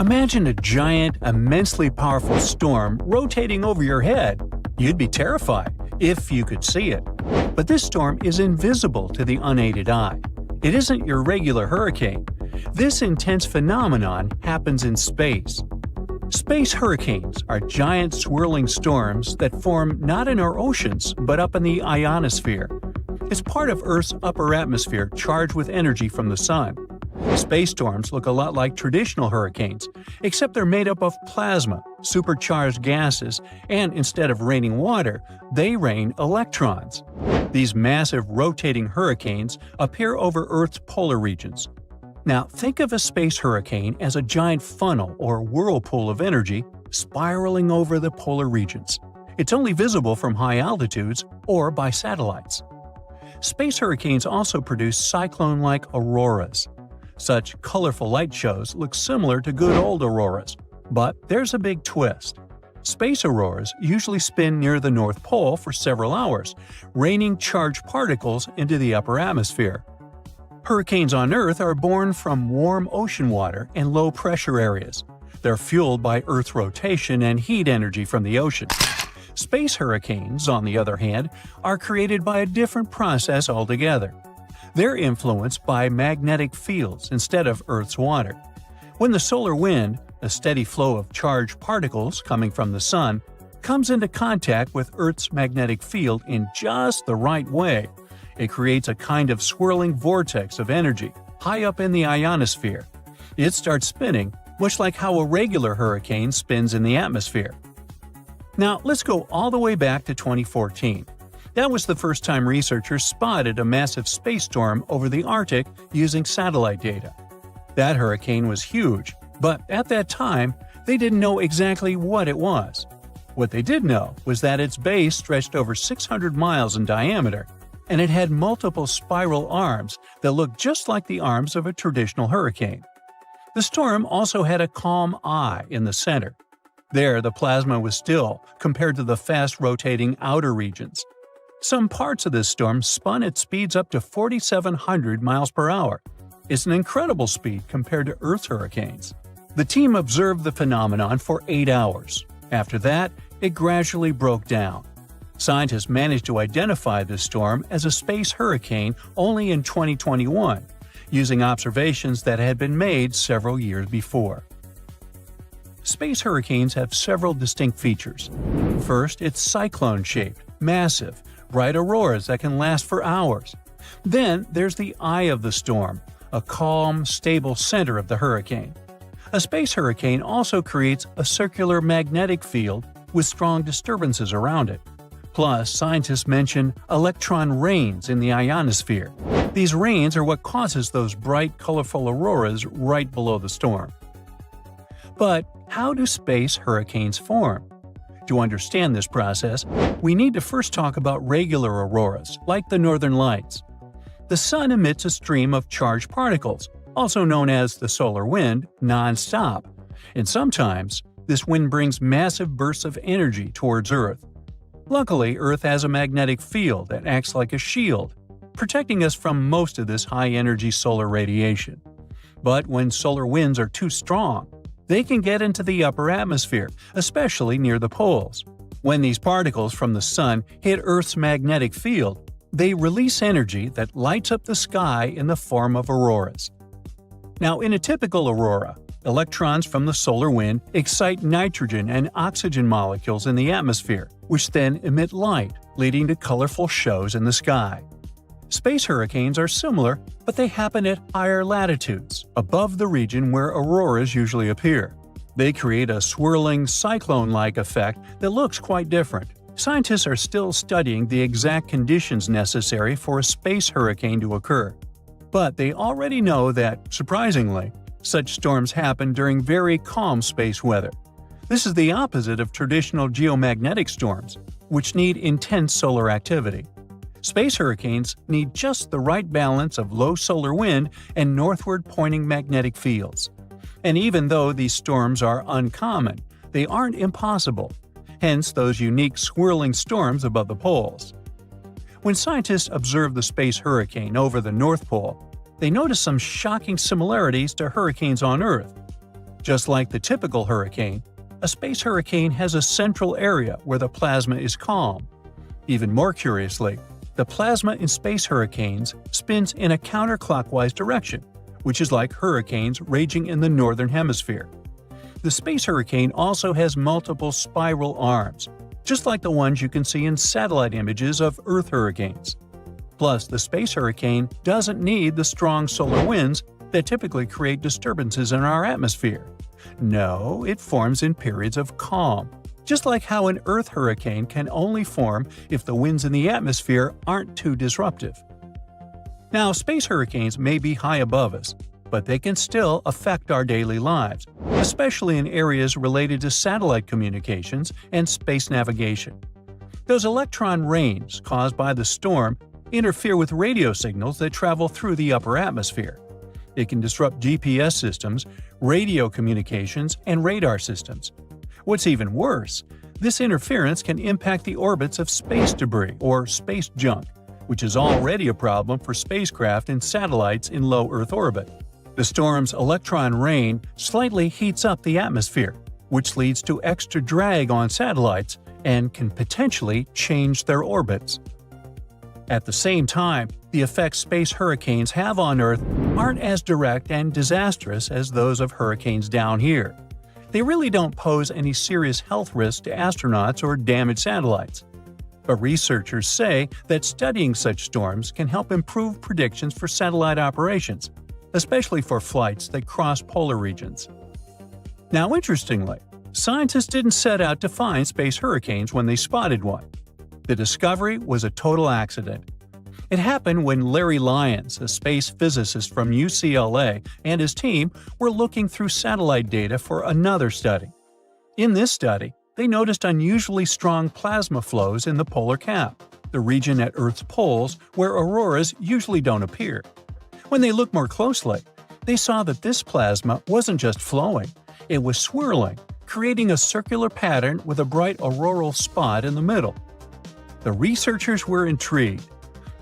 Imagine a giant, immensely powerful storm rotating over your head. You'd be terrified if you could see it. But this storm is invisible to the unaided eye. It isn't your regular hurricane. This intense phenomenon happens in space. Space hurricanes are giant swirling storms that form not in our oceans but up in the ionosphere. It's part of Earth's upper atmosphere charged with energy from the sun. Space storms look a lot like traditional hurricanes, except they're made up of plasma, supercharged gases, and instead of raining water, they rain electrons. These massive rotating hurricanes appear over Earth's polar regions. Now, think of a space hurricane as a giant funnel or whirlpool of energy spiraling over the polar regions. It's only visible from high altitudes or by satellites. Space hurricanes also produce cyclone-like auroras. Such colorful light shows look similar to good old auroras, but there's a big twist. Space auroras usually spin near the North Pole for several hours, raining charged particles into the upper atmosphere. Hurricanes on Earth are born from warm ocean water and low-pressure areas. They're fueled by Earth's rotation and heat energy from the ocean. Space hurricanes, on the other hand, are created by a different process altogether. They're influenced by magnetic fields instead of Earth's water. When the solar wind, a steady flow of charged particles coming from the sun, comes into contact with Earth's magnetic field in just the right way, it creates a kind of swirling vortex of energy high up in the ionosphere. It starts spinning, much like how a regular hurricane spins in the atmosphere. Now, let's go all the way back to 2014. That was the first time researchers spotted a massive space storm over the Arctic using satellite data. That hurricane was huge, but at that time, they didn't know exactly what it was. What they did know was that its base stretched over 600 miles in diameter, and it had multiple spiral arms that looked just like the arms of a traditional hurricane. The storm also had a calm eye in the center. There, the plasma was still compared to the fast-rotating outer regions. Some parts of this storm spun at speeds up to 4,700 miles per hour. It's an incredible speed compared to Earth's hurricanes. The team observed the phenomenon for 8 hours. After that, it gradually broke down. Scientists managed to identify this storm as a space hurricane only in 2021, using observations that had been made several years before. Space hurricanes have several distinct features. First, it's cyclone-shaped, massive, bright auroras that can last for hours. Then there's the eye of the storm, a calm, stable center of the hurricane. A space hurricane also creates a circular magnetic field with strong disturbances around it. Plus, scientists mention electron rains in the ionosphere. These rains are what causes those bright, colorful auroras right below the storm. But how do space hurricanes form? To understand this process, we need to first talk about regular auroras, like the northern lights. The sun emits a stream of charged particles, also known as the solar wind, non-stop. And sometimes, this wind brings massive bursts of energy towards Earth. Luckily, Earth has a magnetic field that acts like a shield, protecting us from most of this high-energy solar radiation. But when solar winds are too strong, they can get into the upper atmosphere, especially near the poles. When these particles from the sun hit Earth's magnetic field, they release energy that lights up the sky in the form of auroras. Now, in a typical aurora, electrons from the solar wind excite nitrogen and oxygen molecules in the atmosphere, which then emit light, leading to colorful shows in the sky. Space hurricanes are similar, but they happen at higher latitudes, above the region where auroras usually appear. They create a swirling, cyclone-like effect that looks quite different. Scientists are still studying the exact conditions necessary for a space hurricane to occur. But they already know that, surprisingly, such storms happen during very calm space weather. This is the opposite of traditional geomagnetic storms, which need intense solar activity. Space hurricanes need just the right balance of low solar wind and northward-pointing magnetic fields. And even though these storms are uncommon, they aren't impossible, hence those unique swirling storms above the poles. When scientists observed the space hurricane over the North Pole, they noticed some shocking similarities to hurricanes on Earth. Just like the typical hurricane, a space hurricane has a central area where the plasma is calm. Even more curiously, the plasma in space hurricanes spins in a counterclockwise direction, which is like hurricanes raging in the northern hemisphere. The space hurricane also has multiple spiral arms, just like the ones you can see in satellite images of Earth hurricanes. Plus, the space hurricane doesn't need the strong solar winds that typically create disturbances in our atmosphere. No, it forms in periods of calm, just like how an Earth hurricane can only form if the winds in the atmosphere aren't too disruptive. Now, space hurricanes may be high above us, but they can still affect our daily lives, especially in areas related to satellite communications and space navigation. Those electron rains caused by the storm interfere with radio signals that travel through the upper atmosphere. It can disrupt GPS systems, radio communications, and radar systems. What's even worse, this interference can impact the orbits of space debris or space junk, which is already a problem for spacecraft and satellites in low Earth orbit. The storm's electron rain slightly heats up the atmosphere, which leads to extra drag on satellites and can potentially change their orbits. At the same time, the effects space hurricanes have on Earth aren't as direct and disastrous as those of hurricanes down here. They really don't pose any serious health risk to astronauts or damaged satellites. But researchers say that studying such storms can help improve predictions for satellite operations, especially for flights that cross polar regions. Now, interestingly, scientists didn't set out to find space hurricanes when they spotted one. The discovery was a total accident. It happened when Larry Lyons, a space physicist from UCLA, and his team were looking through satellite data for another study. In this study, they noticed unusually strong plasma flows in the polar cap, the region at Earth's poles where auroras usually don't appear. When they looked more closely, they saw that this plasma wasn't just flowing, it was swirling, creating a circular pattern with a bright auroral spot in the middle. The researchers were intrigued.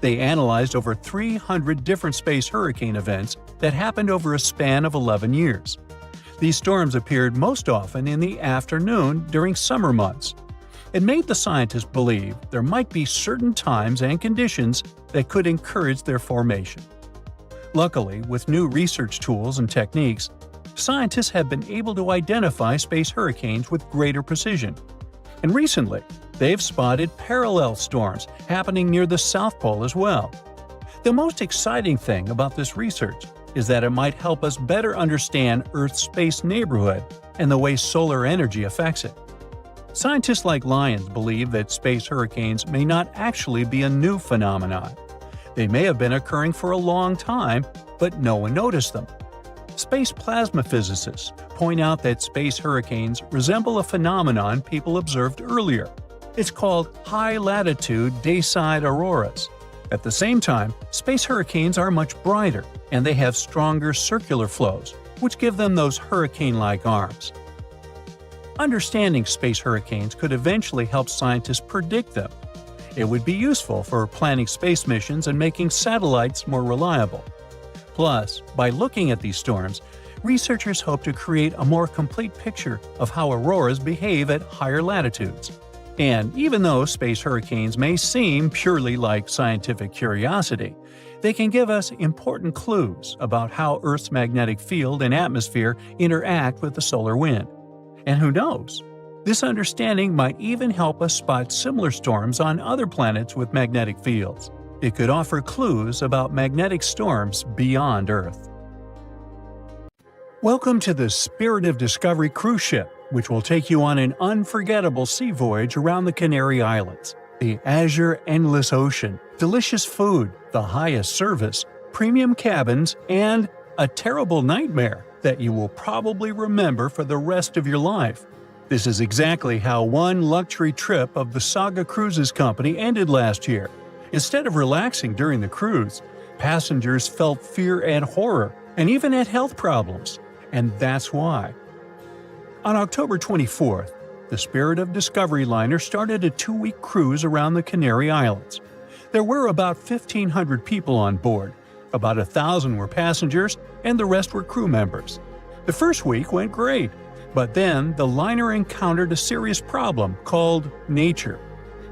They analyzed over 300 different space hurricane events that happened over a span of 11 years. These storms appeared most often in the afternoon during summer months. It made the scientists believe there might be certain times and conditions that could encourage their formation. Luckily, with new research tools and techniques, scientists have been able to identify space hurricanes with greater precision. And recently, they've spotted parallel storms happening near the South Pole as well. The most exciting thing about this research is that it might help us better understand Earth's space neighborhood and the way solar energy affects it. Scientists like Lyons believe that space hurricanes may not actually be a new phenomenon. They may have been occurring for a long time, but no one noticed them. Space plasma physicists point out that space hurricanes resemble a phenomenon people observed earlier. It's called high-latitude dayside auroras. At the same time, space hurricanes are much brighter, and they have stronger circular flows, which give them those hurricane-like arms. Understanding space hurricanes could eventually help scientists predict them. It would be useful for planning space missions and making satellites more reliable. Plus, by looking at these storms, researchers hope to create a more complete picture of how auroras behave at higher latitudes. And even though space hurricanes may seem purely like scientific curiosity, they can give us important clues about how Earth's magnetic field and atmosphere interact with the solar wind. And who knows? This understanding might even help us spot similar storms on other planets with magnetic fields. It could offer clues about magnetic storms beyond Earth. Welcome to the Spirit of Discovery cruise ship, which will take you on an unforgettable sea voyage around the Canary Islands. The azure endless ocean, delicious food, the highest service, premium cabins, and a terrible nightmare that you will probably remember for the rest of your life. This is exactly how one luxury trip of the Saga Cruises Company ended last year. Instead of relaxing during the cruise, passengers felt fear and horror, and even had health problems. And that's why. On October 24th, the Spirit of Discovery liner started a 2-week cruise around the Canary Islands. There were about 1,500 people on board. About 1,000 were passengers, and the rest were crew members. The first week went great, but then the liner encountered a serious problem called nature.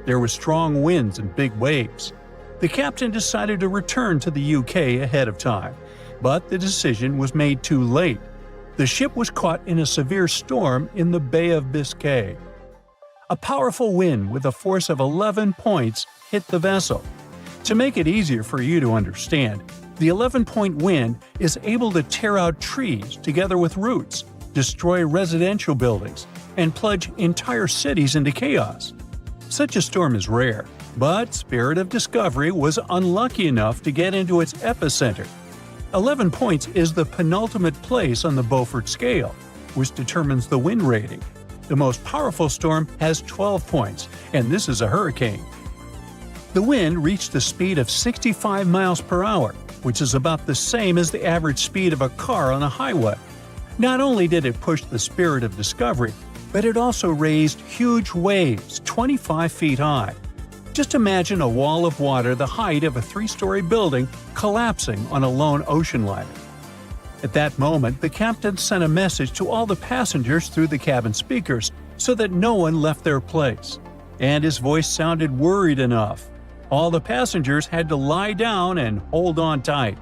There were strong winds and big waves. The captain decided to return to the UK ahead of time, but the decision was made too late. The ship was caught in a severe storm in the Bay of Biscay. A powerful wind with a force of 11 points hit the vessel. To make it easier for you to understand, the 11-point wind is able to tear out trees together with roots, destroy residential buildings, and plunge entire cities into chaos. Such a storm is rare, but Spirit of Discovery was unlucky enough to get into its epicenter. 11 points is the penultimate place on the Beaufort scale, which determines the wind rating. The most powerful storm has 12 points, and this is a hurricane. The wind reached a speed of 65 miles per hour, which is about the same as the average speed of a car on a highway. Not only did it push the Spirit of Discovery, but it also raised huge waves 25 feet high. Just imagine a wall of water the height of a 3-story building collapsing on a lone ocean liner. At that moment, the captain sent a message to all the passengers through the cabin speakers so that no one left their place. And his voice sounded worried enough. All the passengers had to lie down and hold on tight.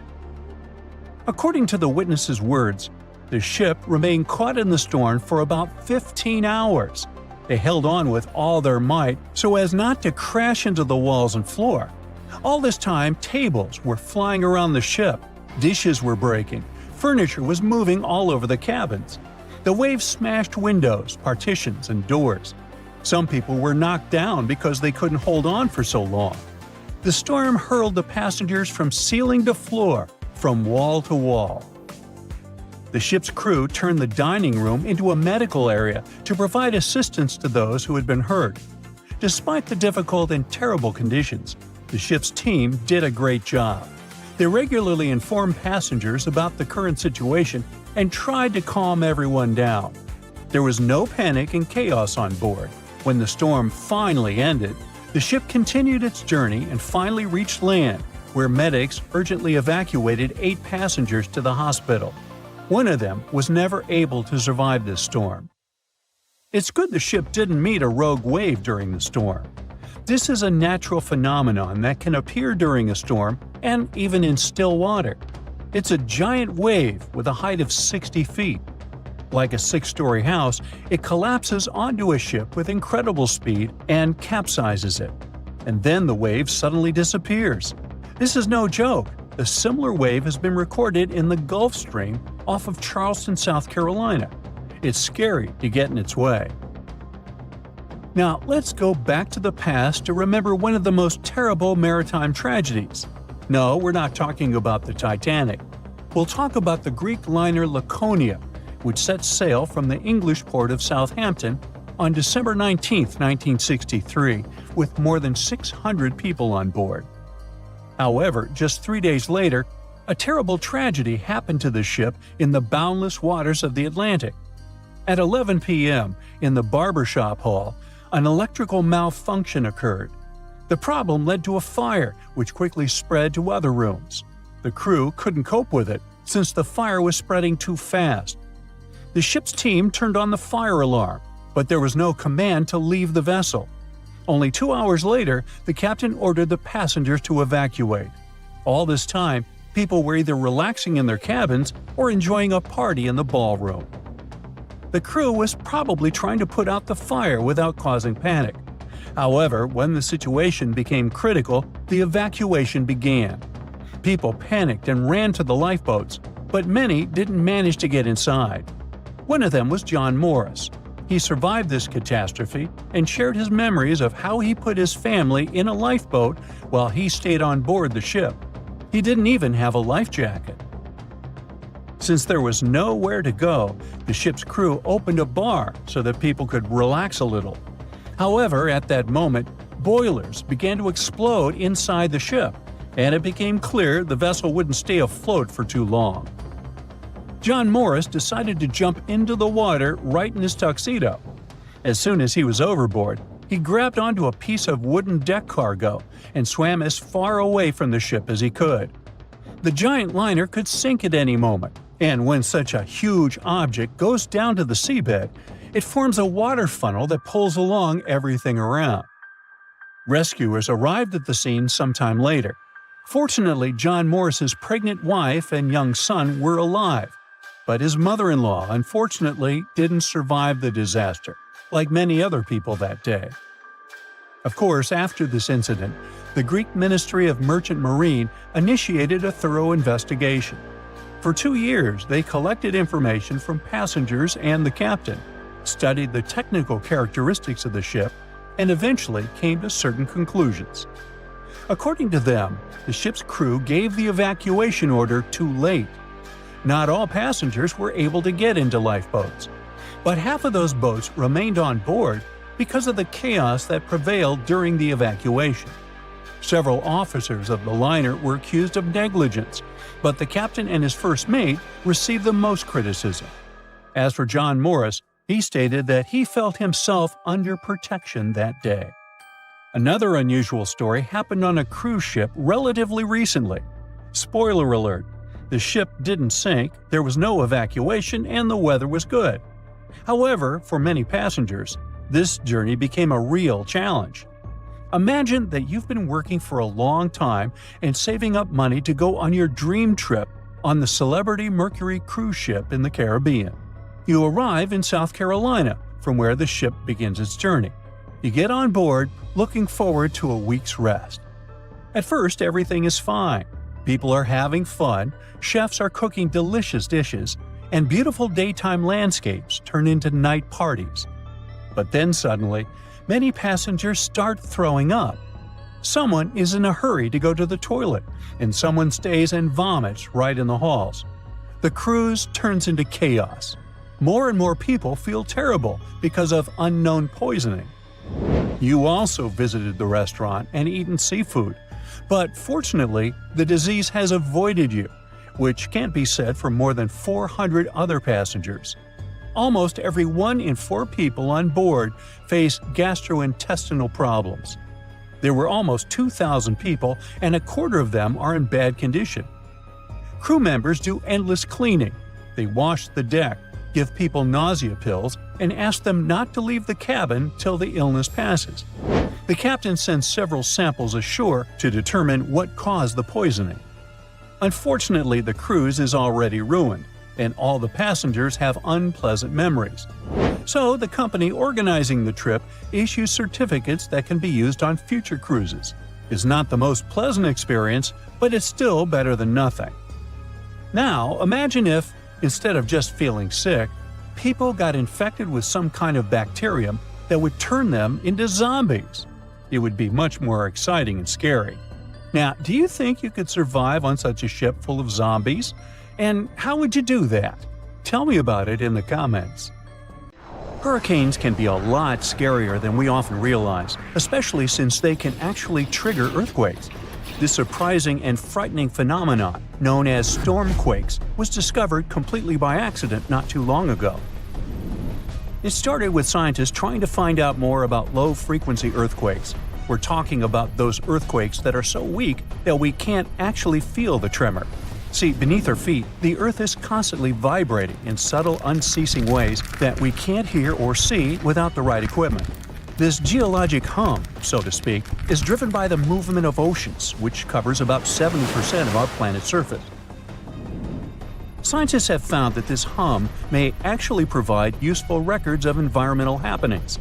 According to the witnesses' words, the ship remained caught in the storm for about 15 hours. They held on with all their might so as not to crash into the walls and floor. All this time, tables were flying around the ship, dishes were breaking, furniture was moving all over the cabins. The waves smashed windows, partitions, and doors. Some people were knocked down because they couldn't hold on for so long. The storm hurled the passengers from ceiling to floor, from wall to wall. The ship's crew turned the dining room into a medical area to provide assistance to those who had been hurt. Despite the difficult and terrible conditions, the ship's team did a great job. They regularly informed passengers about the current situation and tried to calm everyone down. There was no panic and chaos on board. When the storm finally ended, the ship continued its journey and finally reached land, where medics urgently evacuated 8 passengers to the hospital. One of them was never able to survive this storm. It's good the ship didn't meet a rogue wave during the storm. This is a natural phenomenon that can appear during a storm and even in still water. It's a giant wave with a height of 60 feet. Like a 6-story house, it collapses onto a ship with incredible speed and capsizes it. And then the wave suddenly disappears. This is no joke. A similar wave has been recorded in the Gulf Stream off of Charleston, South Carolina. It's scary to get in its way. Now, let's go back to the past to remember one of the most terrible maritime tragedies. No, we're not talking about the Titanic. We'll talk about the Greek liner Laconia, which set sail from the English port of Southampton on December 19, 1963, with more than 600 people on board. However, just 3 days later, a terrible tragedy happened to the ship in the boundless waters of the Atlantic. At 11 p.m., in the barbershop hall, an electrical malfunction occurred. The problem led to a fire, which quickly spread to other rooms. The crew couldn't cope with it, since the fire was spreading too fast. The ship's team turned on the fire alarm, but there was no command to leave the vessel. Only 2 hours later, the captain ordered the passengers to evacuate. All this time, people were either relaxing in their cabins or enjoying a party in the ballroom. The crew was probably trying to put out the fire without causing panic. However, when the situation became critical, the evacuation began. People panicked and ran to the lifeboats, but many didn't manage to get inside. One of them was John Morris. He survived this catastrophe and shared his memories of how he put his family in a lifeboat while he stayed on board the ship. He didn't even have a life jacket. Since there was nowhere to go, the ship's crew opened a bar so that people could relax a little. However, at that moment, boilers began to explode inside the ship, and it became clear the vessel wouldn't stay afloat for too long. John Morris decided to jump into the water right in his tuxedo. As soon as he was overboard, he grabbed onto a piece of wooden deck cargo and swam as far away from the ship as he could. The giant liner could sink at any moment, And when such a huge object goes down to the seabed, it forms a water funnel that pulls along everything around. Rescuers arrived at the scene sometime later. Fortunately, John Morris's pregnant wife and young son were alive, but his mother-in-law unfortunately didn't survive the disaster, like many other people that day. Of course, after this incident, the Greek Ministry of Merchant Marine initiated a thorough investigation. For 2 years, they collected information from passengers and the captain, studied the technical characteristics of the ship, and eventually came to certain conclusions. According to them, the ship's crew gave the evacuation order too late. Not all passengers were able to get into lifeboats, but half of those boats remained on board because of the chaos that prevailed during the evacuation. Several officers of the liner were accused of negligence, but the captain and his first mate received the most criticism. As for John Morris, he stated that he felt himself under protection that day. Another unusual story happened on a cruise ship relatively recently. Spoiler alert, the ship didn't sink, there was no evacuation, and the weather was good. However, for many passengers, this journey became a real challenge. Imagine that you've been working for a long time and saving up money to go on your dream trip on the Celebrity Mercury cruise ship in the Caribbean. You arrive in South Carolina, from where the ship begins its journey. You get on board, looking forward to a week's rest. At first, everything is fine. People are having fun, chefs are cooking delicious dishes, and beautiful daytime landscapes turn into night parties. But then suddenly, many passengers start throwing up. Someone is in a hurry to go to the toilet, and someone stays and vomits right in the halls. The cruise turns into chaos. More and more people feel terrible because of unknown poisoning. You also visited the restaurant and eaten seafood, but fortunately, the disease has avoided you, which can't be said for more than 400 other passengers. Almost every 1 in 4 people on board face gastrointestinal problems. There were almost 2,000 people, and a quarter of them are in bad condition. Crew members do endless cleaning. They wash the deck, give people nausea pills, and ask them not to leave the cabin till the illness passes. The captain sends several samples ashore to determine what caused the poisoning. Unfortunately, the cruise is already ruined, and all the passengers have unpleasant memories. So the company organizing the trip issues certificates that can be used on future cruises. It's not the most pleasant experience, but it's still better than nothing. Now, imagine if, instead of just feeling sick, people got infected with some kind of bacterium that would turn them into zombies. It would be much more exciting and scary. Now, do you think you could survive on such a ship full of zombies? And how would you do that? Tell me about it in the comments. Hurricanes can be a lot scarier than we often realize, especially since they can actually trigger earthquakes. This surprising and frightening phenomenon, known as stormquakes, was discovered completely by accident not too long ago. It started with scientists trying to find out more about low-frequency earthquakes. We're talking about those earthquakes that are so weak that we can't actually feel the tremor. See, beneath our feet, the Earth is constantly vibrating in subtle, unceasing ways that we can't hear or see without the right equipment. This geologic hum, so to speak, is driven by the movement of oceans, which covers about 70% of our planet's surface. Scientists have found that this hum may actually provide useful records of environmental happenings.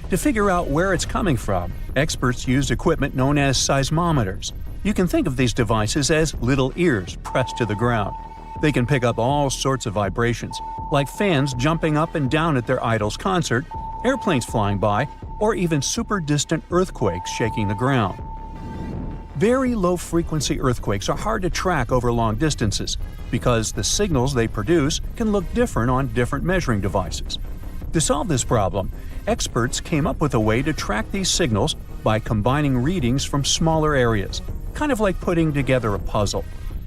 To figure out where it's coming from, experts used equipment known as seismometers. You can think of these devices as little ears pressed to the ground. They can pick up all sorts of vibrations, like fans jumping up and down at their idol's concert, airplanes flying by, or even super distant earthquakes shaking the ground. Very low-frequency earthquakes are hard to track over long distances because the signals they produce can look different on different measuring devices. To solve this problem, experts came up with a way to track these signals by combining readings from smaller areas, kind of like putting together a puzzle.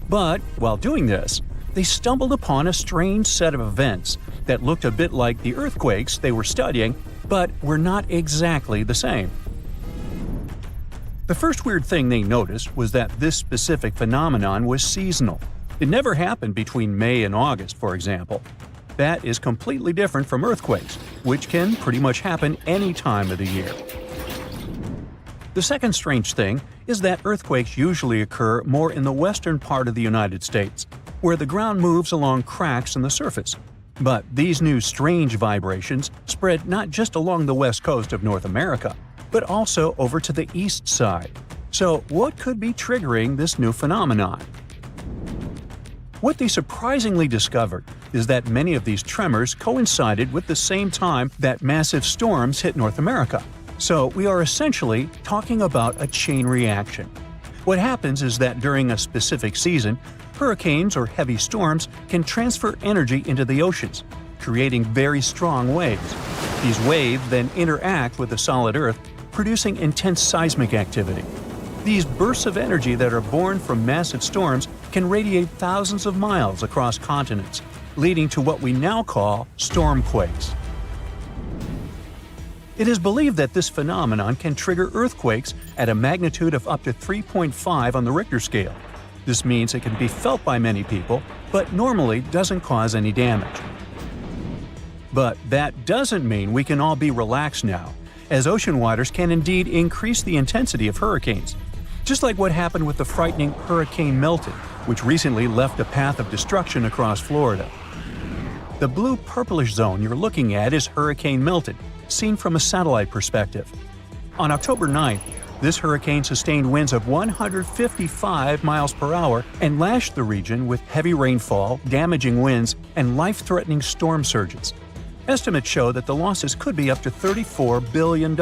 But while doing this, they stumbled upon a strange set of events that looked a bit like the earthquakes they were studying, but were not exactly the same. The first weird thing they noticed was that this specific phenomenon was seasonal. It never happened between May and August, for example. That is completely different from earthquakes, which can pretty much happen any time of the year. The second strange thing is that earthquakes usually occur more in the western part of the United States, where the ground moves along cracks in the surface. But these new strange vibrations spread not just along the west coast of North America, but also over to the east side. So what could be triggering this new phenomenon? What they surprisingly discovered is that many of these tremors coincided with the same time that massive storms hit North America. So we are essentially talking about a chain reaction. What happens is that during a specific season, hurricanes or heavy storms can transfer energy into the oceans, creating very strong waves. These waves then interact with the solid Earth, producing intense seismic activity. These bursts of energy that are born from massive storms can radiate thousands of miles across continents, leading to what we now call stormquakes. It is believed that this phenomenon can trigger earthquakes at a magnitude of up to 3.5 on the Richter scale. This means it can be felt by many people, but normally doesn't cause any damage. But that doesn't mean we can all be relaxed now, as ocean waters can indeed increase the intensity of hurricanes. Just like what happened with the frightening Hurricane Milton, which recently left a path of destruction across Florida. The blue-purplish zone you're looking at is Hurricane Milton, seen from a satellite perspective. On October 9th, this hurricane sustained winds of 155 miles per hour and lashed the region with heavy rainfall, damaging winds, and life-threatening storm surges. Estimates show that the losses could be up to $34 billion,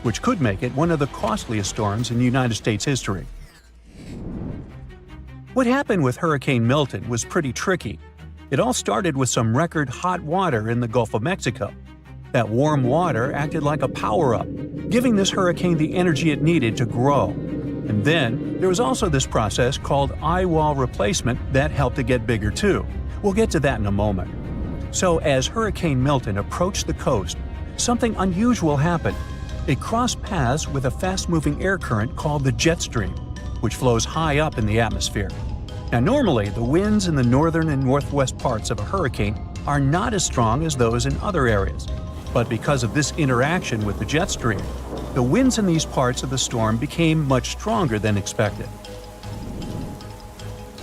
which could make it one of the costliest storms in United States history. What happened with Hurricane Milton was pretty tricky. It all started with some record hot water in the Gulf of Mexico. That warm water acted like a power-up, giving this hurricane the energy it needed to grow. And then, there was also this process called eye wall replacement that helped it get bigger too. We'll get to that in a moment. So as Hurricane Milton approached the coast, something unusual happened. It crossed paths with a fast-moving air current called the jet stream, which flows high up in the atmosphere. Now normally, the winds in the northern and northwest parts of a hurricane are not as strong as those in other areas. But because of this interaction with the jet stream, the winds in these parts of the storm became much stronger than expected.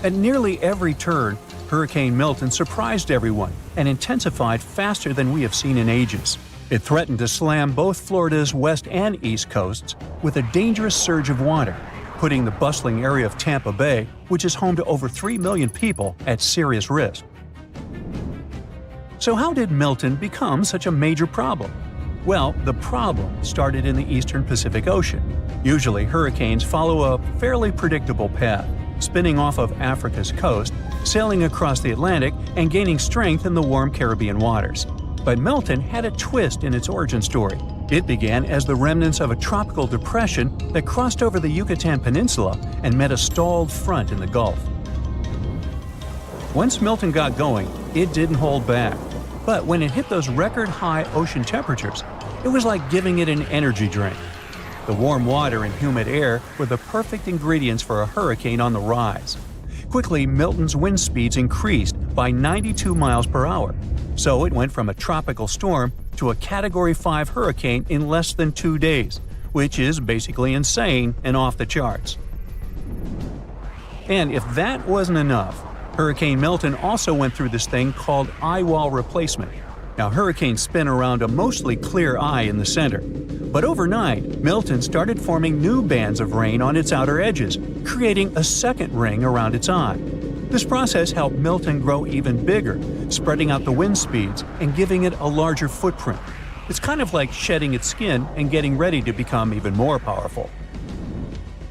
At nearly every turn, Hurricane Milton surprised everyone and intensified faster than we have seen in ages. It threatened to slam both Florida's west and east coasts with a dangerous surge of water, putting the bustling area of Tampa Bay, which is home to over 3 million people, at serious risk. So how did Milton become such a major problem? Well, the problem started in the eastern Pacific Ocean. Usually, hurricanes follow a fairly predictable path, spinning off of Africa's coast, sailing across the Atlantic, and gaining strength in the warm Caribbean waters. But Milton had a twist in its origin story. It began as the remnants of a tropical depression that crossed over the Yucatan Peninsula and met a stalled front in the Gulf. Once Milton got going, it didn't hold back. But when it hit those record-high ocean temperatures, it was like giving it an energy drink. The warm water and humid air were the perfect ingredients for a hurricane on the rise. Quickly, Milton's wind speeds increased by 92 miles per hour, so it went from a tropical storm to a Category 5 hurricane in less than 2 days, which is basically insane and off the charts. And if that wasn't enough, Hurricane Milton also went through this thing called eye wall replacement. Now, hurricanes spin around a mostly clear eye in the center. But overnight, Milton started forming new bands of rain on its outer edges, creating a second ring around its eye. This process helped Milton grow even bigger, spreading out the wind speeds and giving it a larger footprint. It's kind of like shedding its skin and getting ready to become even more powerful.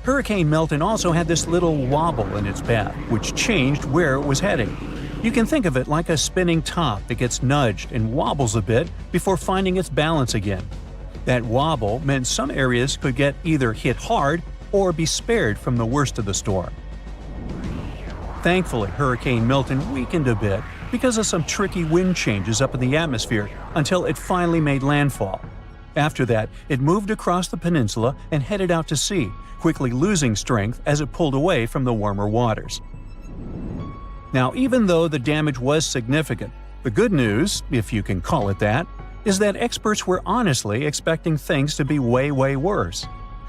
Hurricane Milton also had this little wobble in its path, which changed where it was heading. You can think of it like a spinning top that gets nudged and wobbles a bit before finding its balance again. That wobble meant some areas could get either hit hard or be spared from the worst of the storm. Thankfully, Hurricane Milton weakened a bit because of some tricky wind changes up in the atmosphere until it finally made landfall. After that, it moved across the peninsula and headed out to sea, quickly losing strength as it pulled away from the warmer waters. Now, even though the damage was significant, the good news, if you can call it that, is that experts were honestly expecting things to be way worse.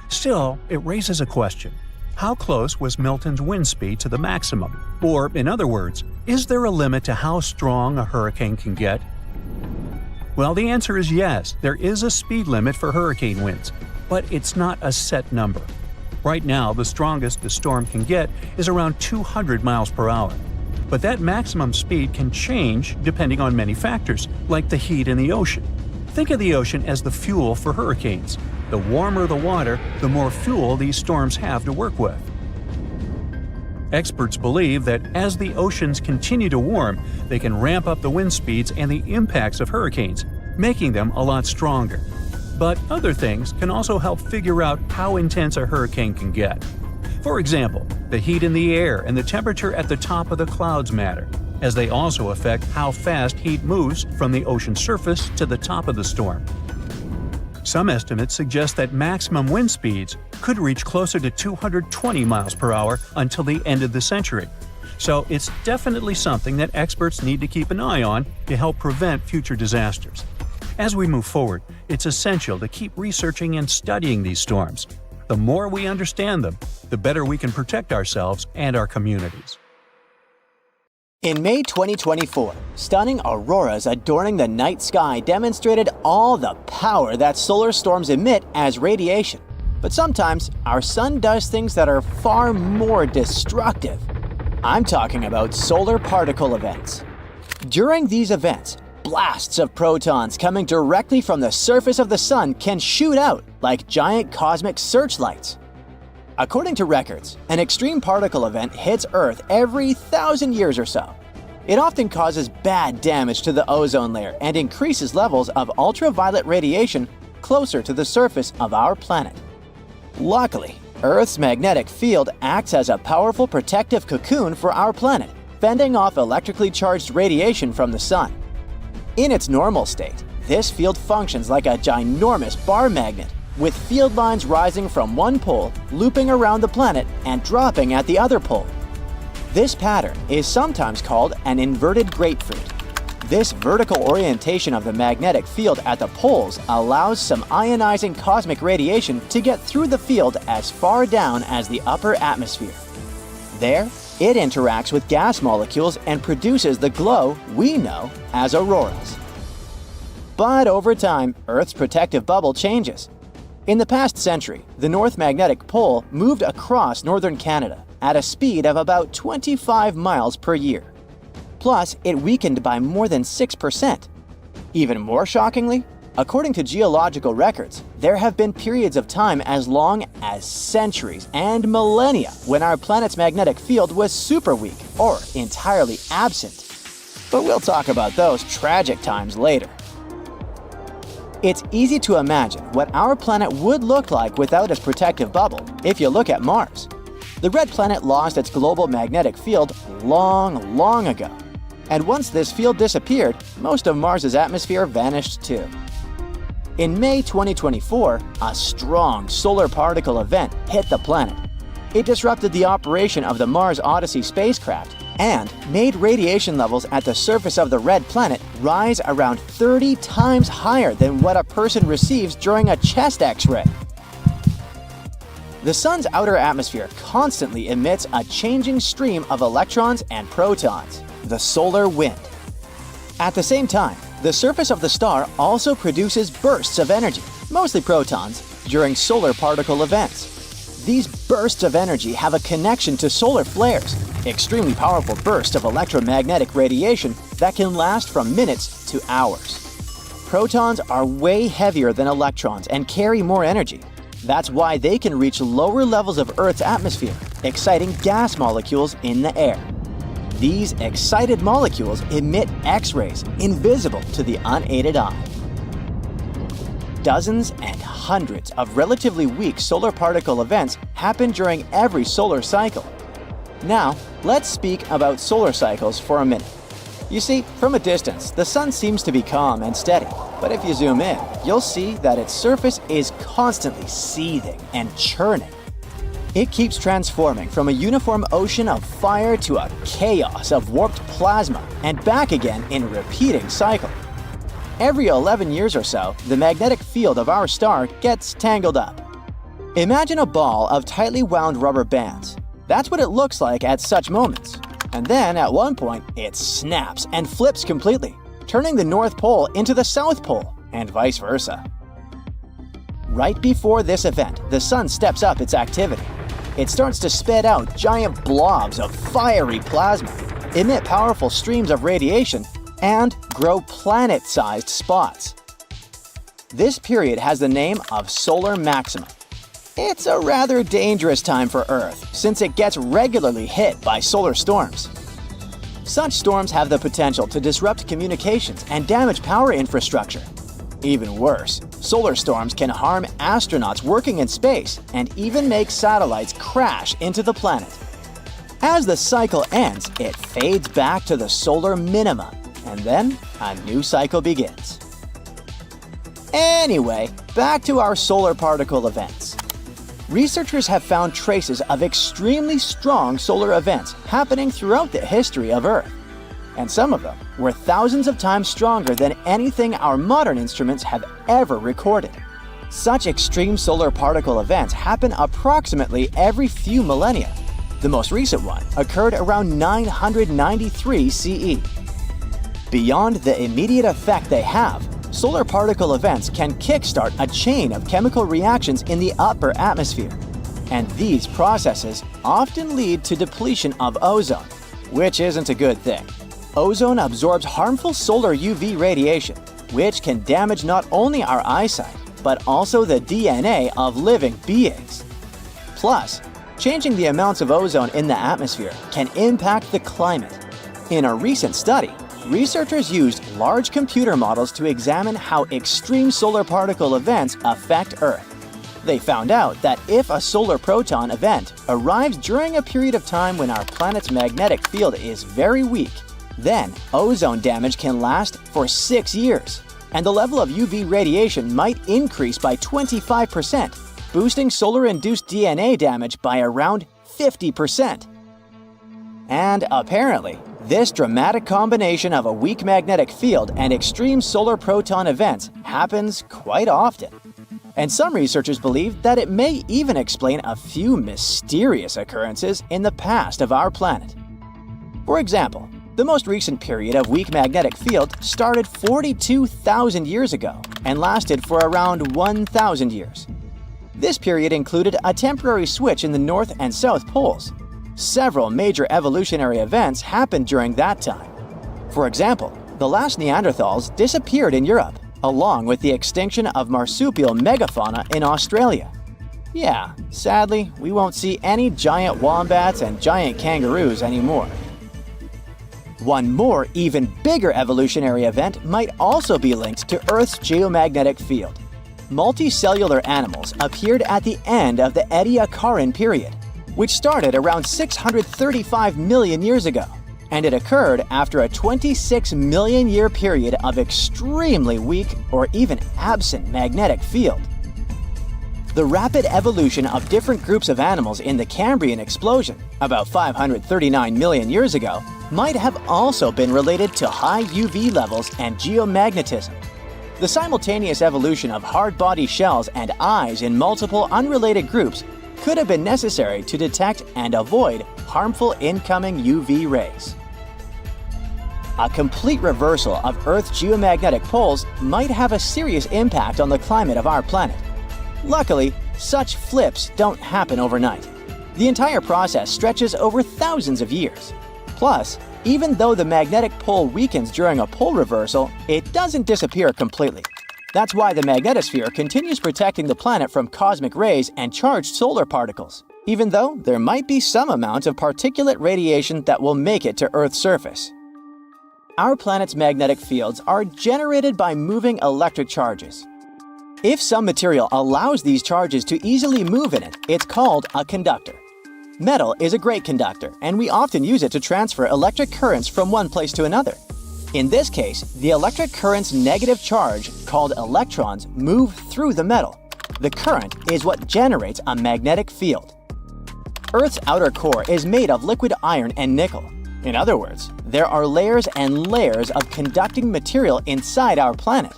Still, it raises a question. How close was Milton's wind speed to the maximum? Or, in other words, is there a limit to how strong a hurricane can get? Well, the answer is yes, there is a speed limit for hurricane winds, but it's not a set number. Right now, the strongest the storm can get is around 200 miles per hour. But that maximum speed can change depending on many factors, like the heat in the ocean. Think of the ocean as the fuel for hurricanes. The warmer the water, the more fuel these storms have to work with. Experts believe that as the oceans continue to warm, they can ramp up the wind speeds and the impacts of hurricanes, making them a lot stronger. But other things can also help figure out how intense a hurricane can get. For example, the heat in the air and the temperature at the top of the clouds matter, as they also affect how fast heat moves from the ocean surface to the top of the storm. Some estimates suggest that maximum wind speeds could reach closer to 220 miles per hour until the end of the century. So it's definitely something that experts need to keep an eye on to help prevent future disasters. As we move forward, it's essential to keep researching and studying these storms. The more we understand them, the better we can protect ourselves and our communities. In May 2024, stunning auroras adorning the night sky demonstrated all the power that solar storms emit as radiation. But sometimes, our sun does things that are far more destructive. I'm talking about solar particle events. During these events, blasts of protons coming directly from the surface of the sun can shoot out like giant cosmic searchlights. According to records, an extreme particle event hits Earth every 1,000 years or so. It often causes bad damage to the ozone layer and increases levels of ultraviolet radiation closer to the surface of our planet. Luckily, Earth's magnetic field acts as a powerful protective cocoon for our planet, fending off electrically charged radiation from the sun. In its normal state, this field functions like a ginormous bar magnet, with field lines rising from one pole, looping around the planet, and dropping at the other pole. This pattern is sometimes called an inverted grapefruit. This vertical orientation of the magnetic field at the poles allows some ionizing cosmic radiation to get through the field as far down as the upper atmosphere. There, it interacts with gas molecules and produces the glow we know as auroras. But over time, Earth's protective bubble changes. In the past century, the North Magnetic Pole moved across northern Canada at a speed of about 25 miles per year. Plus, it weakened by more than 6%. Even more shockingly, according to geological records, there have been periods of time as long as centuries and millennia when our planet's magnetic field was super weak or entirely absent. But we'll talk about those tragic times later. It's easy to imagine what our planet would look like without its protective bubble if you look at Mars. The red planet lost its global magnetic field long ago. And once this field disappeared, most of Mars's atmosphere vanished too. In May 2024, a strong solar particle event hit the planet. It disrupted the operation of the Mars Odyssey spacecraft and made radiation levels at the surface of the red planet rise around 30 times higher than what a person receives during a chest X-ray. The sun's outer atmosphere constantly emits a changing stream of electrons and protons, the solar wind. At the same time, the surface of the star also produces bursts of energy, mostly protons, during solar particle events. These bursts of energy have a connection to solar flares, extremely powerful bursts of electromagnetic radiation that can last from minutes to hours. Protons are way heavier than electrons and carry more energy. That's why they can reach lower levels of Earth's atmosphere, exciting gas molecules in the air. These excited molecules emit X-rays invisible to the unaided eye. Dozens and hundreds of relatively weak solar particle events happen during every solar cycle. Now, let's speak about solar cycles for a minute. You see, from a distance, the sun seems to be calm and steady, but if you zoom in, you'll see that its surface is constantly seething and churning. It keeps transforming from a uniform ocean of fire to a chaos of warped plasma and back again in a repeating cycle. Every 11 years or so, the magnetic field of our star gets tangled up. Imagine a ball of tightly wound rubber bands. That's what it looks like at such moments. And then, at one point, it snaps and flips completely, turning the North Pole into the South Pole, and vice versa. Right before this event, the Sun steps up its activity. It starts to spit out giant blobs of fiery plasma, emit powerful streams of radiation, and grow planet-sized spots. This period has the name of solar maximum. It's a rather dangerous time for Earth, since it gets regularly hit by solar storms. Such storms have the potential to disrupt communications and damage power infrastructure. Even worse, solar storms can harm astronauts working in space and even make satellites crash into the planet. As the cycle ends, it fades back to the solar minima, and then a new cycle begins. Anyway, back to our solar particle events. Researchers have found traces of extremely strong solar events happening throughout the history of Earth, and some of them were thousands of times stronger than anything our modern instruments have ever recorded. Such extreme solar particle events happen approximately every few millennia. The most recent one occurred around 993 CE. Beyond the immediate effect they have, solar particle events can kickstart a chain of chemical reactions in the upper atmosphere. And these processes often lead to depletion of ozone, which isn't a good thing. Ozone absorbs harmful solar UV radiation, which can damage not only our eyesight, but also the DNA of living beings. Plus, changing the amounts of ozone in the atmosphere can impact the climate. In a recent study, researchers used large computer models to examine how extreme solar particle events affect Earth. They found out that if a solar proton event arrives during a period of time when our planet's magnetic field is very weak, then ozone damage can last for 6 years, and the level of UV radiation might increase by 25%, boosting solar-induced DNA damage by around 50%. And apparently, this dramatic combination of a weak magnetic field and extreme solar proton events happens quite often. And some researchers believe that it may even explain a few mysterious occurrences in the past of our planet. For example, the most recent period of weak magnetic field started 42,000 years ago and lasted for around 1,000 years. This period included a temporary switch in the North and South Poles. Several major evolutionary events happened during that time. For example, the last Neanderthals disappeared in Europe, along with the extinction of marsupial megafauna in Australia. Yeah, sadly, we won't see any giant wombats and giant kangaroos anymore. One more, even bigger evolutionary event might also be linked to Earth's geomagnetic field. Multicellular animals appeared at the end of the Ediacaran period, which started around 635 million years ago, and it occurred after a 26 million year period of extremely weak or even absent magnetic field. The rapid evolution of different groups of animals in the Cambrian explosion, about 539 million years ago, might have also been related to high UV levels and geomagnetism. The simultaneous evolution of hard body shells and eyes in multiple unrelated groups could have been necessary to detect and avoid harmful incoming UV rays. A complete reversal of Earth's geomagnetic poles might have a serious impact on the climate of our planet. Luckily, such flips don't happen overnight. The entire process stretches over thousands of years. Plus, even though the magnetic pole weakens during a pole reversal, it doesn't disappear completely. That's why the magnetosphere continues protecting the planet from cosmic rays and charged solar particles, even though there might be some amount of particulate radiation that will make it to Earth's surface. Our planet's magnetic fields are generated by moving electric charges. If some material allows these charges to easily move in it, it's called a conductor. Metal is a great conductor, and we often use it to transfer electric currents from one place to another. In this case, the electric current's negative charge, called electrons, move through the metal. The current is what generates a magnetic field. Earth's outer core is made of liquid iron and nickel. In other words, there are layers and layers of conducting material inside our planet.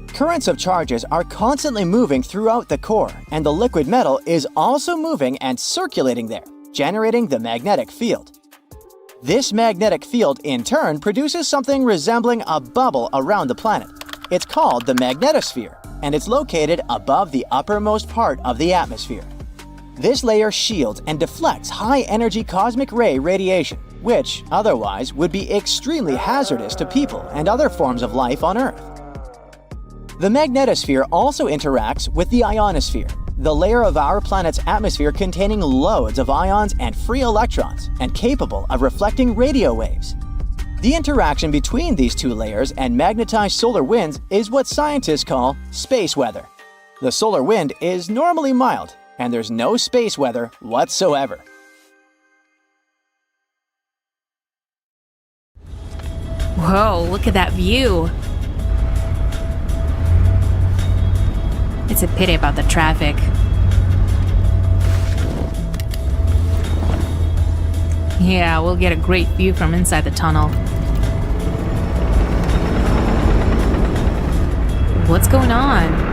Currents of charges are constantly moving throughout the core, and the liquid metal is also moving and circulating there, generating the magnetic field. This magnetic field, in turn, produces something resembling a bubble around the planet. It's called the magnetosphere, and it's located above the uppermost part of the atmosphere. This layer shields and deflects high-energy cosmic ray radiation, which otherwise would be extremely hazardous to people and other forms of life on Earth. The magnetosphere also interacts with the ionosphere, the layer of our planet's atmosphere containing loads of ions and free electrons and capable of reflecting radio waves. The interaction between these two layers and magnetized solar winds is what scientists call space weather. The solar wind is normally mild, and there's no space weather whatsoever. Whoa, look at that view. It's a pity about the traffic. Yeah, we'll get a great view from inside the tunnel. What's going on?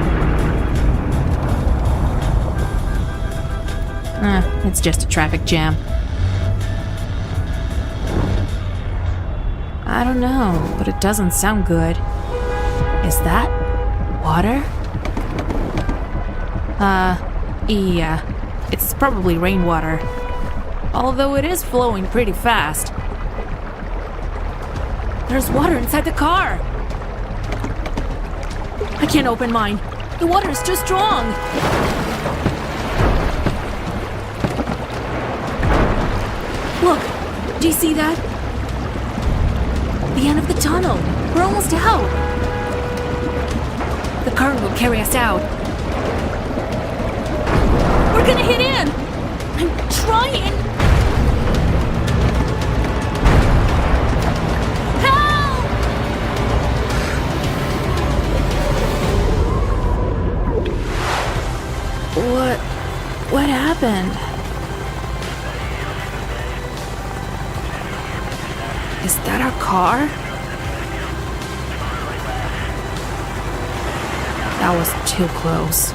It's just a traffic jam. I don't know, but it doesn't sound good. Is that water? Yeah. It's probably rainwater. Although it is flowing pretty fast. There's water inside the car! I can't open mine. The water is too strong! Look! Do you see that? The end of the tunnel! We're almost out! The current will carry us out. We're gonna hit in! I'm trying! Help! What happened? Is that our car? That was too close.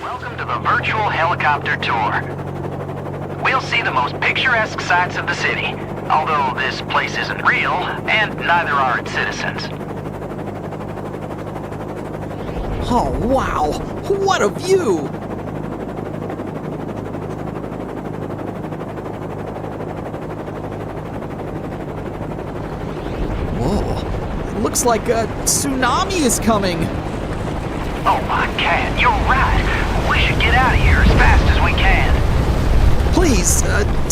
Welcome to the virtual helicopter tour. We'll see the most picturesque sights of the city, although this place isn't real, and neither are its citizens. Oh, wow! What a view! Whoa, it looks like a tsunami is coming! Oh my cat, you're right. We should get out of here as fast as we can. Please,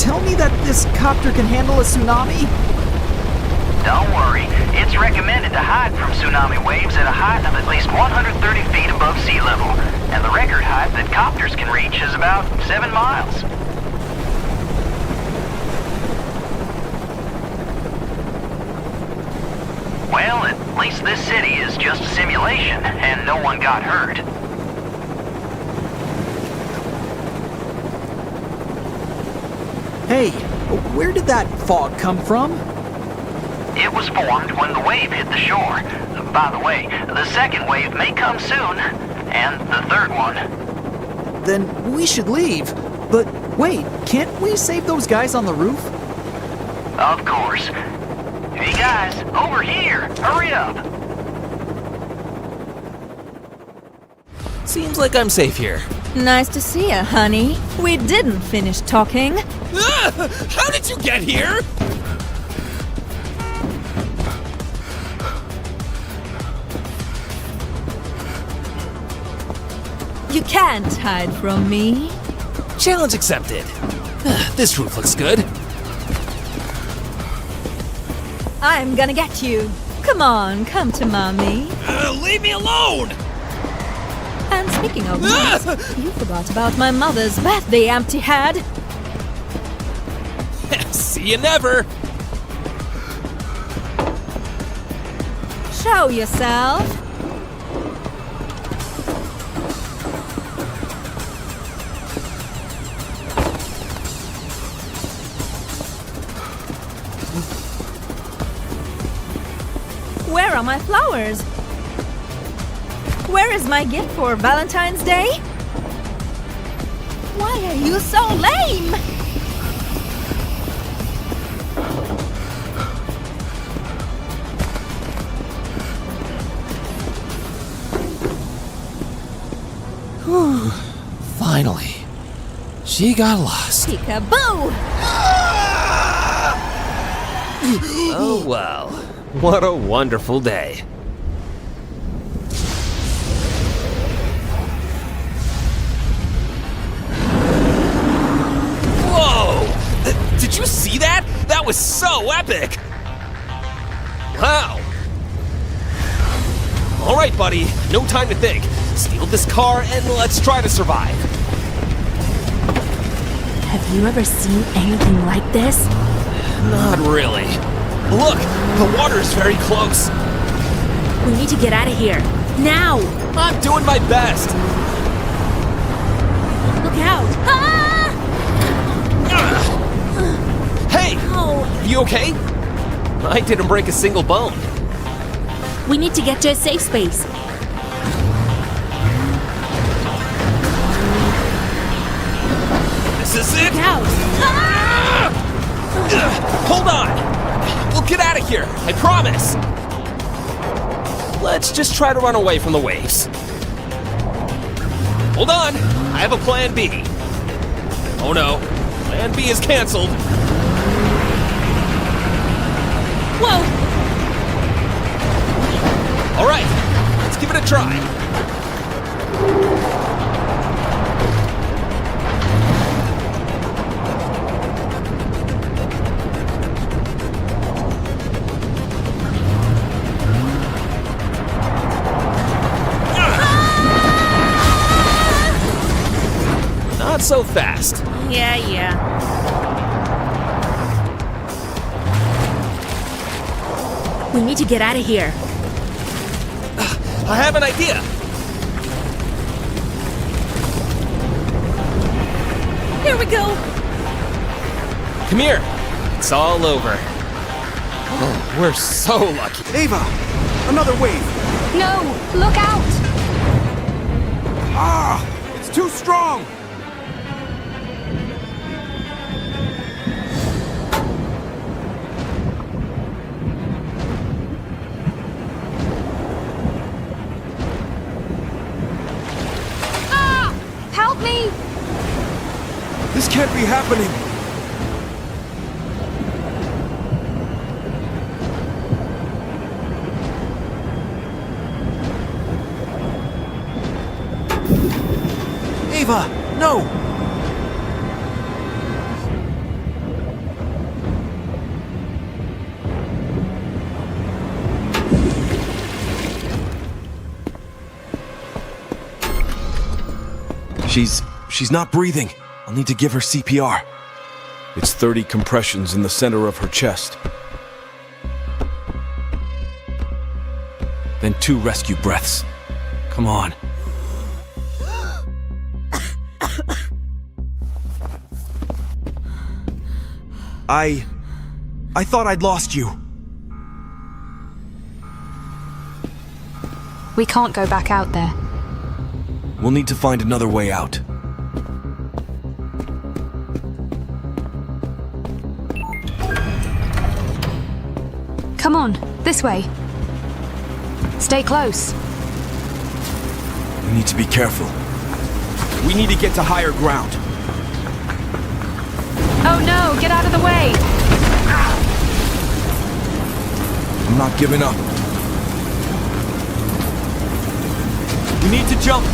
tell me that this copter can handle a tsunami? Don't worry, it's recommended to hide from tsunami waves at a height of at least 130 feet above sea level, and the record height that copters can reach is about 7 miles. Well, at least this city is just a simulation, and no one got hurt. Hey, where did that fog come from? It was formed when the wave hit the shore. By the way, the second wave may come soon, and the third one. Then we should leave. But wait, can't we save those guys on the roof? Of course. Hey guys, over here! Hurry up! Seems like I'm safe here. Nice to see you, honey. We didn't finish talking. How did you get here? You can't hide from me. Challenge accepted. This roof looks good. I'm gonna get you. Come on, come to mommy. Leave me alone! And speaking of that, you forgot about my mother's birthday, empty head. See you never. Show yourself. Where are my flowers? Where is my gift for Valentine's Day? Why are you so lame? Whew. Finally. She got lost. Peekaboo! Oh well. What a wonderful day. Whoa! Did you see that? That was so epic! Wow! Alright, buddy. No time to think. Steal this car and let's try to survive. Have you ever seen anything like this? Not really. Look! The water's very close. We need to get out of here. Now! I'm doing my best. Look out! Ah! Hey! Oh, You okay? I didn't break a single bone. we need to get to a safe space. This is it! Look out! Hold on! We'll get out of here, I promise! Let's just try to run away from the waves. Hold on! I have a plan B. Oh no, plan B is canceled. Whoa! Alright, let's give it a try. Not so fast. Yeah. We need to get out of here. I have an idea. Here we go! Come here. It's all over. Oh, we're so lucky. Ava! Another wave! No! Look out! Ah! It's too strong! Help me! This can't be happening! Ava! No! She's not breathing. I'll need to give her CPR. It's 30 compressions in the center of her chest. Then 2 rescue breaths. Come on. I thought I'd lost you. We can't go back out there. We'll need to find another way out. Come on, this way. Stay close. We need to be careful. We need to get to higher ground. Oh no, get out of the way! I'm not giving up. We need to jump.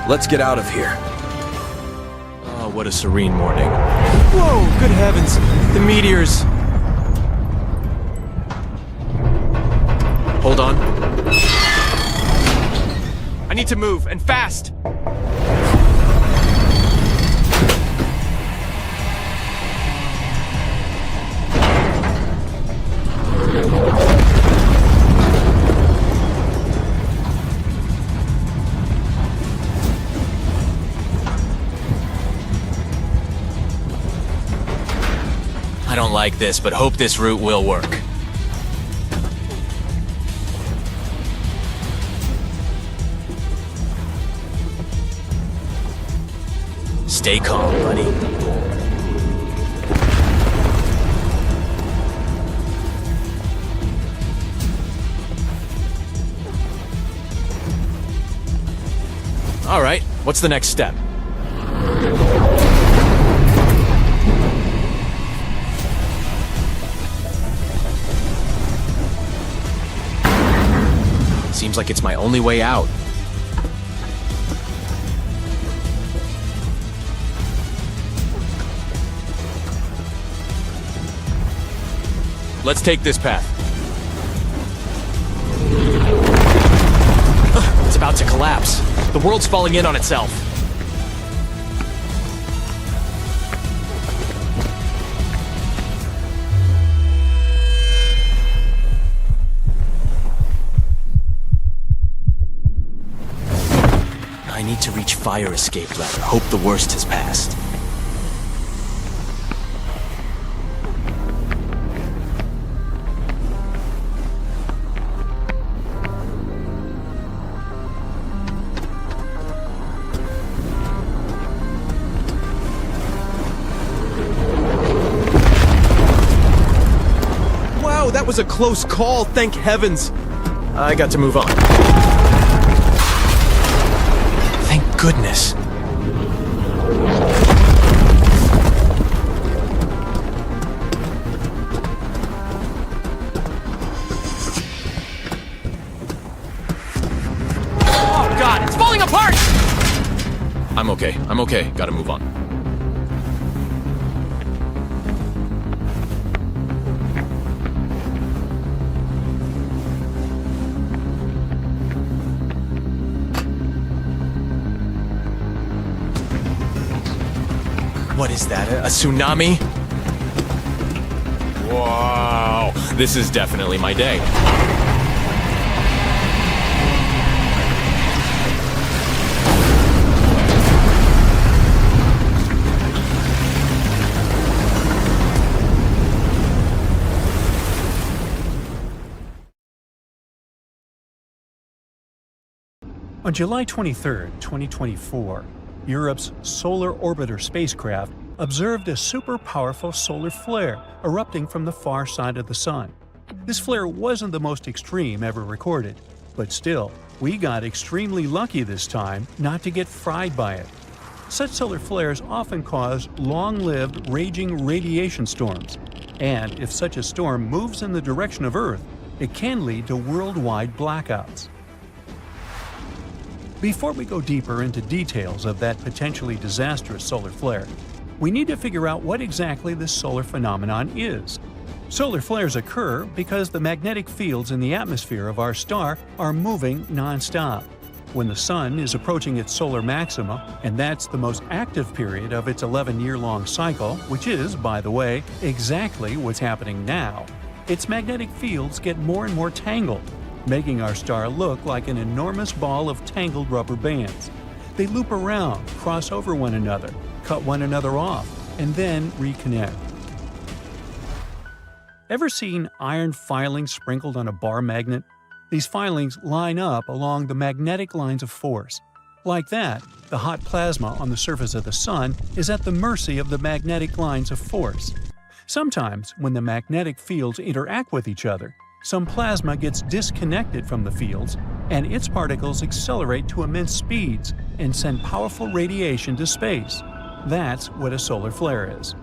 Let's get out of here. Oh, what a serene morning. Whoa, good heavens. The meteors. Hold on. I need to move, and fast. like this, but hope this route will work. Stay calm, buddy. All right, what's the next step? Seems like it's my only way out. Let's take this path. It's about to collapse. The world's falling in on itself. I need to reach fire escape ladder. Hope the worst has passed. Wow, that was a close call, thank heavens. I got to move on. Thank goodness. Oh God, it's falling apart! I'm okay, gotta move on. What is that, a tsunami? Wow, this is definitely my day. On July 23, 2024, Europe's Solar Orbiter spacecraft observed a super-powerful solar flare erupting from the far side of the Sun. This flare wasn't the most extreme ever recorded, but still, we got extremely lucky this time not to get fried by it. Such solar flares often cause long-lived, raging radiation storms, and if such a storm moves in the direction of Earth, it can lead to worldwide blackouts. Before we go deeper into details of that potentially disastrous solar flare, we need to figure out what exactly this solar phenomenon is. Solar flares occur because the magnetic fields in the atmosphere of our star are moving non-stop. When the Sun is approaching its solar maxima, and that's the most active period of its 11-year-long cycle, which is, by the way, exactly what's happening now, its magnetic fields get more and more tangled, making our star look like an enormous ball of tangled rubber bands. They loop around, cross over one another, cut one another off, and then reconnect. Ever seen iron filings sprinkled on a bar magnet? These filings line up along the magnetic lines of force. Like that, the hot plasma on the surface of the Sun is at the mercy of the magnetic lines of force. Sometimes, when the magnetic fields interact with each other, some plasma gets disconnected from the fields, and its particles accelerate to immense speeds and send powerful radiation to space. That's what a solar flare is.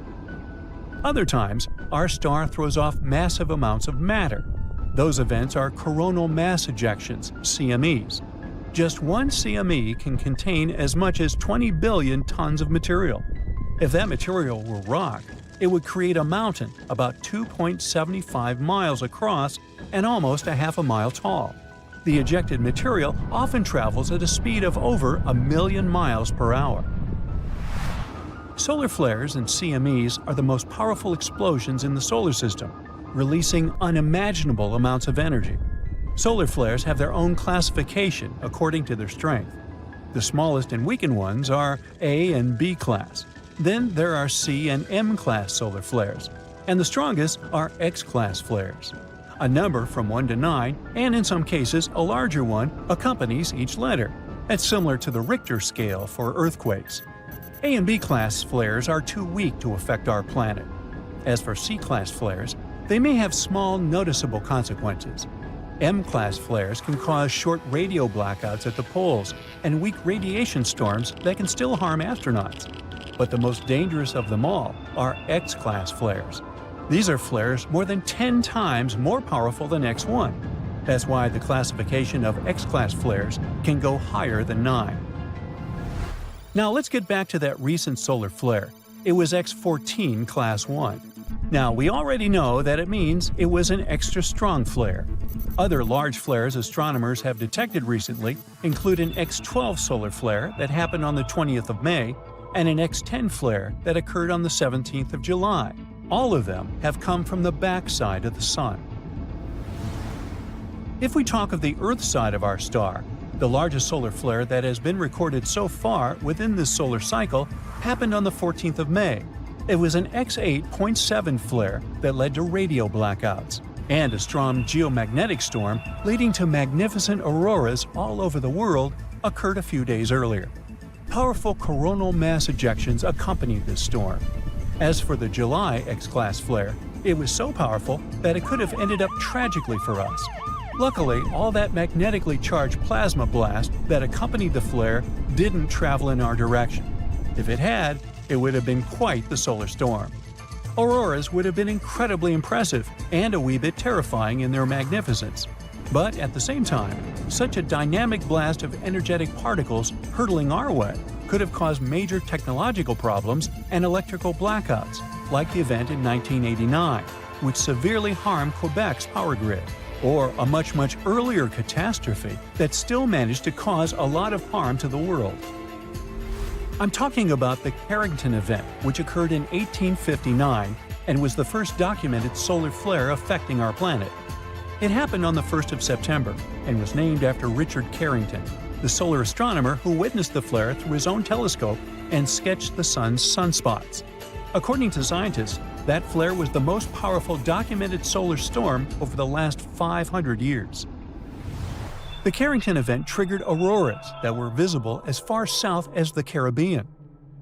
Other times, our star throws off massive amounts of matter. Those events are coronal mass ejections, CMEs. Just one CME can contain as much as 20 billion tons of material. If that material were rock, it would create a mountain about 2.75 miles across and almost a half a mile tall. The ejected material often travels at a speed of over 1 million miles per hour. Solar flares and CMEs are the most powerful explosions in the solar system, releasing unimaginable amounts of energy. Solar flares have their own classification according to their strength. The smallest and weakened ones are A and B class. Then there are C and M class solar flares. and the strongest are X-class flares. A number from 1 to 9, and in some cases a larger one, accompanies each letter. That's similar to the Richter scale for earthquakes. A and B-class flares are too weak to affect our planet. As for C-class flares, they may have small, noticeable consequences. M-class flares can cause short radio blackouts at the poles and weak radiation storms that can still harm astronauts. But the most dangerous of them all are X-class flares. These are flares more than 10 times more powerful than X1. That's why the classification of X-class flares can go higher than 9. Now let's get back to that recent solar flare. It was X14 Class 1. Now, we already know that it means it was an extra strong flare. Other large flares astronomers have detected recently include an X12 solar flare that happened on the 20th of May and an X10 flare that occurred on the 17th of July. All of them have come from the backside of the Sun. If we talk of the Earth side of our star, the largest solar flare that has been recorded so far within this solar cycle happened on the 14th of May. It was an X8.7 flare that led to radio blackouts, and a strong geomagnetic storm leading to magnificent auroras all over the world occurred a few days earlier. Powerful coronal mass ejections accompanied this storm. As for the July X-class flare, it was so powerful that it could have ended up tragically for us. Luckily, all that magnetically charged plasma blast that accompanied the flare didn't travel in our direction. If it had, it would have been quite the solar storm. Auroras would have been incredibly impressive and a wee bit terrifying in their magnificence. But at the same time, such a dynamic blast of energetic particles hurtling our way could have caused major technological problems and electrical blackouts, like the event in 1989, which severely harmed Quebec's power grid, or a much earlier catastrophe that still managed to cause a lot of harm to the world. I'm talking about the Carrington event, which occurred in 1859 and was the first documented solar flare affecting our planet. It happened on the 1st of September and was named after Richard Carrington, the solar astronomer who witnessed the flare through his own telescope and sketched the sun's sunspots. According to scientists, that flare was the most powerful documented solar storm over the last 500 years. The Carrington event triggered auroras that were visible as far south as the Caribbean.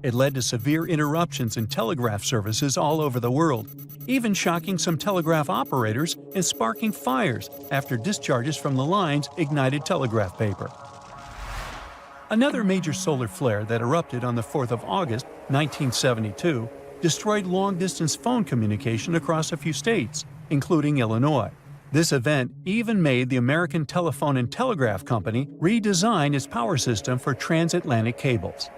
It led to severe interruptions in telegraph services all over the world, even shocking some telegraph operators and sparking fires after discharges from the lines ignited telegraph paper. Another major solar flare that erupted on the 4th of August, 1972, destroyed long-distance phone communication across a few states, including Illinois. This event even made the American Telephone and Telegraph Company redesign its power system for transatlantic cables.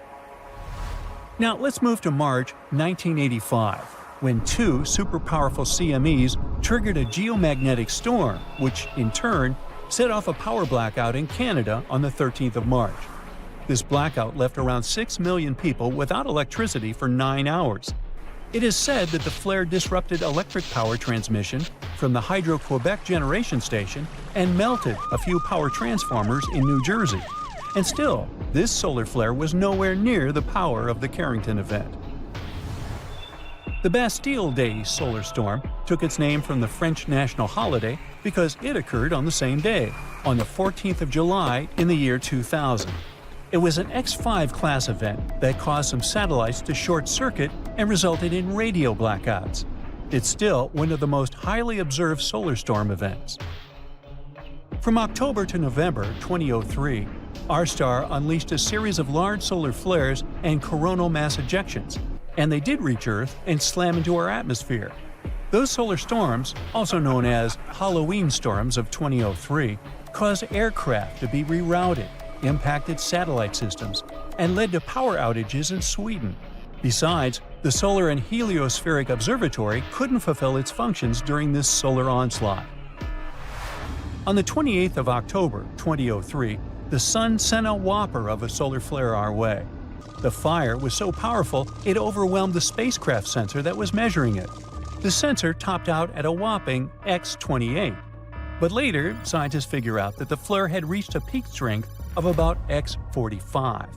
Now let's move to March 1985, when two super-powerful CMEs triggered a geomagnetic storm, which, in turn, set off a power blackout in Canada on the 13th of March. This blackout left around 6 million people without electricity for 9 hours. It is said that the flare disrupted electric power transmission from the Hydro-Quebec generation station and melted a few power transformers in New Jersey. And still, this solar flare was nowhere near the power of the Carrington event. The Bastille Day solar storm took its name from the French national holiday because it occurred on the same day, on the 14th of July in the year 2000. It was an X5 class event that caused some satellites to short-circuit and resulted in radio blackouts. It's still one of the most highly observed solar storm events. From October to November 2003, our star unleashed a series of large solar flares and coronal mass ejections, and they did reach Earth and slam into our atmosphere. Those solar storms, also known as Halloween storms of 2003, caused aircraft to be rerouted, impacted satellite systems, and led to power outages in Sweden. Besides, the Solar and Heliospheric Observatory couldn't fulfill its functions during this solar onslaught. On the 28th of October 2003, the Sun sent a whopper of a solar flare our way. The fire was so powerful it overwhelmed the spacecraft sensor that was measuring it. The sensor topped out at a whopping X28. But later, scientists figure out that the flare had reached a peak strength of about X45.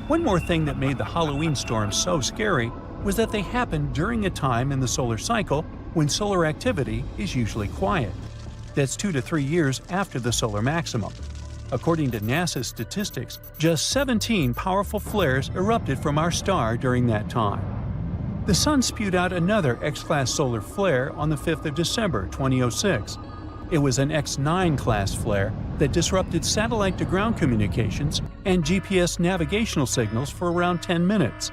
One more thing that made the Halloween storm so scary was that they happened during a time in the solar cycle when solar activity is usually quiet. That's 2 to 3 years after the solar maximum. According to NASA's statistics, just 17 powerful flares erupted from our star during that time. The Sun spewed out another X-class solar flare on the 5th of December 2006. It was an X9 class flare that disrupted satellite-to-ground communications and GPS navigational signals for around 10 minutes.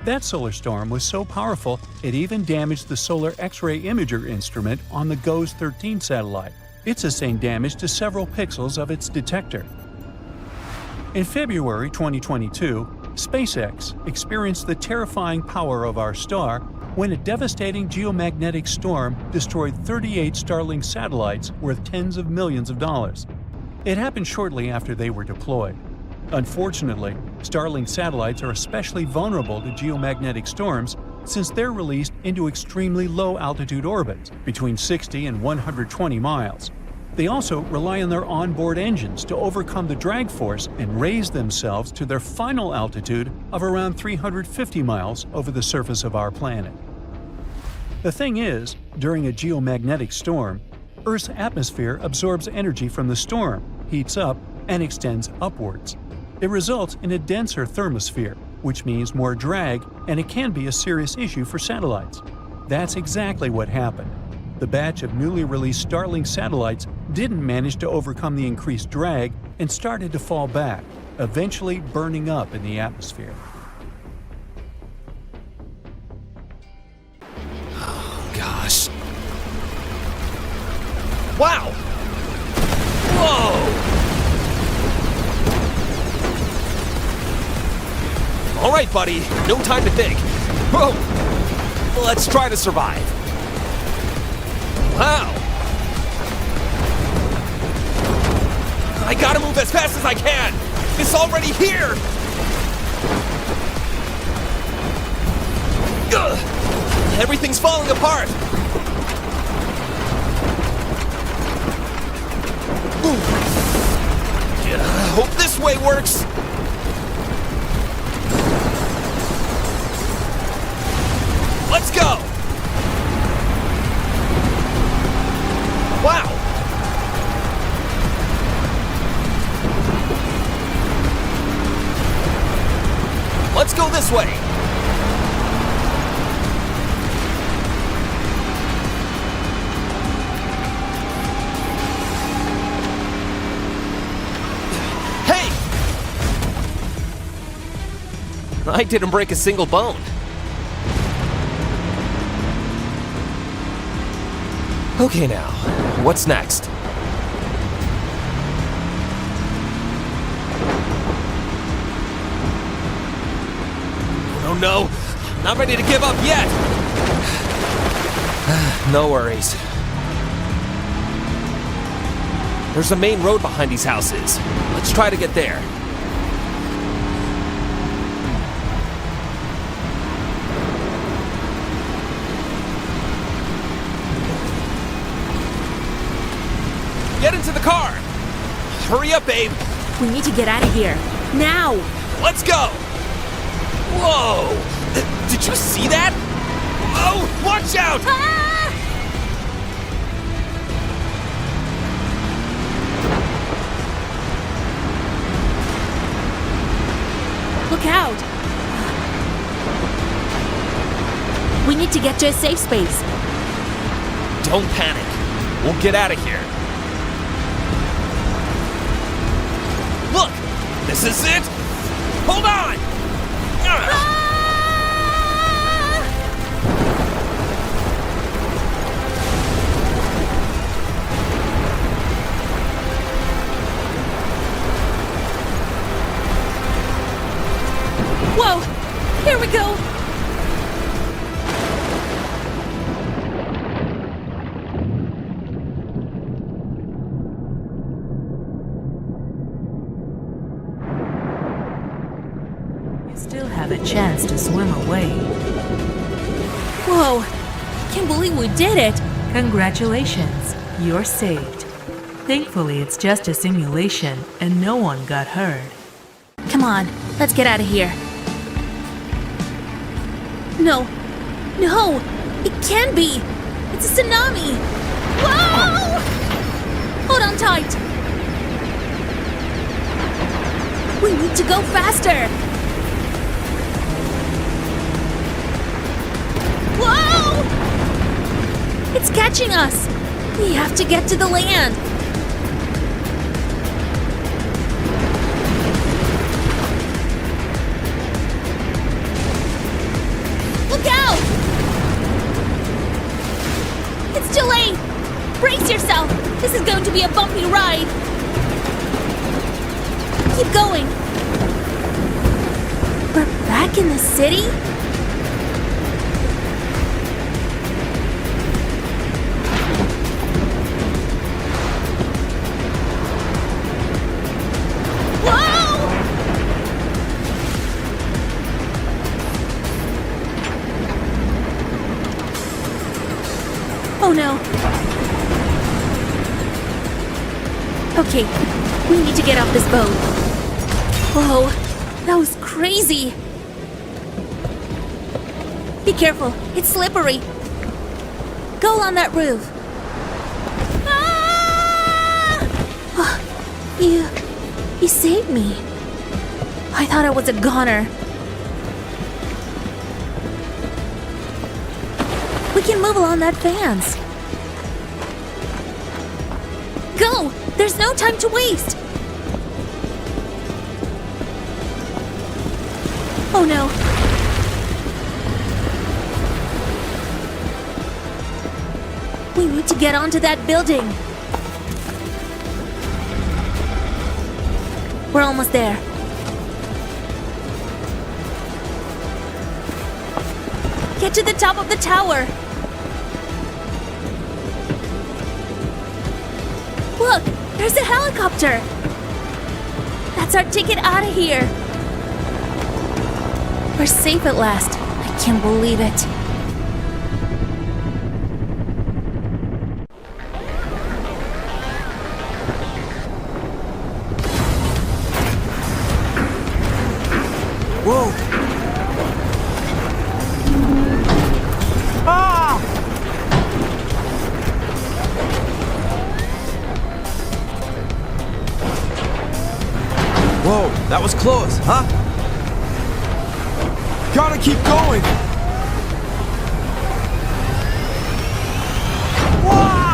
That solar storm was so powerful it even damaged the Solar X-ray Imager instrument on the GOES 13 satellite. It sustained damage to several pixels of its detector. In February 2022, SpaceX experienced the terrifying power of our star when a devastating geomagnetic storm destroyed 38 Starlink satellites worth tens of millions of dollars. It happened shortly after they were deployed. Unfortunately, Starlink satellites are especially vulnerable to geomagnetic storms since they're released into extremely low-altitude orbits, between 60 and 120 miles. They also rely on their onboard engines to overcome the drag force and raise themselves to their final altitude of around 350 miles over the surface of our planet. The thing is, during a geomagnetic storm, Earth's atmosphere absorbs energy from the storm, heats up, and extends upwards. It results in a denser thermosphere, which means more drag, and it can be a serious issue for satellites. That's exactly what happened. The batch of newly released Starlink satellites didn't manage to overcome the increased drag and started to fall back, eventually burning up in the atmosphere. Oh, gosh. Wow! Whoa! All right, buddy. No time to think. Whoa! Let's try to survive. Wow! I gotta move as fast as I can! It's already here! Ugh. Everything's falling apart! Hope this way works! Let's go! Wow! Let's go this way! Hey! I didn't break a single bone. Okay now, what's next? Oh no, not ready to give up yet! No worries. There's a main road behind these houses. Let's try to get there. Get into the car! Hurry up, babe! We need to get out of here. Now! Let's go! Whoa! Did you see that? Oh, watch out! Ah! Look out! We need to get to a safe space. Don't panic. We'll get out of here. Look! This is it! Hold on! Ah! Whoa! Here we go! Still have a chance to swim away. Whoa! Can't believe we did it! Congratulations, you're saved. Thankfully, it's just a simulation and no one got hurt. Come on, let's get out of here. No. No! It can't be! It's a tsunami! Whoa! Hold on tight! We need to go faster! Whoa! It's catching us! We have to get to the land! Look out! It's too late! Brace yourself! This is going to be a bumpy ride! Keep going! We're back in the city? Oh no. Okay, we need to get off this boat. Whoa, that was crazy. Be careful, it's slippery. Go on that roof. Ah! You saved me. I thought I was a goner. We can move along that fence. Go! There's no time to waste! Oh no. We need to get onto that building. We're almost there. Get to the top of the tower. Look, there's a helicopter. That's our ticket out of here. We're safe at last. I can't believe it. Whoa! Ah! Whoa, that was close, huh? Gotta keep going! Wah!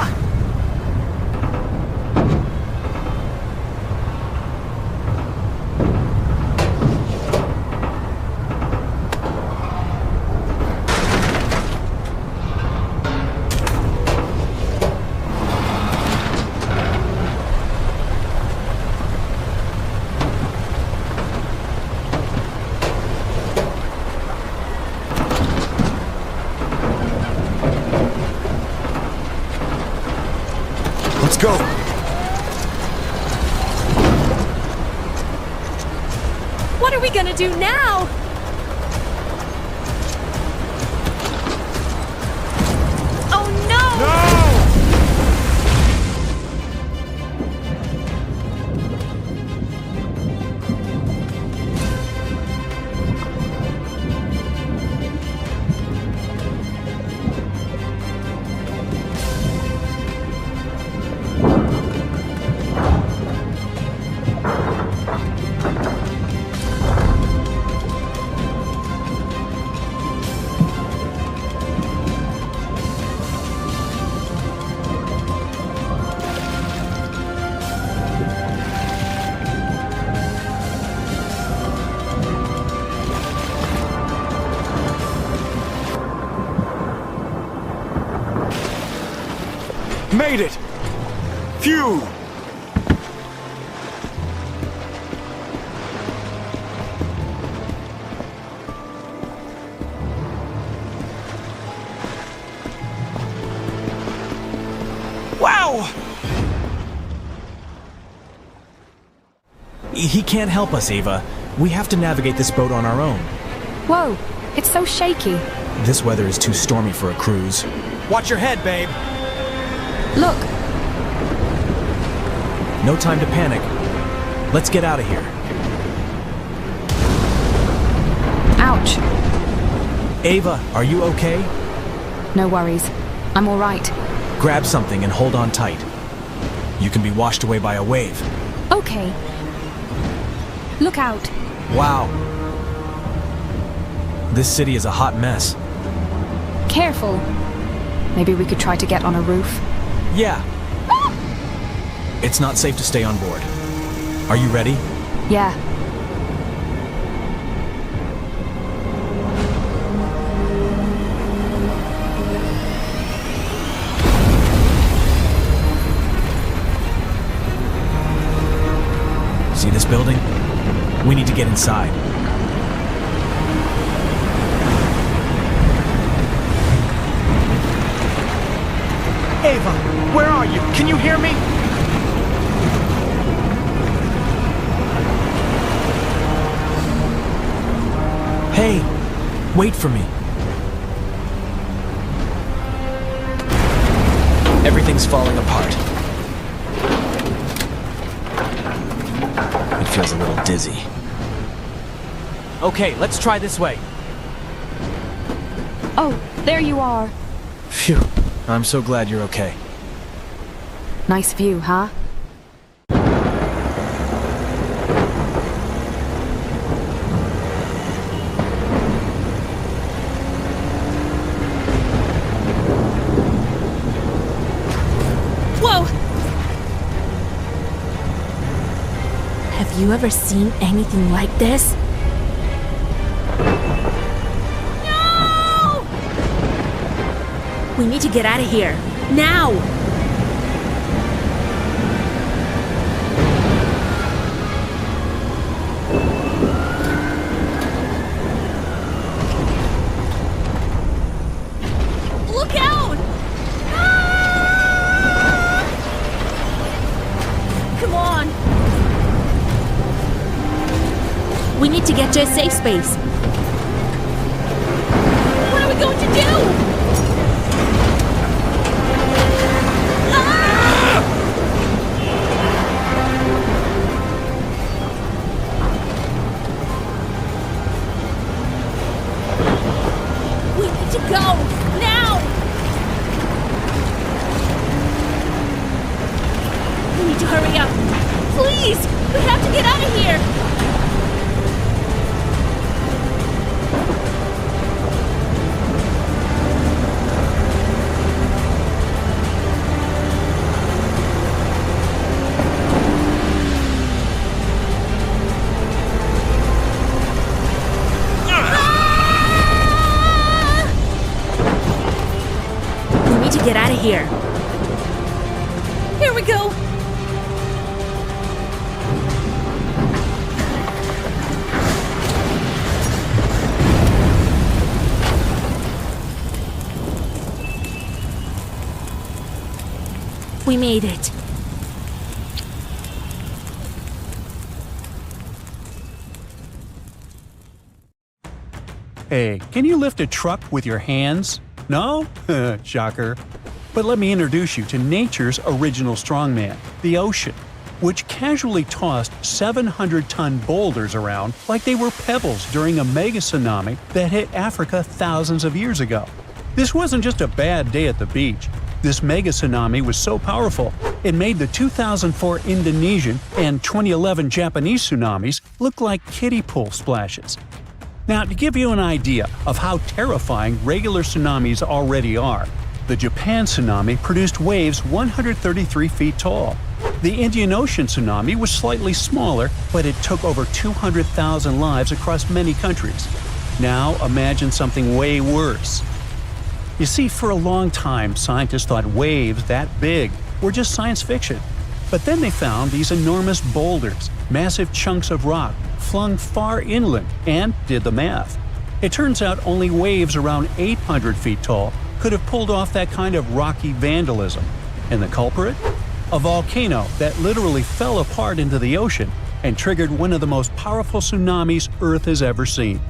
Let's go! What are we gonna do now? Oh no! No! Made it! Phew! Wow! He can't help us, Ava. We have to navigate this boat on our own. Whoa, it's so shaky. This weather is too stormy for a cruise. Watch your head, babe. Look, No time to panic. Let's get out of here. ouch. Ava, are you okay? No worries. I'm all right. Grab something and hold on tight. You can be washed away by a wave. Okay. Look out. Wow. This city is a hot mess. Careful. Maybe we could try to get on a roof. Yeah. It's not safe to stay on board. Are you ready? Yeah. See this building? We need to get inside. Ava, where are you? Can you hear me? Hey, wait for me. Everything's falling apart. It feels a little dizzy. Okay, let's try this way. Oh, there you are. Phew, I'm so glad you're okay. Nice view, huh? Whoa! Have you ever seen anything like this? No! We need to get out of here. Now! Look out! Ah! Come on! We need to get to a safe space. What are we going to do? Ah! We need to go now! We need to hurry up. Please! We have to get out of here! We need to get out of here. Here we go. We made it. Hey, can you lift a truck with your hands? No? Shocker. But let me introduce you to nature's original strongman, the ocean, which casually tossed 700-ton boulders around like they were pebbles during a mega tsunami that hit Africa thousands of years ago. This wasn't just a bad day at the beach. This mega tsunami was so powerful, it made the 2004 Indonesian and 2011 Japanese tsunamis look like kiddie pool splashes. Now, to give you an idea of how terrifying regular tsunamis already are, the Japan tsunami produced waves 133 feet tall. The Indian Ocean tsunami was slightly smaller, but it took over 200,000 lives across many countries. Now, imagine something way worse. You see, for a long time, scientists thought waves that big were just science fiction. But then they found these enormous boulders, massive chunks of rock, flung far inland, and did the math. It turns out only waves around 800 feet tall could have pulled off that kind of rocky vandalism. And the culprit? A volcano that literally fell apart into the ocean and triggered one of the most powerful tsunamis Earth has ever seen.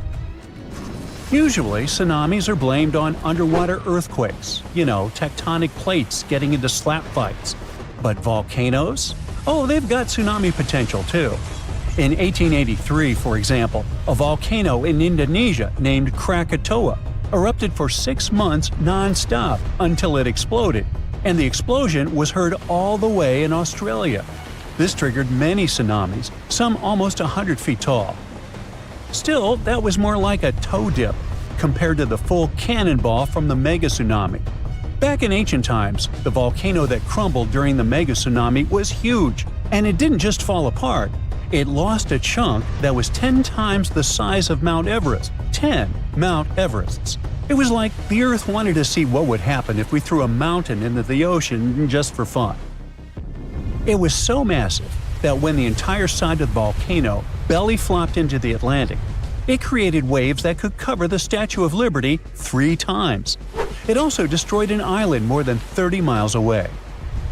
Usually, tsunamis are blamed on underwater earthquakes, tectonic plates getting into slap fights. But volcanoes? Oh, they've got tsunami potential too. In 1883, for example, a volcano in Indonesia named Krakatoa erupted for 6 months non-stop until it exploded, and the explosion was heard all the way in Australia. This triggered many tsunamis, some almost 100 feet tall. Still, that was more like a toe dip compared to the full cannonball from the mega tsunami. Back in ancient times, the volcano that crumbled during the mega tsunami was huge, and it didn't just fall apart. It lost a chunk that was 10 times the size of Mount Everest. 10 Mount Everests. It was like the Earth wanted to see what would happen if we threw a mountain into the ocean just for fun. It was so massive that when the entire side of the volcano belly flopped into the Atlantic, it created waves that could cover the Statue of Liberty 3 times. It also destroyed an island more than 30 miles away.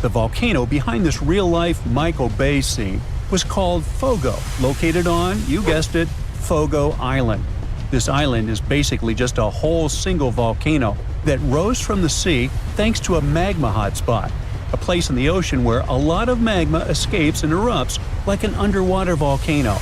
The volcano behind this real-life Michael Bay scene was called Fogo, located on, you guessed it, Fogo Island. This island is basically just a whole single volcano that rose from the sea thanks to a magma hotspot, a place in the ocean where a lot of magma escapes and erupts like an underwater volcano.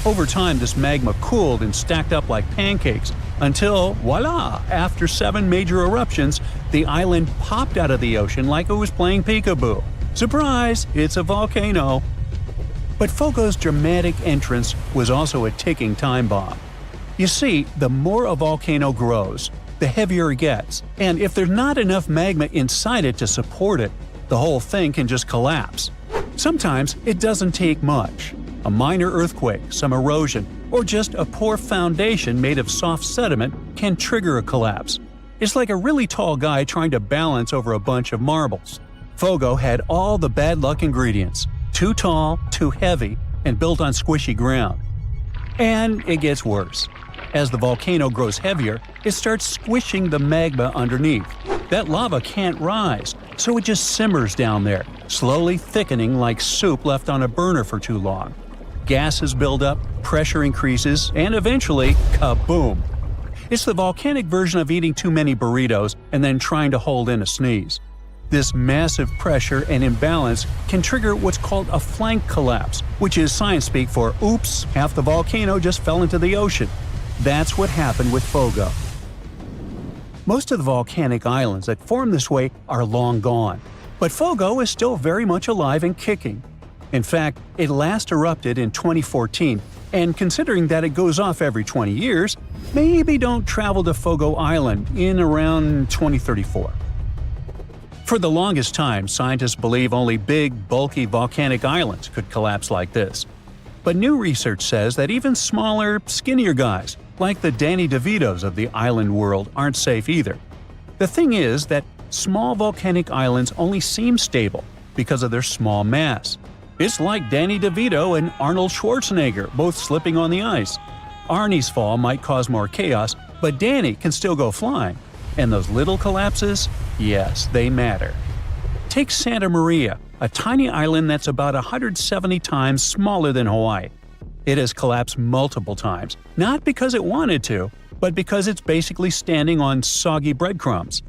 Over time, this magma cooled and stacked up like pancakes until, voila, after 7 major eruptions, the island popped out of the ocean like it was playing peekaboo. Surprise, it's a volcano. But Fogo's dramatic entrance was also a ticking time bomb. You see, the more a volcano grows, the heavier it gets, and if there's not enough magma inside it to support it, the whole thing can just collapse. Sometimes it doesn't take much. A minor earthquake, some erosion, or just a poor foundation made of soft sediment can trigger a collapse. It's like a really tall guy trying to balance over a bunch of marbles. Fogo had all the bad luck ingredients: too tall, too heavy, and built on squishy ground. And it gets worse. As the volcano grows heavier, it starts squishing the magma underneath. That lava can't rise, so it just simmers down there, slowly thickening like soup left on a burner for too long. Gases build up, pressure increases, and eventually, kaboom! It's the volcanic version of eating too many burritos and then trying to hold in a sneeze. This massive pressure and imbalance can trigger what's called a flank collapse, which is science speak for oops, half the volcano just fell into the ocean. That's what happened with Fogo. Most of the volcanic islands that form this way are long gone, but Fogo is still very much alive and kicking. In fact, it last erupted in 2014, and considering that it goes off every 20 years, maybe don't travel to Fogo Island in around 2034. For the longest time, scientists believe only big, bulky volcanic islands could collapse like this. But new research says that even smaller, skinnier guys, like the Danny DeVitos of the island world, aren't safe either. The thing is that small volcanic islands only seem stable because of their small mass. It's like Danny DeVito and Arnold Schwarzenegger both slipping on the ice. Arnie's fall might cause more chaos, but Danny can still go flying. And those little collapses? Yes, they matter. Take Santa Maria, a tiny island that's about 170 times smaller than Hawaii. It has collapsed multiple times, not because it wanted to, but because it's basically standing on soggy breadcrumbs.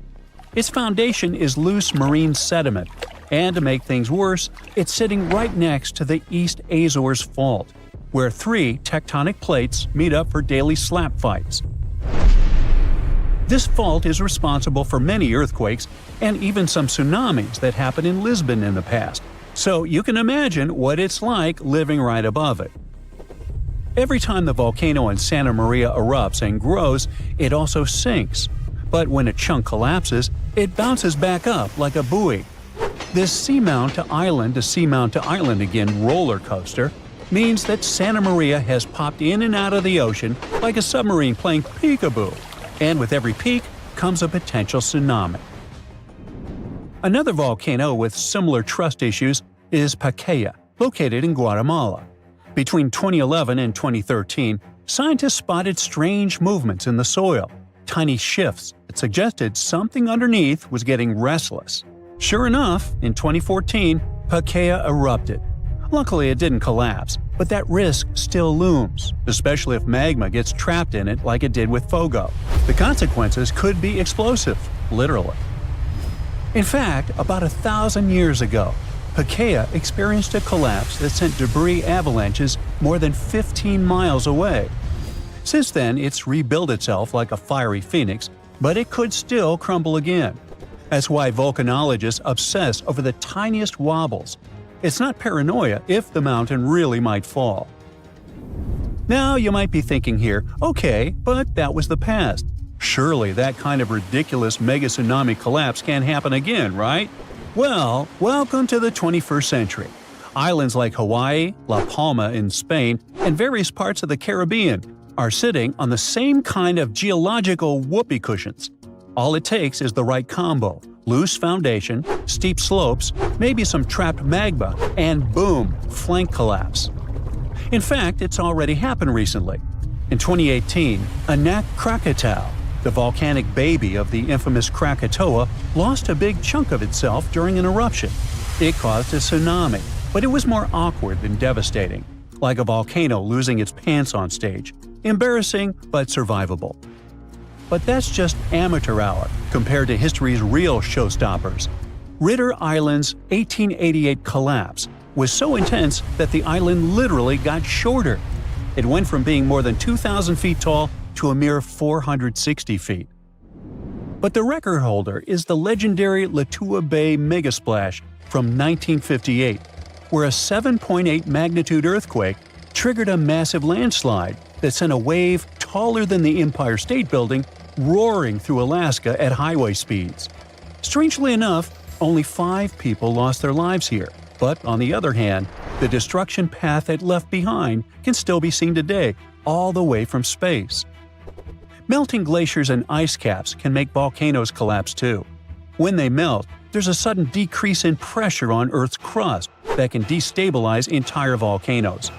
Its foundation is loose marine sediment, and to make things worse, it's sitting right next to the East Azores Fault, where 3 tectonic plates meet up for daily slap fights. This fault is responsible for many earthquakes and even some tsunamis that happened in Lisbon in the past, so you can imagine what it's like living right above it. Every time the volcano in Santa Maria erupts and grows, it also sinks. But when a chunk collapses, it bounces back up like a buoy. This seamount to island again roller coaster means that Santa Maria has popped in and out of the ocean like a submarine playing peekaboo, and with every peak comes a potential tsunami. Another volcano with similar trust issues is Pacaya, located in Guatemala. Between 2011 and 2013, scientists spotted strange movements in the soil, tiny shifts that suggested something underneath was getting restless. Sure enough, in 2014, Pacaya erupted. Luckily, it didn't collapse, but that risk still looms, especially if magma gets trapped in it like it did with Fogo. The consequences could be explosive, literally. In fact, about 1,000 years ago, Pacaya experienced a collapse that sent debris avalanches more than 15 miles away. Since then, it's rebuilt itself like a fiery phoenix, but it could still crumble again. That's why volcanologists obsess over the tiniest wobbles. It's not paranoia if the mountain really might fall. Now you might be thinking here, okay, but that was the past. Surely that kind of ridiculous mega tsunami collapse can't happen again, right? Well, welcome to the 21st century. Islands like Hawaii, La Palma in Spain, and various parts of the Caribbean are sitting on the same kind of geological whoopee cushions. All it takes is the right combo: loose foundation, steep slopes, maybe some trapped magma, and boom, flank collapse. In fact, it's already happened recently. In 2018, Anak Krakatau, the volcanic baby of the infamous Krakatoa, lost a big chunk of itself during an eruption. It caused a tsunami, but it was more awkward than devastating, like a volcano losing its pants on stage. Embarrassing, but survivable. But that's just amateur hour compared to history's real showstoppers. Ritter Island's 1888 collapse was so intense that the island literally got shorter. It went from being more than 2,000 feet tall to a mere 460 feet. But the record holder is the legendary Latua Bay megasplash from 1958, where a 7.8 magnitude earthquake triggered a massive landslide that sent a wave taller than the Empire State Building roaring through Alaska at highway speeds. Strangely enough, only 5 people lost their lives here, but on the other hand, the destruction path it left behind can still be seen today, all the way from space. Melting glaciers and ice caps can make volcanoes collapse too. When they melt, there's a sudden decrease in pressure on Earth's crust that can destabilize entire volcanoes.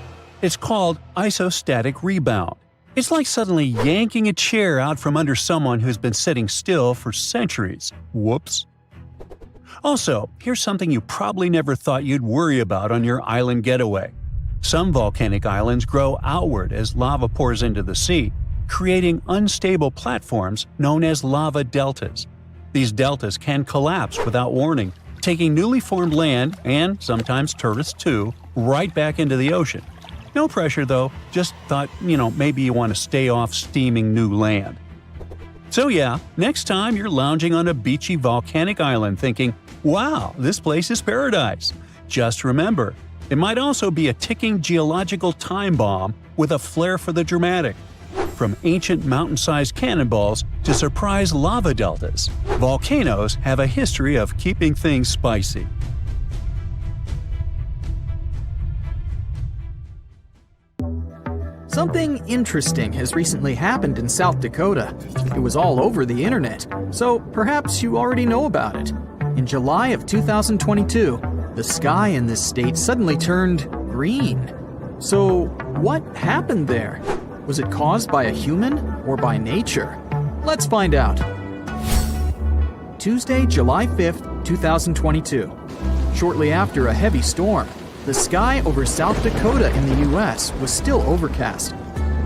It's called isostatic rebound. It's like suddenly yanking a chair out from under someone who's been sitting still for centuries. Whoops. Also, here's something you probably never thought you'd worry about on your island getaway. Some volcanic islands grow outward as lava pours into the sea, creating unstable platforms known as lava deltas. These deltas can collapse without warning, taking newly formed land, and sometimes tourists too, right back into the ocean. No pressure though, just thought, maybe you want to stay off steaming new land. So yeah, next time you're lounging on a beachy volcanic island thinking, wow, this place is paradise, just remember, it might also be a ticking geological time bomb with a flair for the dramatic. From ancient mountain-sized cannonballs to surprise lava deltas, volcanoes have a history of keeping things spicy. Something interesting has recently happened in South Dakota. It was all over the internet, so perhaps you already know about it. In July of 2022, the sky in this state suddenly turned green. So, what happened there? Was it caused by a human or by nature? Let's find out. Tuesday, July 5th, 2022. Shortly after a heavy storm, the sky over South Dakota in the U.S. was still overcast.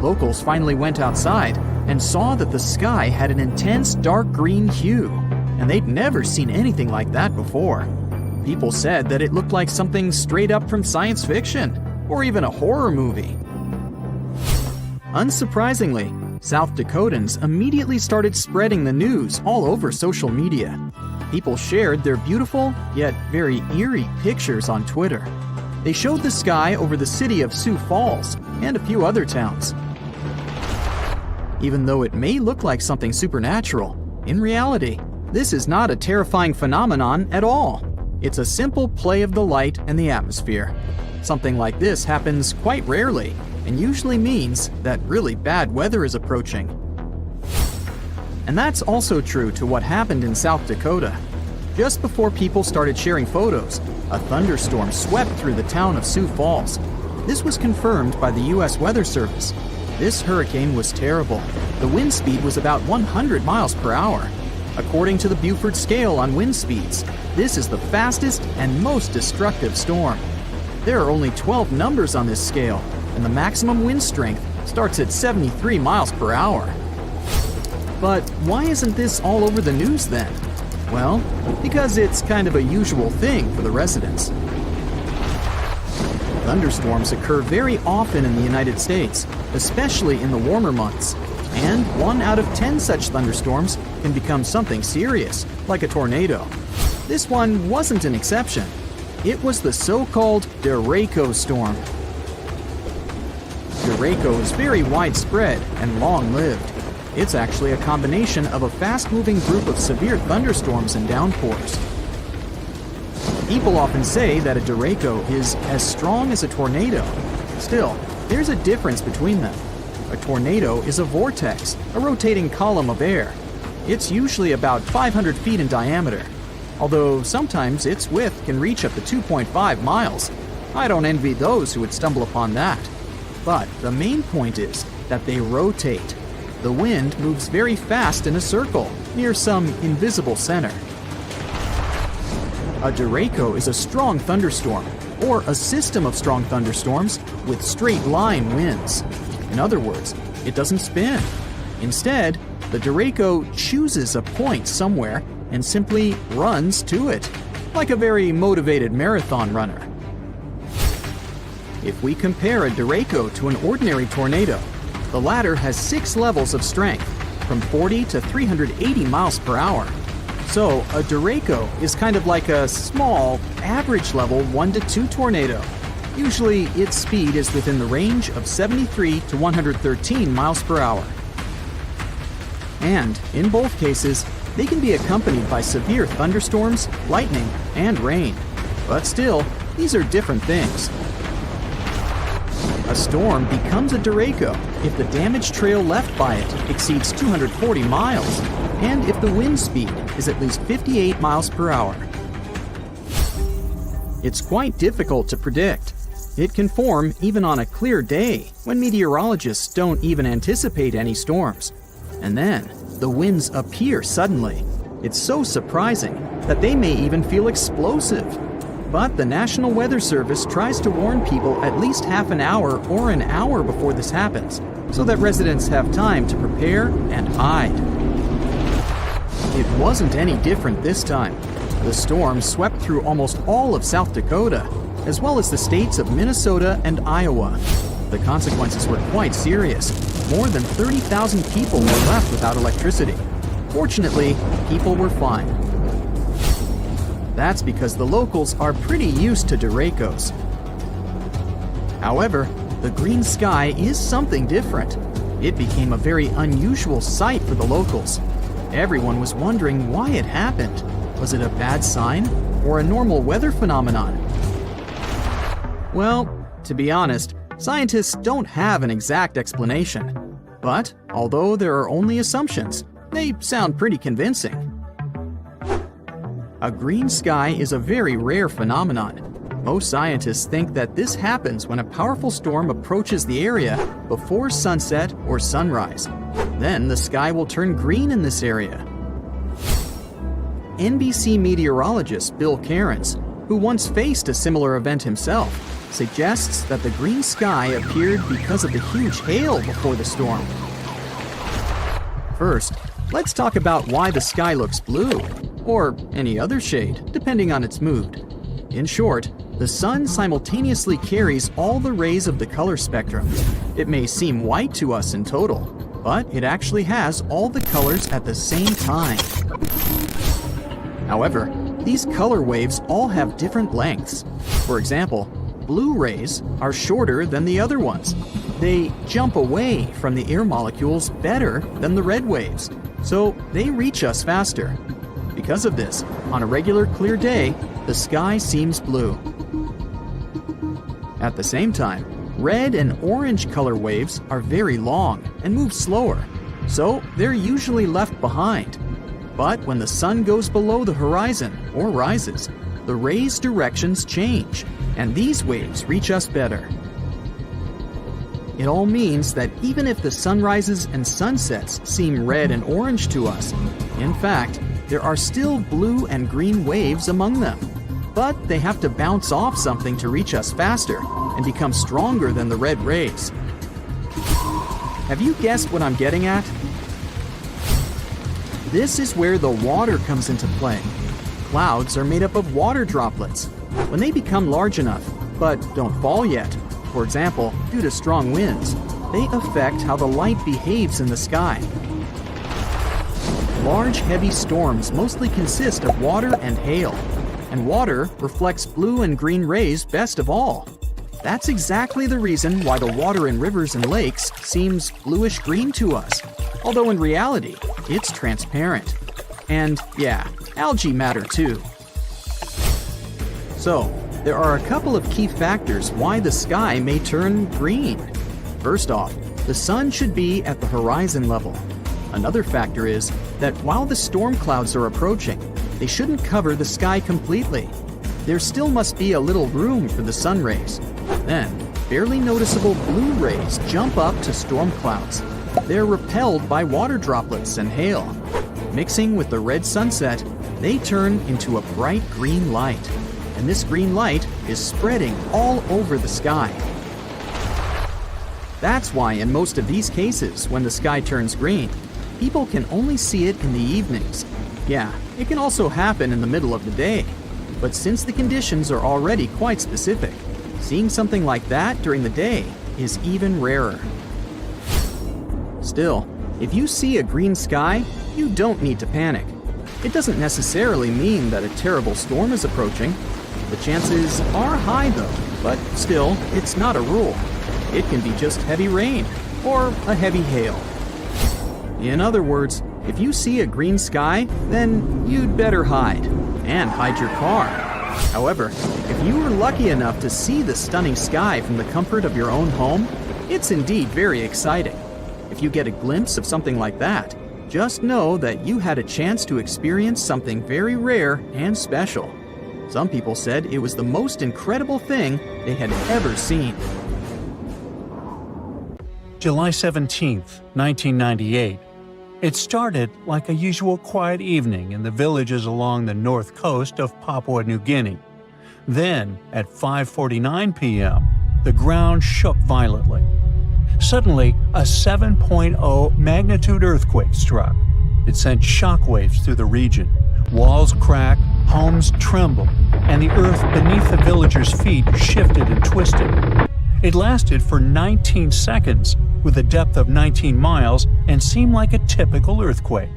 Locals finally went outside and saw that the sky had an intense dark green hue, and they'd never seen anything like that before. People said that it looked like something straight up from science fiction, or even a horror movie. Unsurprisingly, South Dakotans immediately started spreading the news all over social media. People shared their beautiful, yet very eerie pictures on Twitter. They showed the sky over the city of Sioux Falls and a few other towns. Even though it may look like something supernatural, in reality, this is not a terrifying phenomenon at all. It's a simple play of the light and the atmosphere. Something like this happens quite rarely, and usually means that really bad weather is approaching. And that's also true to what happened in South Dakota. Just before people started sharing photos, a thunderstorm swept through the town of Sioux Falls. This was confirmed by the U.S. Weather Service. This hurricane was terrible. The wind speed was about 100 miles per hour. According to the Beaufort scale on wind speeds, this is the fastest and most destructive storm. There are only 12 numbers on this scale, and the maximum wind strength starts at 73 miles per hour. But why isn't this all over the news then? Well, because it's kind of a usual thing for the residents. Thunderstorms occur very often in the United States, especially in the warmer months. And 1 out of 10 such thunderstorms can become something serious, like a tornado. This one wasn't an exception. It was the so-called derecho storm. Derecho is very widespread and long-lived. It's actually a combination of a fast-moving group of severe thunderstorms and downpours. People often say that a derecho is as strong as a tornado. Still, there's a difference between them. A tornado is a vortex, a rotating column of air. It's usually about 500 feet in diameter, although sometimes its width can reach up to 2.5 miles. I don't envy those who would stumble upon that. But the main point is that they rotate. The wind moves very fast in a circle, near some invisible center. A derecho is a strong thunderstorm, or a system of strong thunderstorms with straight-line winds. In other words, it doesn't spin. Instead, the derecho chooses a point somewhere and simply runs to it, like a very motivated marathon runner. If we compare a derecho to an ordinary tornado, the latter has 6 levels of strength, from 40 to 380 miles per hour. So, a derecho is kind of like a small, average level 1 to 2 tornado. Usually, its speed is within the range of 73 to 113 miles per hour. And, in both cases, they can be accompanied by severe thunderstorms, lightning, and rain. But still, these are different things. A storm becomes a derecho if the damage trail left by it exceeds 240 miles, and if the wind speed is at least 58 miles per hour. It's quite difficult to predict. It can form even on a clear day when meteorologists don't even anticipate any storms. And then, the winds appear suddenly. It's so surprising that they may even feel explosive. But the National Weather Service tries to warn people at least half an hour or an hour before this happens, so that residents have time to prepare and hide. It wasn't any different this time. The storm swept through almost all of South Dakota, as well as the states of Minnesota and Iowa. The consequences were quite serious. More than 30,000 people were left without electricity. Fortunately, people were fine. That's because the locals are pretty used to derechos. However, the green sky is something different. It became a very unusual sight for the locals. Everyone was wondering why it happened. Was it a bad sign or a normal weather phenomenon? Well, to be honest, scientists don't have an exact explanation. But, although there are only assumptions, they sound pretty convincing. A green sky is a very rare phenomenon. Most scientists think that this happens when a powerful storm approaches the area before sunset or sunrise. Then the sky will turn green in this area. NBC meteorologist Bill Cairns, who once faced a similar event himself, suggests that the green sky appeared because of the huge hail before the storm. First, let's talk about why the sky looks blue, or any other shade, depending on its mood. In short, the sun simultaneously carries all the rays of the color spectrum. It may seem white to us in total, but it actually has all the colors at the same time. However, these color waves all have different lengths. For example, blue rays are shorter than the other ones. They jump away from the air molecules better than the red waves, so they reach us faster. Because of this, on a regular clear day, the sky seems blue. At the same time, red and orange color waves are very long and move slower, so they're usually left behind. But when the sun goes below the horizon or rises, the rays' directions change, and these waves reach us better. It all means that even if the sunrises and sunsets seem red and orange to us, in fact, there are still blue and green waves among them. But they have to bounce off something to reach us faster and become stronger than the red rays. Have you guessed what I'm getting at? This is where the water comes into play. Clouds are made up of water droplets. When they become large enough, but don't fall yet, for example, due to strong winds, they affect how the light behaves in the sky. Large, heavy storms mostly consist of water and hail, and water reflects blue and green rays best of all. That's exactly the reason why the water in rivers and lakes seems bluish-green to us, although in reality, it's transparent. And yeah, algae matter too. So, there are a couple of key factors why the sky may turn green. First off, the sun should be at the horizon level. Another factor is that while the storm clouds are approaching, they shouldn't cover the sky completely. There still must be a little room for the sun rays. Then, barely noticeable blue rays jump up to storm clouds. They're repelled by water droplets and hail. Mixing with the red sunset, they turn into a bright green light. And this green light is spreading all over the sky. That's why in most of these cases, when the sky turns green, people can only see it in the evenings. Yeah, it can also happen in the middle of the day. But since the conditions are already quite specific, seeing something like that during the day is even rarer. Still, if you see a green sky, you don't need to panic. It doesn't necessarily mean that a terrible storm is approaching. The chances are high though, but still, it's not a rule. It can be just heavy rain or a heavy hail. In other words, if you see a green sky, then you'd better hide, and hide your car. However, if you were lucky enough to see the stunning sky from the comfort of your own home, it's indeed very exciting. If you get a glimpse of something like that, just know that you had a chance to experience something very rare and special. Some people said it was the most incredible thing they had ever seen. July 17th, 1998. It started like a usual quiet evening in the villages along the north coast of Papua New Guinea. Then, at 5:49 p.m., the ground shook violently. Suddenly, a 7.0 magnitude earthquake struck. It sent shockwaves through the region. Walls cracked, homes trembled, and the earth beneath the villagers' feet shifted and twisted. It lasted for 19 seconds, with a depth of 19 miles, and seemed like a typical earthquake.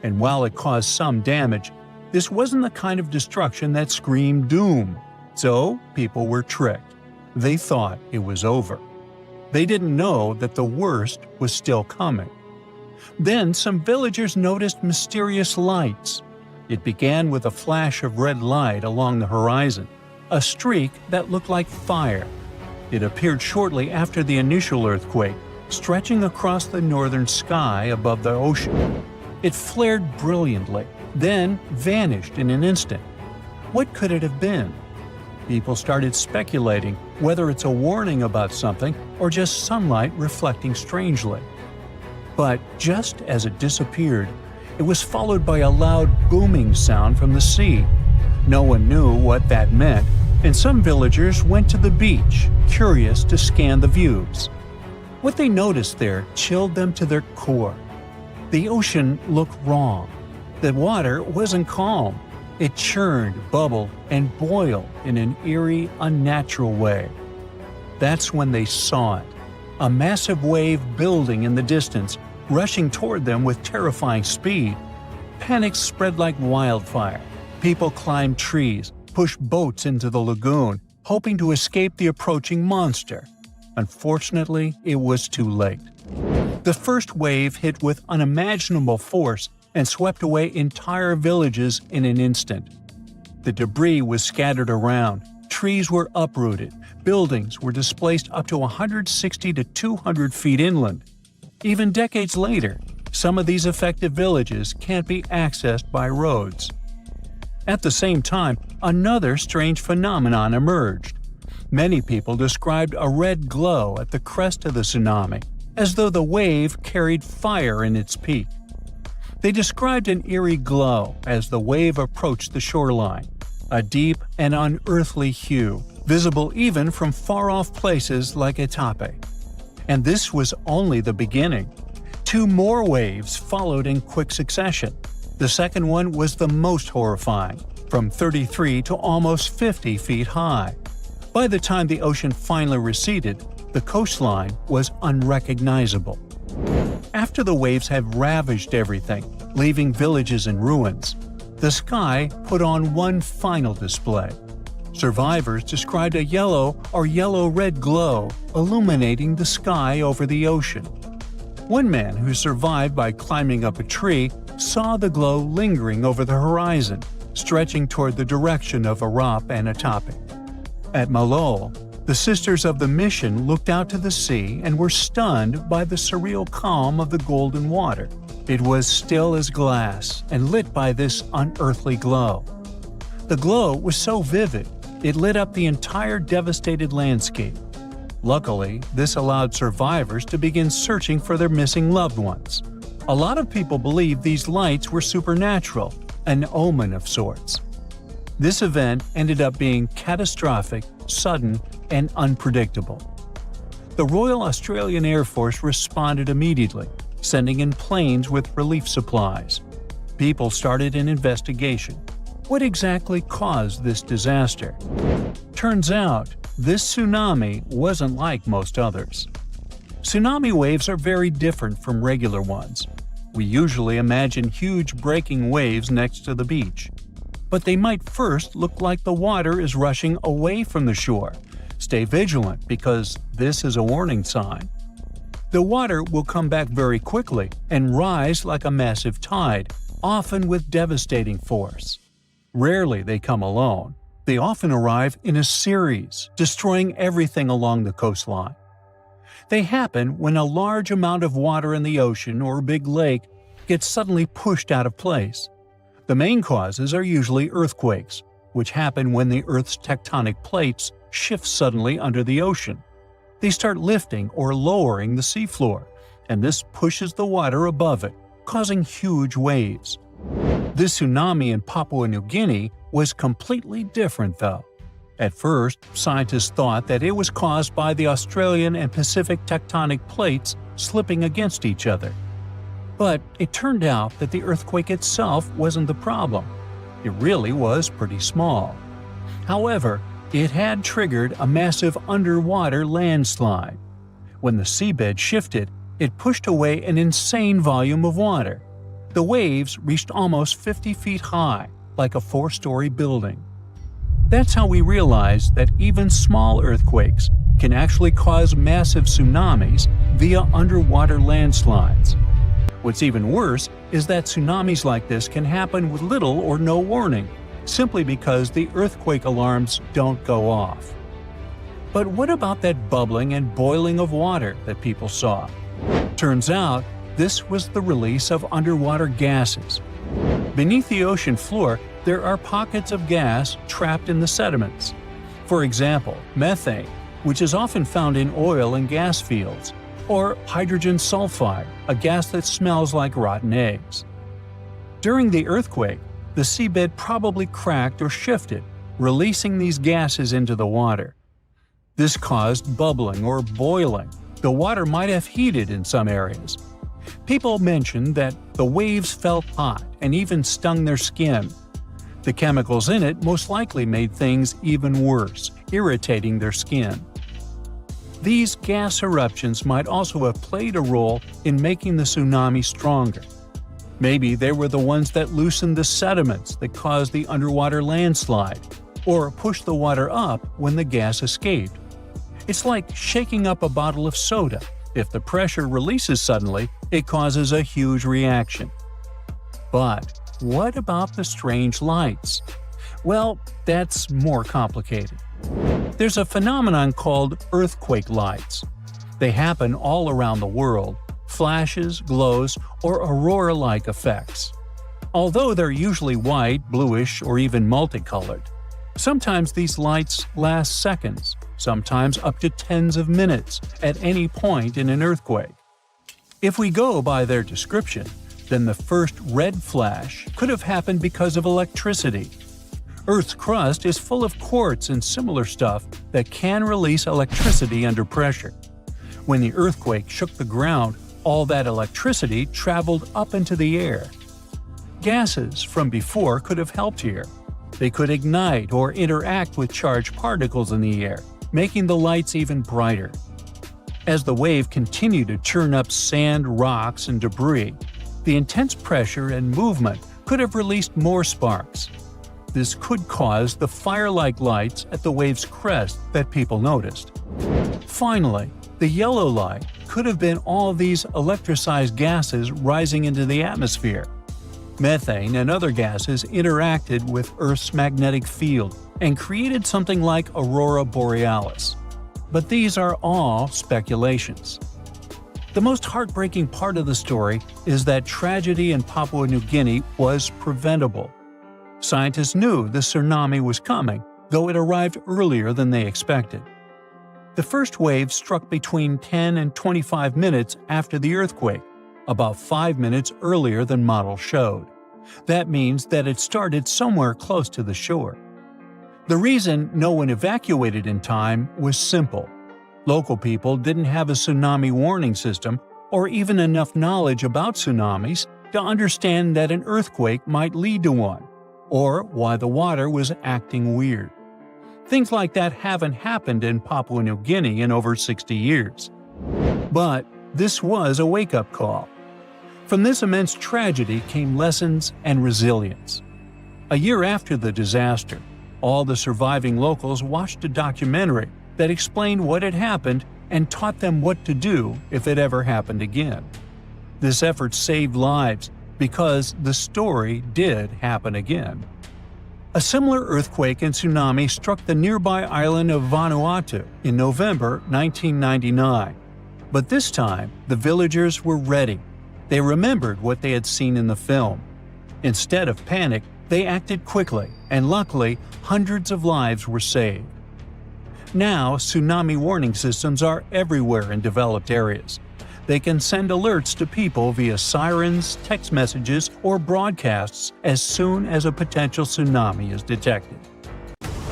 And while it caused some damage, this wasn't the kind of destruction that screamed doom. So, people were tricked. They thought it was over. They didn't know that the worst was still coming. Then some villagers noticed mysterious lights. It began with a flash of red light along the horizon, a streak that looked like fire. It appeared shortly after the initial earthquake, stretching across the northern sky above the ocean. It flared brilliantly, then vanished in an instant. What could it have been? People started speculating whether it's a warning about something or just sunlight reflecting strangely. But just as it disappeared, it was followed by a loud booming sound from the sea. No one knew what that meant, and some villagers went to the beach, curious to scan the views. What they noticed there chilled them to their core. The ocean looked wrong. The water wasn't calm. It churned, bubbled, and boiled in an eerie, unnatural way. That's when they saw it. A massive wave building in the distance, rushing toward them with terrifying speed. Panic spread like wildfire. People climbed trees, pushed boats into the lagoon, hoping to escape the approaching monster. Unfortunately, it was too late. The first wave hit with unimaginable force and swept away entire villages in an instant. The debris was scattered around, trees were uprooted, buildings were displaced up to 160 to 200 feet inland. Even decades later, some of these affected villages can't be accessed by roads. At the same time, another strange phenomenon emerged. Many people described a red glow at the crest of the tsunami, as though the wave carried fire in its peak. They described an eerie glow as the wave approached the shoreline, a deep and unearthly hue, visible even from far-off places like Itape. And this was only the beginning. 2 more waves followed in quick succession. The second one was the most horrifying, from 33 to almost 50 feet high. By the time the ocean finally receded, The coastline was unrecognizable. After the waves had ravaged everything, leaving villages in ruins, the sky put on one final display. Survivors described a yellow or yellow-red glow illuminating the sky over the ocean. One man who survived by climbing up a tree saw the glow lingering over the horizon, stretching toward the direction of Arap and Atape. At Malol, the Sisters of the Mission looked out to the sea and were stunned by the surreal calm of the golden water. It was still as glass and lit by this unearthly glow. The glow was so vivid, it lit up the entire devastated landscape. Luckily, this allowed survivors to begin searching for their missing loved ones. A lot of people believe these lights were supernatural, an omen of sorts. This event ended up being catastrophic, sudden, and unpredictable. The Royal Australian Air Force responded immediately, sending in planes with relief supplies. People started an investigation. What exactly caused this disaster? Turns out, this tsunami wasn't like most others. Tsunami waves are very different from regular ones. We usually imagine huge breaking waves next to the beach. But they might first look like the water is rushing away from the shore. Stay vigilant because this is a warning sign. The water will come back very quickly and rise like a massive tide, often with devastating force. Rarely they come alone. They often arrive in a series, destroying everything along the coastline. They happen when a large amount of water in the ocean or a big lake gets suddenly pushed out of place. The main causes are usually earthquakes, which happen when the Earth's tectonic plates shift suddenly under the ocean. They start lifting or lowering the seafloor, and this pushes the water above it, causing huge waves. This tsunami in Papua New Guinea was completely different though. At first, scientists thought that it was caused by the Australian and Pacific tectonic plates slipping against each other. But it turned out that the earthquake itself wasn't the problem. It really was pretty small. However, it had triggered a massive underwater landslide. When the seabed shifted, it pushed away an insane volume of water. The waves reached almost 50 feet high, like a 4-story building. That's how we realized that even small earthquakes can actually cause massive tsunamis via underwater landslides. What's even worse is that tsunamis like this can happen with little or no warning, simply because the earthquake alarms don't go off. But what about that bubbling and boiling of water that people saw? Turns out, this was the release of underwater gases. Beneath the ocean floor, there are pockets of gas trapped in the sediments. For example, methane, which is often found in oil and gas fields, or hydrogen sulfide, a gas that smells like rotten eggs. During the earthquake, the seabed probably cracked or shifted, releasing these gases into the water. This caused bubbling or boiling. The water might have heated in some areas. People mentioned that the waves felt hot and even stung their skin. The chemicals in it most likely made things even worse, irritating their skin. These gas eruptions might also have played a role in making the tsunami stronger. Maybe they were the ones that loosened the sediments that caused the underwater landslide, or pushed the water up when the gas escaped. It's like shaking up a bottle of soda. If the pressure releases suddenly, it causes a huge reaction. But what about the strange lights? Well, that's more complicated. There's a phenomenon called earthquake lights. They happen all around the world, flashes, glows, or aurora-like effects. Although they're usually white, bluish, or even multicolored. Sometimes these lights last seconds, sometimes up to tens of minutes at any point in an earthquake. If we go by their description, then the first red flash could have happened because of electricity. Earth's crust is full of quartz and similar stuff that can release electricity under pressure. When the earthquake shook the ground, all that electricity traveled up into the air. Gases from before could have helped here. They could ignite or interact with charged particles in the air, making the lights even brighter. As the wave continued to churn up sand, rocks, and debris, the intense pressure and movement could have released more sparks. This could cause the fire-like lights at the wave's crest that people noticed. Finally, the yellow light could have been all these electricized gases rising into the atmosphere. Methane and other gases interacted with Earth's magnetic field and created something like aurora borealis. But these are all speculations. The most heartbreaking part of the story is that tragedy in Papua New Guinea was preventable. Scientists knew the tsunami was coming, though it arrived earlier than they expected. The first wave struck between 10 and 25 minutes after the earthquake, about 5 minutes earlier than models showed. That means that it started somewhere close to the shore. The reason no one evacuated in time was simple. Local people didn't have a tsunami warning system or even enough knowledge about tsunamis to understand that an earthquake might lead to one, or why the water was acting weird. Things like that haven't happened in Papua New Guinea in over 60 years. But this was a wake-up call. From this immense tragedy came lessons and resilience. A year after the disaster, all the surviving locals watched a documentary that explained what had happened and taught them what to do if it ever happened again. This effort saved lives because the story did happen again. A similar earthquake and tsunami struck the nearby island of Vanuatu in November 1999. But this time, the villagers were ready. They remembered what they had seen in the film. Instead of panic, they acted quickly, and luckily, hundreds of lives were saved. Now, tsunami warning systems are everywhere in developed areas. They can send alerts to people via sirens, text messages, or broadcasts as soon as a potential tsunami is detected.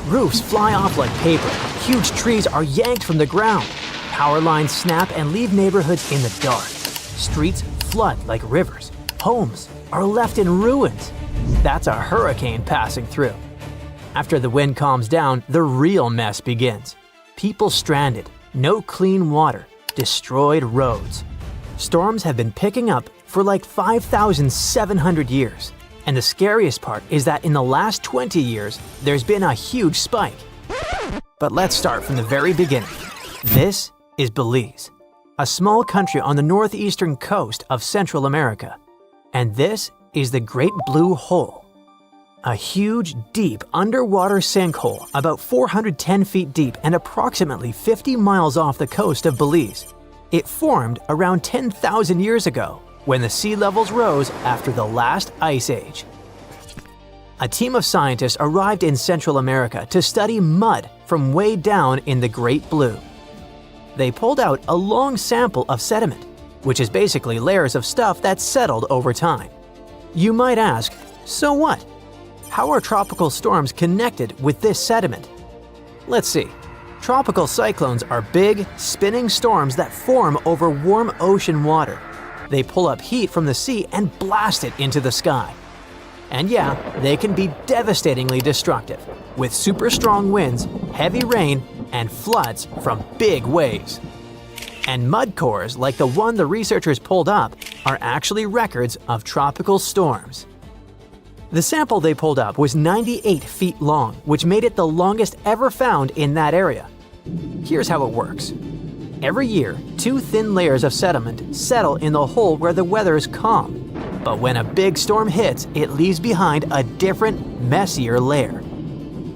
Roofs fly off like paper, huge trees are yanked from the ground, power lines snap and leave neighborhoods in the dark. Streets flood like rivers, homes are left in ruins. That's a hurricane passing through. After the wind calms down, the real mess begins. People stranded, no clean water, destroyed roads. Storms have been picking up for like 5,700 years. And the scariest part is that in the last 20 years, there's been a huge spike. But let's start from the very beginning. This is Belize, a small country on the northeastern coast of Central America. And this is the Great Blue Hole, a huge, deep underwater sinkhole about 410 feet deep and approximately 50 miles off the coast of Belize. It formed around 10,000 years ago when the sea levels rose after the last ice age. A team of scientists arrived in Central America to study mud from way down in the Great Blue. They pulled out a long sample of sediment, which is basically layers of stuff that's settled over time. You might ask, so what? How are tropical storms connected with this sediment? Let's see. Tropical cyclones are big, spinning storms that form over warm ocean water. They pull up heat from the sea and blast it into the sky. And yeah, they can be devastatingly destructive, with super strong winds, heavy rain, and floods from big waves. And mud cores like the one the researchers pulled up are actually records of tropical storms. The sample they pulled up was 98 feet long, which made it the longest ever found in that area. Here's how it works. Every year, 2 thin layers of sediment settle in the hole where the weather is calm. But when a big storm hits, it leaves behind a different, messier layer.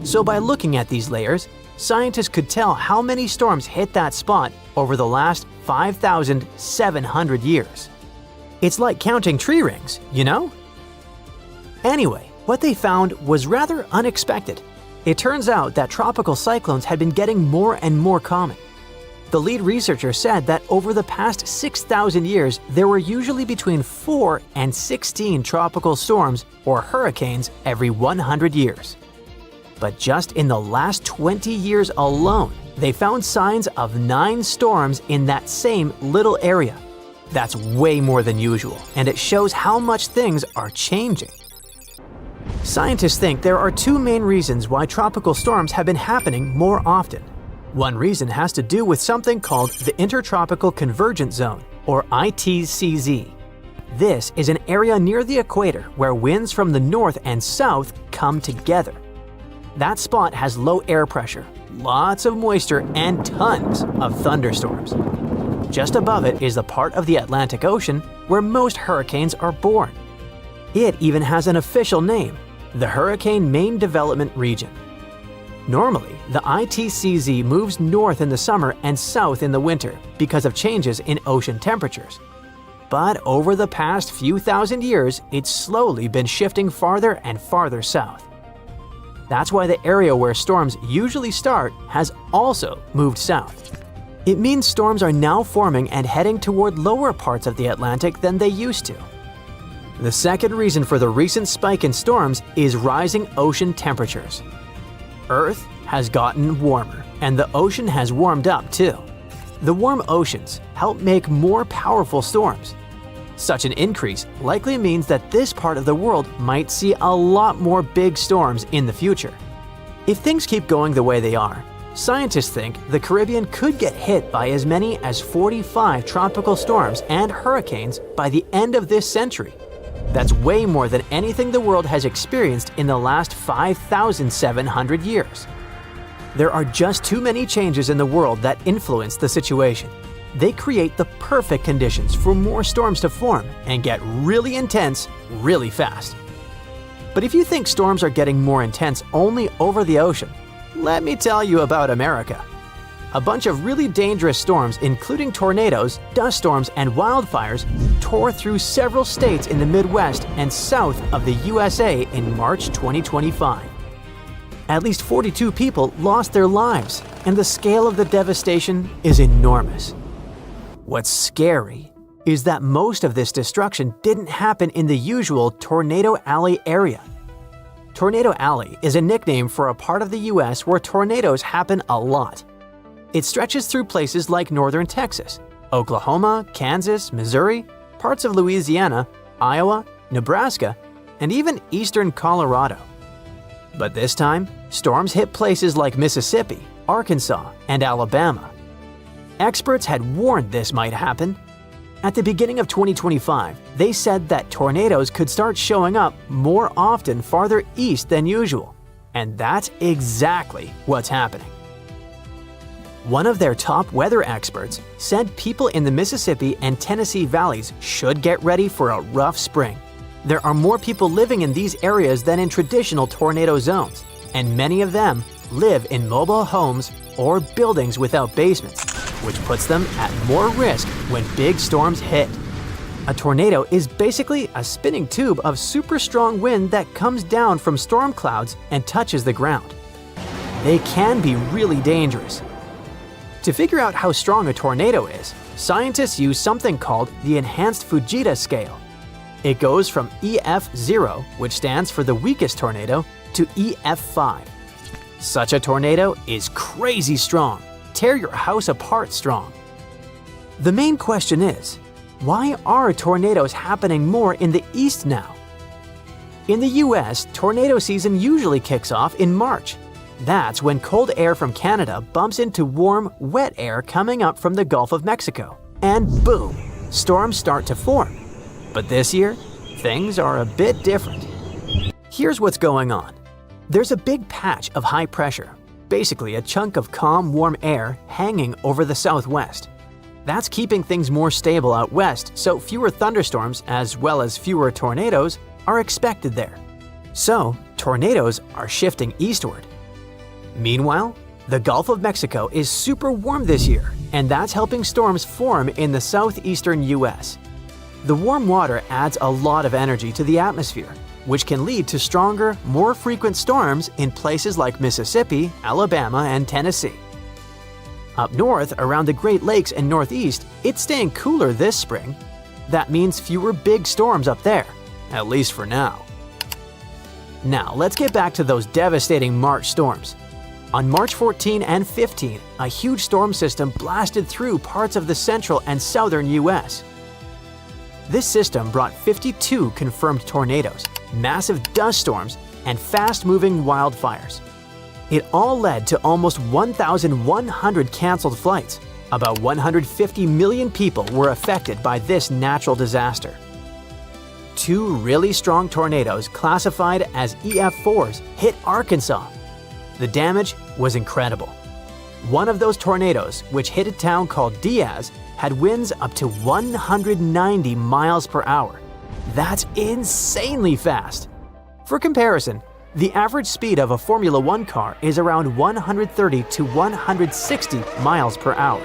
So by looking at these layers, scientists could tell how many storms hit that spot over the last 5,700 years. It's like counting tree rings, you know? Anyway, what they found was rather unexpected. It turns out that tropical cyclones had been getting more and more common. The lead researcher said that over the past 6,000 years, there were usually between 4 and 16 tropical storms or hurricanes every 100 years. But just in the last 20 years alone, they found signs of 9 storms in that same little area. That's way more than usual, and it shows how much things are changing. Scientists think there are 2 main reasons why tropical storms have been happening more often. One reason has to do with something called the Intertropical Convergence Zone, or ITCZ. This is an area near the equator where winds from the north and south come together. That spot has low air pressure, lots of moisture, and tons of thunderstorms. Just above it is the part of the Atlantic Ocean where most hurricanes are born. It even has an official name, the Hurricane Main Development Region. Normally, the ITCZ moves north in the summer and south in the winter because of changes in ocean temperatures. But over the past few thousand years, it's slowly been shifting farther and farther south. That's why the area where storms usually start has also moved south. It means storms are now forming and heading toward lower parts of the Atlantic than they used to. The second reason for the recent spike in storms is rising ocean temperatures. Earth has gotten warmer, and the ocean has warmed up too. The warm oceans help make more powerful storms. Such an increase likely means that this part of the world might see a lot more big storms in the future. If things keep going the way they are, scientists think the Caribbean could get hit by as many as 45 tropical storms and hurricanes by the end of this century. That's way more than anything the world has experienced in the last 5,700 years. There are just too many changes in the world that influence the situation. They create the perfect conditions for more storms to form and get really intense really fast. But if you think storms are getting more intense only over the ocean, let me tell you about America. A bunch of really dangerous storms, including tornadoes, dust storms, and wildfires, tore through several states in the Midwest and south of the USA in March 2025. At least 42 people lost their lives, and the scale of the devastation is enormous. What's scary is that most of this destruction didn't happen in the usual Tornado Alley area. Tornado Alley is a nickname for a part of the US where tornadoes happen a lot. It stretches through places like northern Texas, Oklahoma, Kansas, Missouri, parts of Louisiana, Iowa, Nebraska, and even eastern Colorado. But this time, storms hit places like Mississippi, Arkansas, and Alabama. Experts had warned this might happen. At the beginning of 2025, they said that tornadoes could start showing up more often farther east than usual, and that's exactly what's happening. One of their top weather experts said people in the Mississippi and Tennessee valleys should get ready for a rough spring. There are more people living in these areas than in traditional tornado zones, and many of them live in mobile homes or buildings without basements, which puts them at more risk when big storms hit. A tornado is basically a spinning tube of super strong wind that comes down from storm clouds and touches the ground. They can be really dangerous. To figure out how strong a tornado is, scientists use something called the Enhanced Fujita Scale. It goes from EF0, which stands for the weakest tornado, to EF5. Such a tornado is crazy strong, tear your house apart strong. The main question is, why are tornadoes happening more in the east now? In the US, tornado season usually kicks off in March. That's when cold air from Canada bumps into warm, wet air coming up from the Gulf of Mexico. And boom, storms start to form. But this year, things are a bit different. Here's what's going on. There's a big patch of high pressure, basically a chunk of calm, warm air hanging over the southwest. That's keeping things more stable out west, so fewer thunderstorms as well as fewer tornadoes are expected there. So, tornadoes are shifting eastward. Meanwhile, the Gulf of Mexico is super warm this year, and that's helping storms form in the southeastern US. The warm water adds a lot of energy to the atmosphere, which can lead to stronger, more frequent storms in places like Mississippi, Alabama, and Tennessee. Up north, around the Great Lakes and Northeast, it's staying cooler this spring. That means fewer big storms up there, at least for now. Now, let's get back to those devastating March storms. On March 14 and 15, a huge storm system blasted through parts of the central and southern US. This system brought 52 confirmed tornadoes, massive dust storms, and fast-moving wildfires. It all led to almost 1,100 canceled flights. About 150 million people were affected by this natural disaster. 2 really strong tornadoes classified as EF4s hit Arkansas. The damage was incredible. One of those tornadoes, which hit a town called Diaz, had winds up to 190 miles per hour. That's insanely fast. For comparison, the average speed of a Formula One car is around 130 to 160 miles per hour.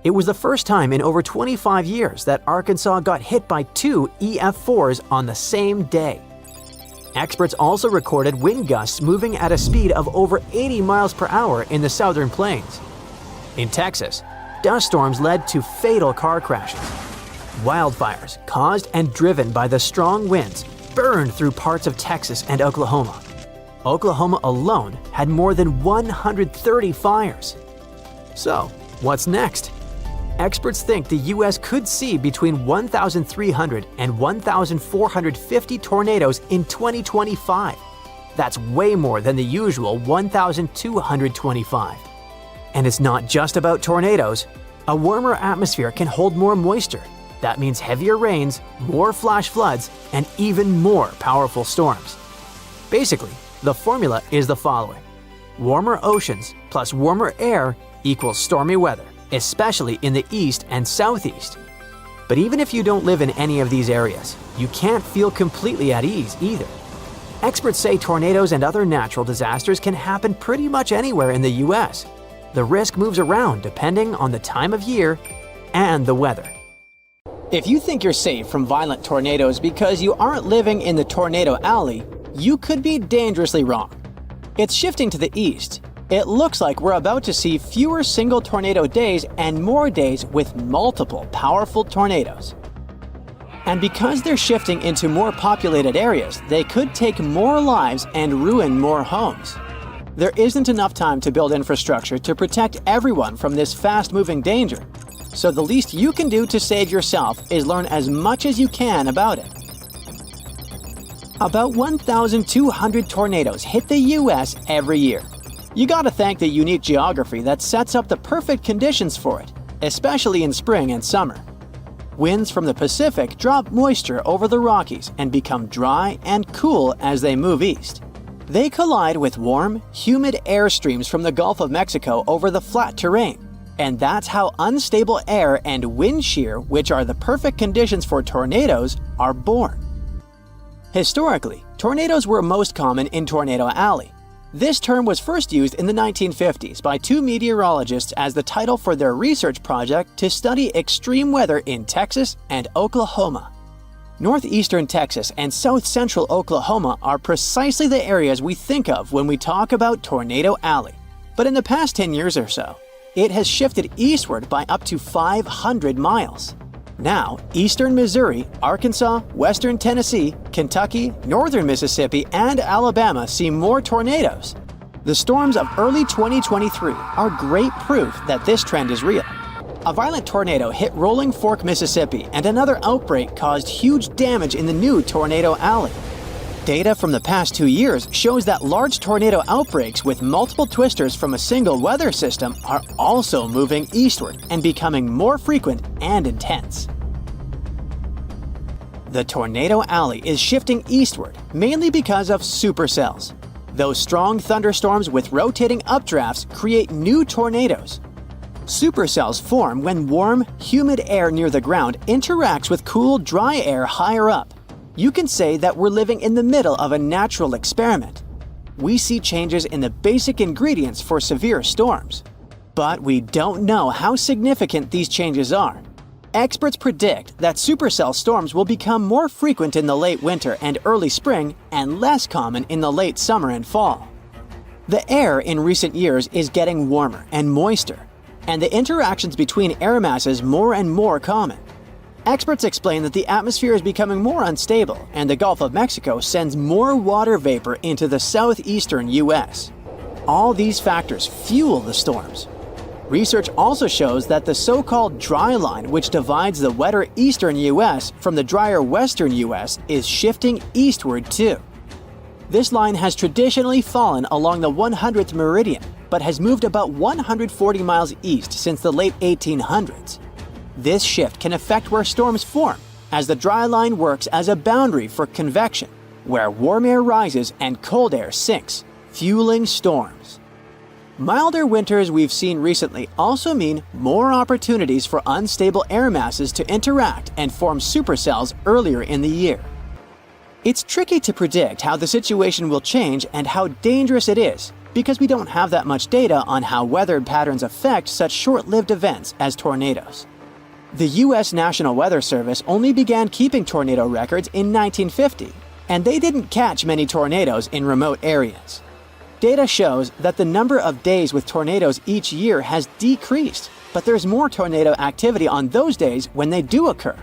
It was the first time in over 25 years that Arkansas got hit by 2 EF4s on the same day. Experts also recorded wind gusts moving at a speed of over 80 miles per hour in the southern plains. In Texas, dust storms led to fatal car crashes. Wildfires, caused and driven by the strong winds, burned through parts of Texas and Oklahoma. Oklahoma alone had more than 130 fires. So, what's next? Experts think the U.S. could see between 1,300 and 1,450 tornadoes in 2025. That's way more than the usual 1,225. And it's not just about tornadoes. A warmer atmosphere can hold more moisture. That means heavier rains, more flash floods, and even more powerful storms. Basically, the formula is the following. Warmer oceans plus warmer air equals stormy weather, especially in the east and southeast. But even if you don't live in any of these areas, you can't feel completely at ease either. Experts say tornadoes and other natural disasters can happen pretty much anywhere in the U.S. The risk moves around depending on the time of year and the weather. If you think you're safe from violent tornadoes because you aren't living in the tornado alley, you could be dangerously wrong. It's shifting to the east. It looks like we're about to see fewer single tornado days and more days with multiple powerful tornadoes. And because they're shifting into more populated areas, they could take more lives and ruin more homes. There isn't enough time to build infrastructure to protect everyone from this fast-moving danger. So the least you can do to save yourself is learn as much as you can about it. About 1,200 tornadoes hit the U.S. every year. You gotta thank the unique geography that sets up the perfect conditions for it, especially in spring and summer. Winds from the Pacific drop moisture over the Rockies and become dry and cool as they move east. They collide with warm, humid air streams from the Gulf of Mexico over the flat terrain. And that's how unstable air and wind shear, which are the perfect conditions for tornadoes, are born. Historically, tornadoes were most common in Tornado Alley. This term was first used in the 1950s by 2 meteorologists as the title for their research project to study extreme weather in Texas and Oklahoma. Northeastern Texas and south-central Oklahoma are precisely the areas we think of when we talk about Tornado Alley. But in the past 10 years or so, it has shifted eastward by up to 500 miles. Now, eastern Missouri, Arkansas, western Tennessee, Kentucky, northern Mississippi, and Alabama see more tornadoes. The storms of early 2023 are great proof that this trend is real. A violent tornado hit Rolling Fork, Mississippi, and another outbreak caused huge damage in the new Tornado Alley. Data from the past 2 years shows that large tornado outbreaks with multiple twisters from a single weather system are also moving eastward and becoming more frequent and intense. The Tornado Alley is shifting eastward mainly because of supercells. Those strong thunderstorms with rotating updrafts create new tornadoes. Supercells form when warm, humid air near the ground interacts with cool, dry air higher up. You can say that we're living in the middle of a natural experiment. We see changes in the basic ingredients for severe storms. But we don't know how significant these changes are. Experts predict that supercell storms will become more frequent in the late winter and early spring and less common in the late summer and fall. The air in recent years is getting warmer and moister, and the interactions between air masses more and more common. Experts explain that the atmosphere is becoming more unstable and the Gulf of Mexico sends more water vapor into the southeastern U.S. All these factors fuel the storms. Research also shows that the so-called dry line, which divides the wetter eastern U.S. from the drier western U.S., is shifting eastward too. This line has traditionally fallen along the 100th meridian, but has moved about 140 miles east since the late 1800s. This shift can affect where storms form, as the dry line works as a boundary for convection, where warm air rises and cold air sinks, fueling storms. Milder winters we've seen recently also mean more opportunities for unstable air masses to interact and form supercells earlier in the year. It's tricky to predict how the situation will change and how dangerous it is, because we don't have that much data on how weather patterns affect such short-lived events as tornadoes. The U.S. National Weather Service only began keeping tornado records in 1950, and they didn't catch many tornadoes in remote areas. Data shows that the number of days with tornadoes each year has decreased, but there's more tornado activity on those days when they do occur.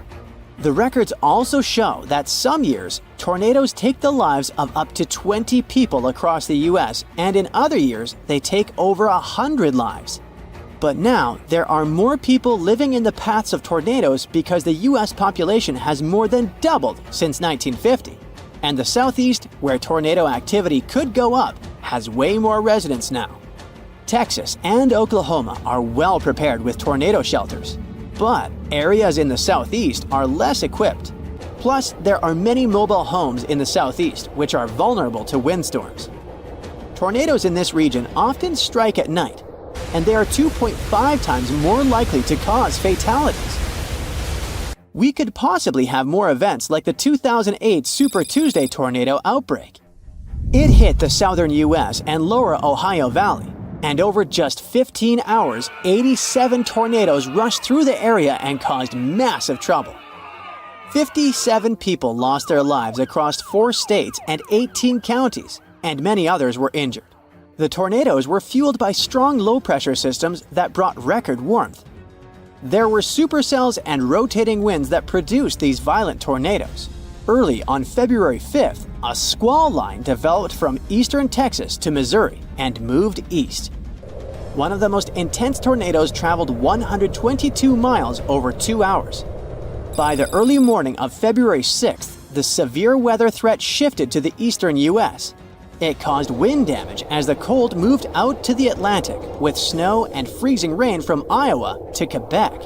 The records also show that some years, tornadoes take the lives of up to 20 people across the U.S., and in other years, they take over 100 lives. But now, there are more people living in the paths of tornadoes because the U.S. population has more than doubled since 1950. And the Southeast, where tornado activity could go up, has way more residents now. Texas and Oklahoma are well prepared with tornado shelters. But areas in the Southeast are less equipped. Plus, there are many mobile homes in the Southeast which are vulnerable to windstorms. Tornadoes in this region often strike at night, and they are 2.5 times more likely to cause fatalities. We could possibly have more events like the 2008 Super Tuesday tornado outbreak. It hit the southern U.S. and lower Ohio Valley, and over just 15 hours, 87 tornadoes rushed through the area and caused massive trouble. 57 people lost their lives across 4 states and 18 counties, and many others were injured. The tornadoes were fueled by strong low-pressure systems that brought record warmth. There were supercells and rotating winds that produced these violent tornadoes. Early on February 5th, a squall line developed from eastern Texas to Missouri and moved east. One of the most intense tornadoes traveled 122 miles over 2 hours. By the early morning of February 6th, the severe weather threat shifted to the eastern U.S. It caused wind damage as the cold moved out to the Atlantic, with snow and freezing rain from Iowa to Quebec.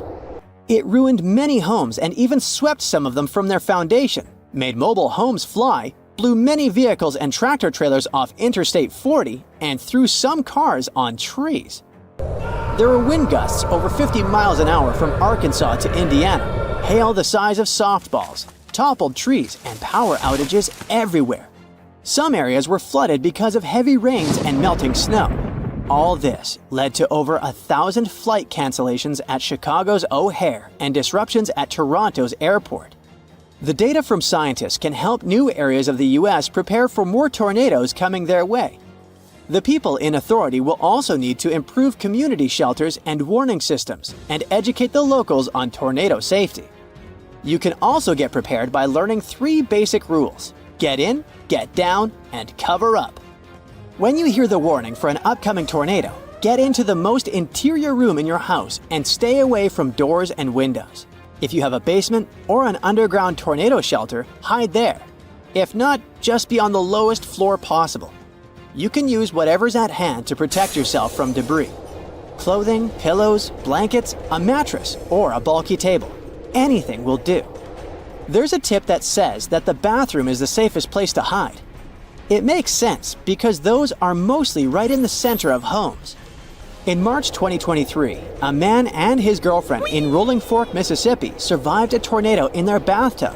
It ruined many homes and even swept some of them from their foundation, made mobile homes fly, blew many vehicles and tractor trailers off Interstate 40, and threw some cars on trees. There were wind gusts over 50 miles an hour from Arkansas to Indiana, hail the size of softballs, toppled trees, and power outages everywhere. Some areas were flooded because of heavy rains and melting snow. All this led to over 1,000 flight cancellations at Chicago's O'Hare and disruptions at Toronto's airport. The data from scientists can help new areas of the U.S. prepare for more tornadoes coming their way. The people in authority will also need to improve community shelters and warning systems and educate the locals on tornado safety. You can also get prepared by learning 3 basic rules: get in, get down, and cover up. When you hear the warning for an upcoming tornado, get into the most interior room in your house and stay away from doors and windows. If you have a basement or an underground tornado shelter, hide there. If not, just be on the lowest floor possible. You can use whatever's at hand to protect yourself from debris. Clothing, pillows, blankets, a mattress, or a bulky table. Anything will do. There's a tip that says that the bathroom is the safest place to hide. It makes sense because those are mostly right in the center of homes. In March 2023, a man and his girlfriend in Rolling Fork, Mississippi survived a tornado in their bathtub.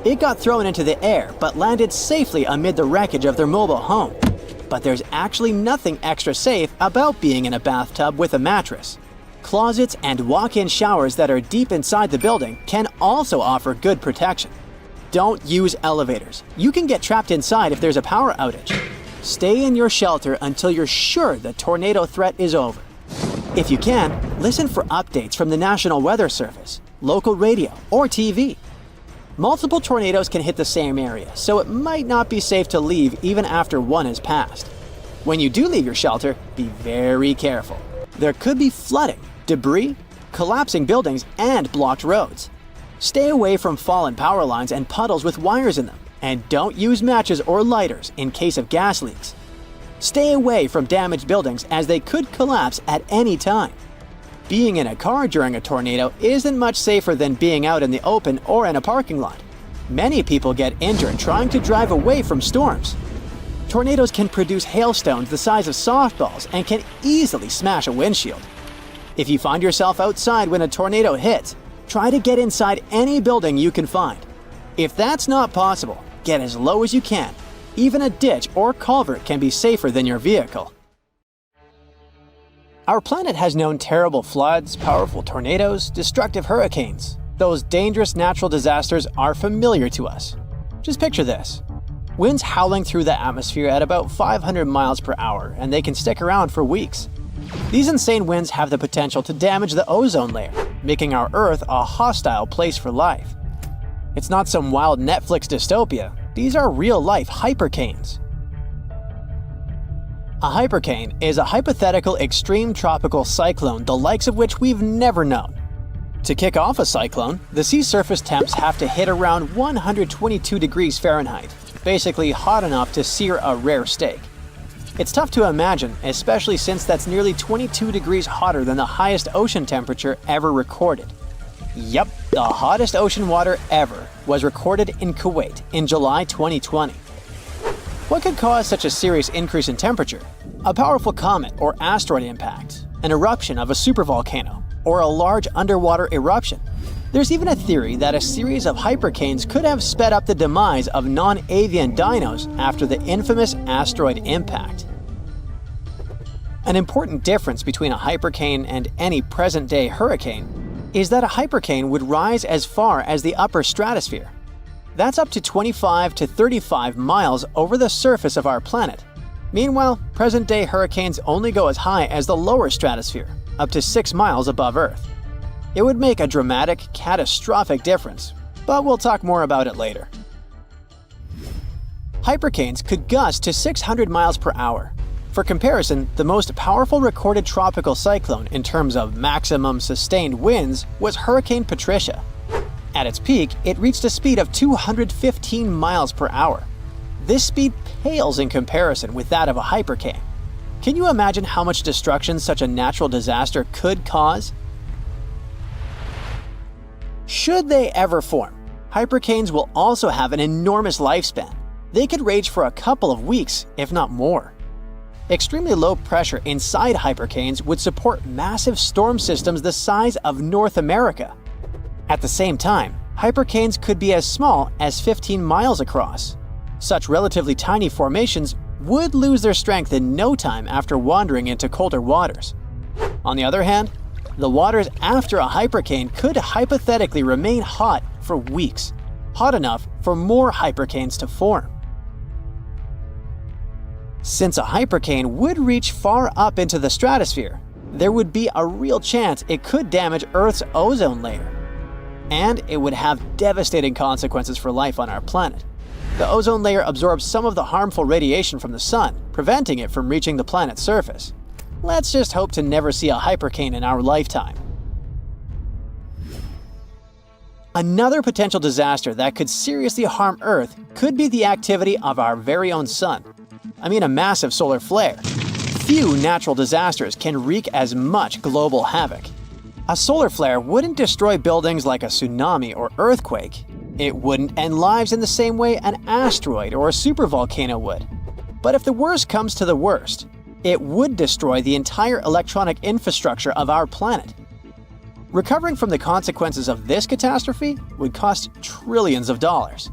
It got thrown into the air but landed safely amid the wreckage of their mobile home. But there's actually nothing extra safe about being in a bathtub with a mattress. Closets and walk-in showers that are deep inside the building can also offer good protection. Don't use elevators. You can get trapped inside if there's a power outage. Stay in your shelter until you're sure the tornado threat is over. If you can, listen for updates from the National Weather Service, local radio, or TV. Multiple tornadoes can hit the same area, so it might not be safe to leave even after one has passed. When you do leave your shelter, be very careful. There could be flooding, debris, collapsing buildings, and blocked roads. Stay away from fallen power lines and puddles with wires in them, and don't use matches or lighters in case of gas leaks. Stay away from damaged buildings as they could collapse at any time. Being in a car during a tornado isn't much safer than being out in the open or in a parking lot. Many people get injured trying to drive away from storms. Tornadoes can produce hailstones the size of softballs and can easily smash a windshield. If you find yourself outside when a tornado hits, try to get inside any building you can find. If that's not possible, get as low as you can. Even a ditch or culvert can be safer than your vehicle. Our planet has known terrible floods, powerful tornadoes, destructive hurricanes. Those dangerous natural disasters are familiar to us. Just picture this. Winds howling through the atmosphere at about 500 miles per hour, and they can stick around for weeks. These insane winds have the potential to damage the ozone layer, making our Earth a hostile place for life. It's not some wild Netflix dystopia. These are real-life hypercanes. A hypercane is a hypothetical extreme tropical cyclone the likes of which we've never known. To kick off a cyclone, the sea surface temps have to hit around 122 degrees Fahrenheit, basically hot enough to sear a rare steak. It's tough to imagine, especially since that's nearly 22 degrees hotter than the highest ocean temperature ever recorded. Yep, the hottest ocean water ever was recorded in Kuwait in July 2020. What could cause such a serious increase in temperature? A powerful comet or asteroid impact, an eruption of a supervolcano, or a large underwater eruption. There's even a theory that a series of hypercanes could have sped up the demise of non-avian dinos after the infamous asteroid impact. An important difference between a hypercane and any present-day hurricane is that a hypercane would rise as far as the upper stratosphere. That's up to 25 to 35 miles over the surface of our planet. Meanwhile, present-day hurricanes only go as high as the lower stratosphere, up to 6 miles above Earth. It would make a dramatic, catastrophic difference, but we'll talk more about it later. Hypercanes could gust to 600 miles per hour. For comparison, the most powerful recorded tropical cyclone in terms of maximum sustained winds was Hurricane Patricia. At its peak, it reached a speed of 215 miles per hour. This speed pales in comparison with that of a hypercane. Can you imagine how much destruction such a natural disaster could cause? Should they ever form, hypercanes will also have an enormous lifespan. They could rage for a couple of weeks, if not more. Extremely low pressure inside hypercanes would support massive storm systems the size of North America. At the same time, hypercanes could be as small as 15 miles across. Such relatively tiny formations would lose their strength in no time after wandering into colder waters. On the other hand, the waters after a hypercane could hypothetically remain hot for weeks, hot enough for more hypercanes to form. Since a hypercane would reach far up into the stratosphere, there would be a real chance it could damage Earth's ozone layer. And it would have devastating consequences for life on our planet. The ozone layer absorbs some of the harmful radiation from the sun, preventing it from reaching the planet's surface. Let's just hope to never see a hypercane in our lifetime. Another potential disaster that could seriously harm Earth could be the activity of our very own sun. I mean a massive solar flare. Few natural disasters can wreak as much global havoc. A solar flare wouldn't destroy buildings like a tsunami or earthquake. It wouldn't end lives in the same way an asteroid or a supervolcano would. But if the worst comes to the worst, it would destroy the entire electronic infrastructure of our planet. Recovering from the consequences of this catastrophe would cost trillions of dollars.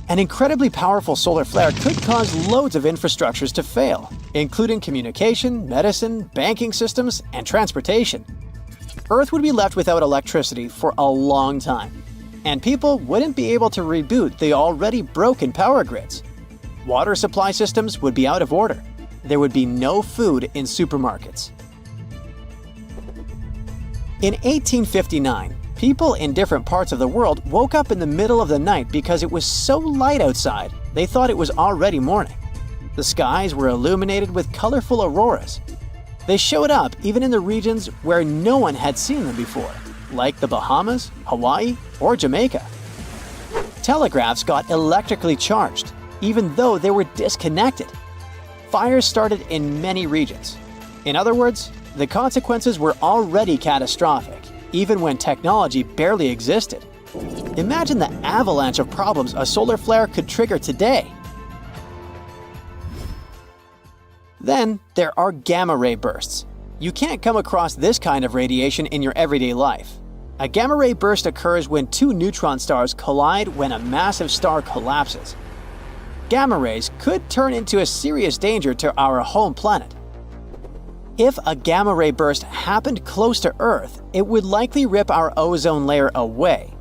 An incredibly powerful solar flare could cause loads of infrastructures to fail, including communication, medicine, banking systems, and transportation. Earth would be left without electricity for a long time, and people wouldn't be able to reboot the already broken power grids. Water supply systems would be out of order. There would be no food in supermarkets. In 1859, people in different parts of the world woke up in the middle of the night because it was so light outside, they thought it was already morning. The skies were illuminated with colorful auroras. They showed up even in the regions where no one had seen them before, like the Bahamas, Hawaii, or Jamaica. Telegraphs got electrically charged, even though they were disconnected. Fires started in many regions. In other words, the consequences were already catastrophic, even when technology barely existed. Imagine the avalanche of problems a solar flare could trigger today. Then there are gamma-ray bursts. You can't come across this kind of radiation in your everyday life. A gamma-ray burst occurs when two neutron stars collide when a massive star collapses. Gamma rays could turn into a serious danger to our home planet. If a gamma-ray burst happened close to Earth, it would likely rip our ozone layer away.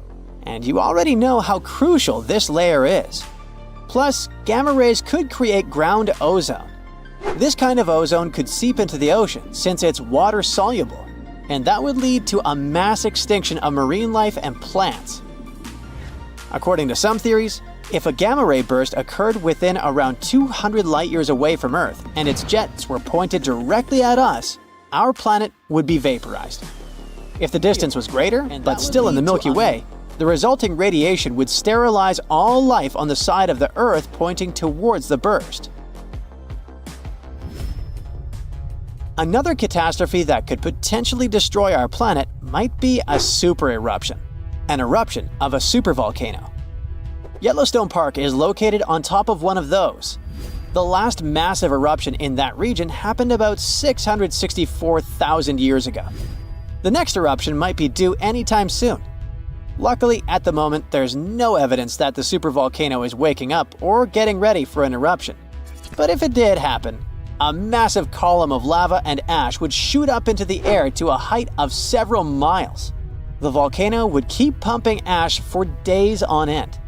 And you already know how crucial this layer is. Plus, gamma rays could create ground ozone. This kind of ozone could seep into the ocean since it's water-soluble, and that would lead to a mass extinction of marine life and plants. According to some theories, if a gamma-ray burst occurred within around 200 light-years away from Earth and its jets were pointed directly at us, our planet would be vaporized. If the distance was greater, but still in the Milky Way, the resulting radiation would sterilize all life on the side of the Earth pointing towards the burst. Another catastrophe that could potentially destroy our planet might be a super eruption, an eruption of a supervolcano. Yellowstone Park is located on top of one of those. The last massive eruption in that region happened about 664,000 years ago. The next eruption might be due anytime soon. Luckily, at the moment, there's no evidence that the supervolcano is waking up or getting ready for an eruption. But if it did happen, a massive column of lava and ash would shoot up into the air to a height of several miles. The volcano would keep pumping ash for days on end.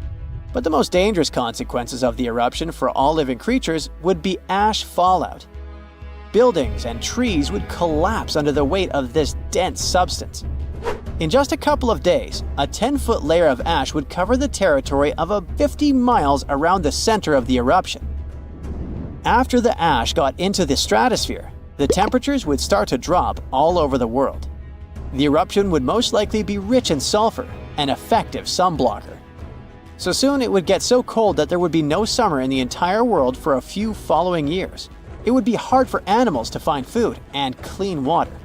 But the most dangerous consequences of the eruption for all living creatures would be ash fallout. Buildings and trees would collapse under the weight of this dense substance. In just a couple of days, a 10-foot layer of ash would cover the territory of about 50 miles around the center of the eruption. After the ash got into the stratosphere, the temperatures would start to drop all over the world. The eruption would most likely be rich in sulfur, an effective sunblocker. So soon it would get so cold that there would be no summer in the entire world for a few following years. It would be hard for animals to find food and clean water.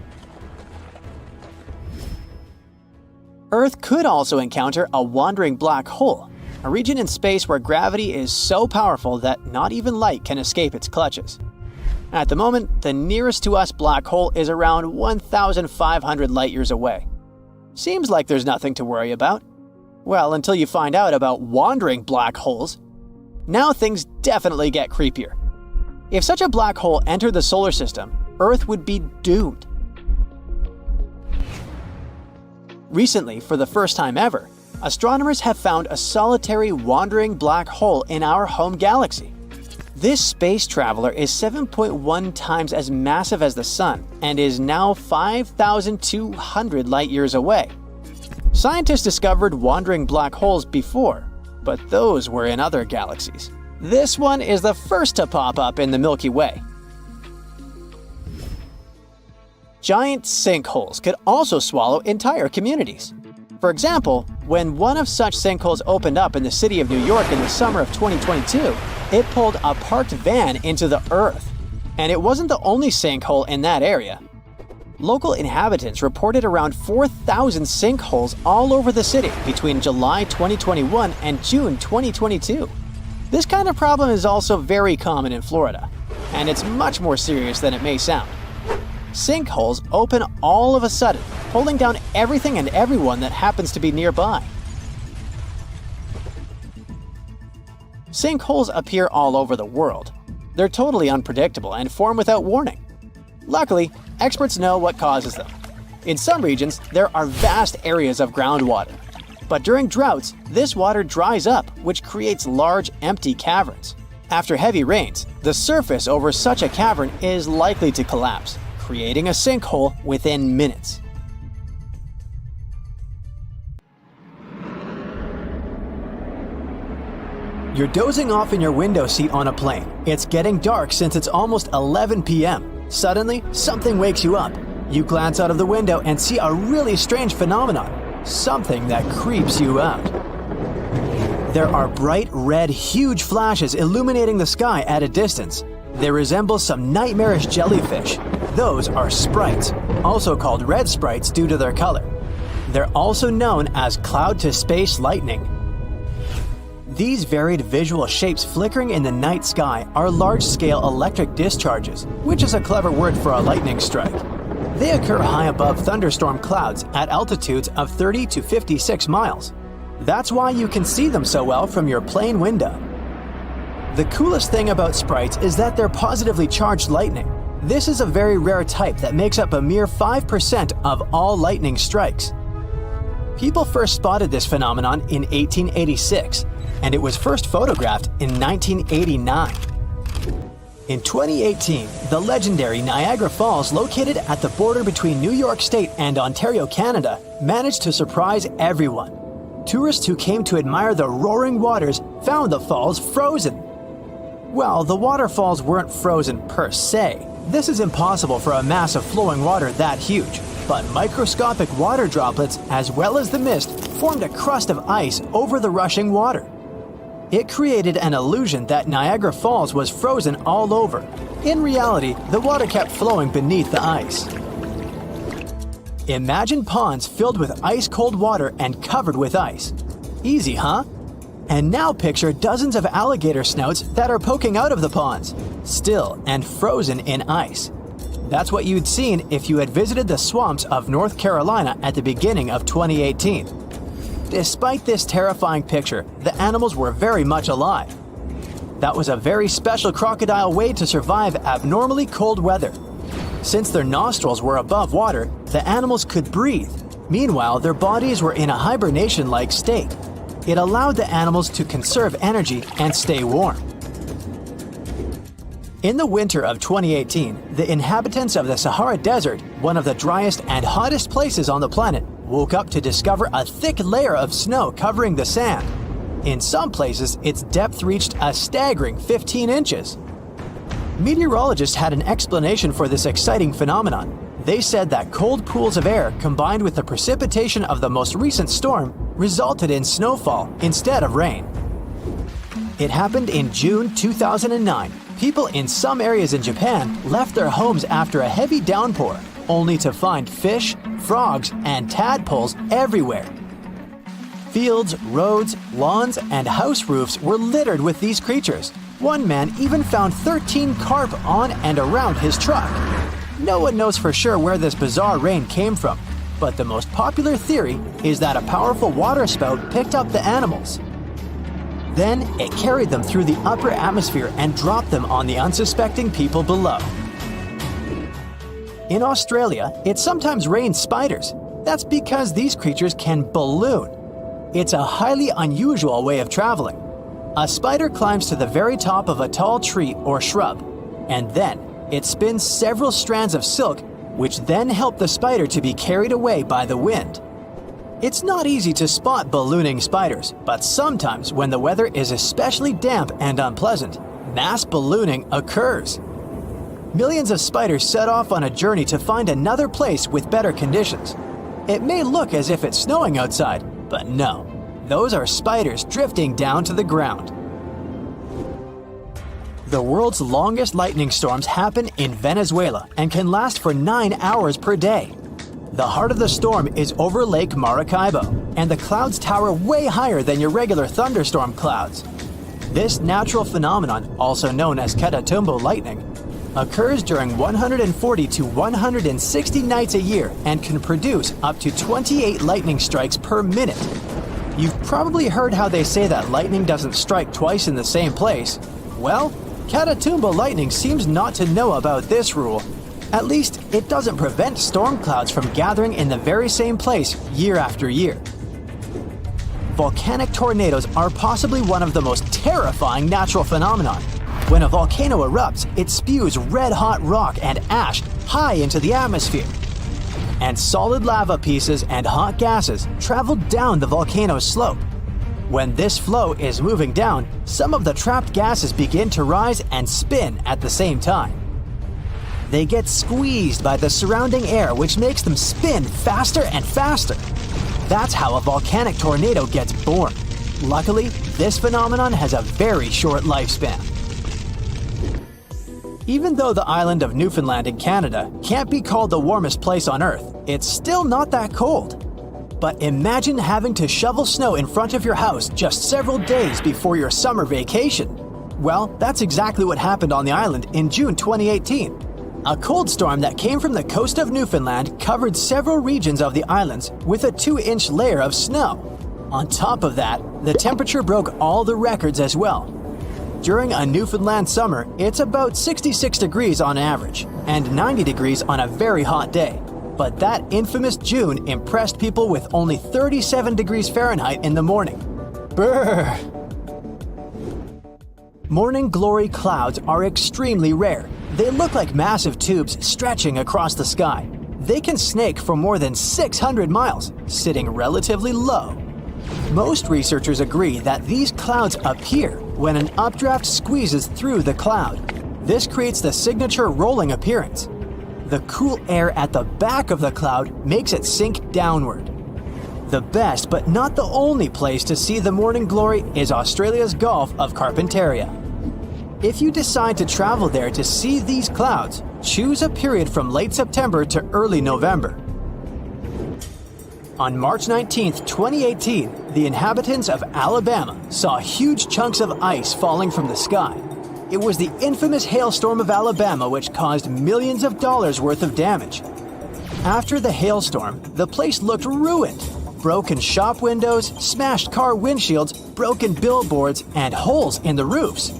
Earth could also encounter a wandering black hole, a region in space where gravity is so powerful that not even light can escape its clutches. At the moment, the nearest to us black hole is around 1,500 light-years away. Seems like there's nothing to worry about. Well, until you find out about wandering black holes. Now things definitely get creepier. If such a black hole entered the solar system, Earth would be doomed. Recently, for the first time ever, astronomers have found a solitary wandering black hole in our home galaxy. This space traveler is 7.1 times as massive as the Sun and is now 5,200 light-years away. Scientists discovered wandering black holes before, but those were in other galaxies. This one is the first to pop up in the Milky Way. Giant sinkholes could also swallow entire communities. For example, when one of such sinkholes opened up in the city of New York in the summer of 2022, it pulled a parked van into the earth. And it wasn't the only sinkhole in that area. Local inhabitants reported around 4,000 sinkholes all over the city between July 2021 and June 2022. This kind of problem is also very common in Florida, and it's much more serious than it may sound. Sinkholes open all of a sudden, pulling down everything and everyone that happens to be nearby. Sinkholes appear all over the world. They're totally unpredictable and form without warning. Luckily, experts know what causes them. In some regions, there are vast areas of groundwater. But during droughts, this water dries up, which creates large, empty caverns. After heavy rains, the surface over such a cavern is likely to collapse, creating a sinkhole within minutes. You're dozing off in your window seat on a plane. It's getting dark since it's almost 11 p.m. Suddenly, something wakes you up. You glance out of the window and see a really strange phenomenon, something that creeps you out. There are bright red, huge flashes illuminating the sky at a distance. They resemble some nightmarish jellyfish. Those are sprites, also called red sprites due to their color. They're also known as cloud-to-space lightning. These varied visual shapes flickering in the night sky are large-scale electric discharges, which is a clever word for a lightning strike. They occur high above thunderstorm clouds at altitudes of 30 to 56 miles. That's why you can see them so well from your plane window. The coolest thing about sprites is that they're positively charged lightning. This is a very rare type that makes up a mere 5% of all lightning strikes. People first spotted this phenomenon in 1886, and it was first photographed in 1989. In 2018, the legendary Niagara Falls, located at the border between New York State and Ontario, Canada, managed to surprise everyone. Tourists who came to admire the roaring waters found the falls frozen. Well, the waterfalls weren't frozen per se. This is impossible for a mass of flowing water that huge, but microscopic water droplets, as well as the mist, formed a crust of ice over the rushing water. It created an illusion that Niagara Falls was frozen all over. In reality, the water kept flowing beneath the ice. Imagine ponds filled with ice-cold water and covered with ice. Easy, huh? And now picture dozens of alligator snouts that are poking out of the ponds, still and frozen in ice. That's what you'd seen if you had visited the swamps of North Carolina at the beginning of 2018. Despite this terrifying picture, the animals were very much alive. That was a very special crocodile way to survive abnormally cold weather. Since their nostrils were above water, the animals could breathe. Meanwhile, their bodies were in a hibernation-like state. It allowed the animals to conserve energy and stay warm. In the winter of 2018, the inhabitants of the Sahara Desert, one of the driest and hottest places on the planet, woke up to discover a thick layer of snow covering the sand. In some places, its depth reached a staggering 15 inches. Meteorologists had an explanation for this exciting phenomenon. They said that cold pools of air combined with the precipitation of the most recent storm resulted in snowfall instead of rain. It happened in June 2009. People in some areas in Japan left their homes after a heavy downpour, only to find fish, frogs, and tadpoles everywhere. Fields, roads, lawns, and house roofs were littered with these creatures. One man even found 13 carp on and around his truck. No one knows for sure where this bizarre rain came from, but the most popular theory is that a powerful water spout picked up the animals. Then it carried them through the upper atmosphere and dropped them on the unsuspecting people below. In Australia, it sometimes rains spiders. That's because these creatures can balloon. It's a highly unusual way of traveling. A spider climbs to the very top of a tall tree or shrub, and then it spins several strands of silk, which then help the spider to be carried away by the wind. It's not easy to spot ballooning spiders, but sometimes when the weather is especially damp and unpleasant, mass ballooning occurs. Millions of spiders set off on a journey to find another place with better conditions. It may look as if it's snowing outside, but no. Those are spiders drifting down to the ground. The world's longest lightning storms happen in Venezuela and can last for 9 hours per day. The heart of the storm is over Lake Maracaibo, and the clouds tower way higher than your regular thunderstorm clouds. This natural phenomenon, also known as Catatumbo lightning, occurs during 140 to 160 nights a year and can produce up to 28 lightning strikes per minute. You've probably heard how they say that lightning doesn't strike twice in the same place. Well, Catatumbo lightning seems not to know about this rule. At least, it doesn't prevent storm clouds from gathering in the very same place year after year. Volcanic tornadoes are possibly one of the most terrifying natural phenomena. When a volcano erupts, it spews red-hot rock and ash high into the atmosphere. And solid lava pieces and hot gases travel down the volcano's slope. When this flow is moving down, some of the trapped gases begin to rise and spin at the same time. They get squeezed by the surrounding air, which makes them spin faster and faster. That's how a volcanic tornado gets born. Luckily, this phenomenon has a very short lifespan. Even though the island of Newfoundland in Canada can't be called the warmest place on Earth, it's still not that cold. But imagine having to shovel snow in front of your house just several days before your summer vacation. Well, that's exactly what happened on the island in June 2018. A cold storm that came from the coast of Newfoundland covered several regions of the islands with a 2-inch layer of snow. On top of that, the temperature broke all the records as well. During a Newfoundland summer, it's about 66 degrees on average, and 90 degrees on a very hot day. But that infamous June impressed people with only 37 degrees Fahrenheit in the morning. Brrr! Morning glory clouds are extremely rare. They look like massive tubes stretching across the sky. They can snake for more than 600 miles, sitting relatively low. Most researchers agree that these clouds appear when an updraft squeezes through the cloud. This creates the signature rolling appearance. The cool air at the back of the cloud makes it sink downward. The best but not the only place to see the morning glory is Australia's Gulf of Carpentaria. If you decide to travel there to see these clouds, choose a period from late September to early November. On March 19, 2018, the inhabitants of Alabama saw huge chunks of ice falling from the sky. It was the infamous hailstorm of Alabama which caused millions of dollars worth of damage. After the hailstorm, the place looked ruined. Broken shop windows, smashed car windshields, broken billboards, and holes in the roofs.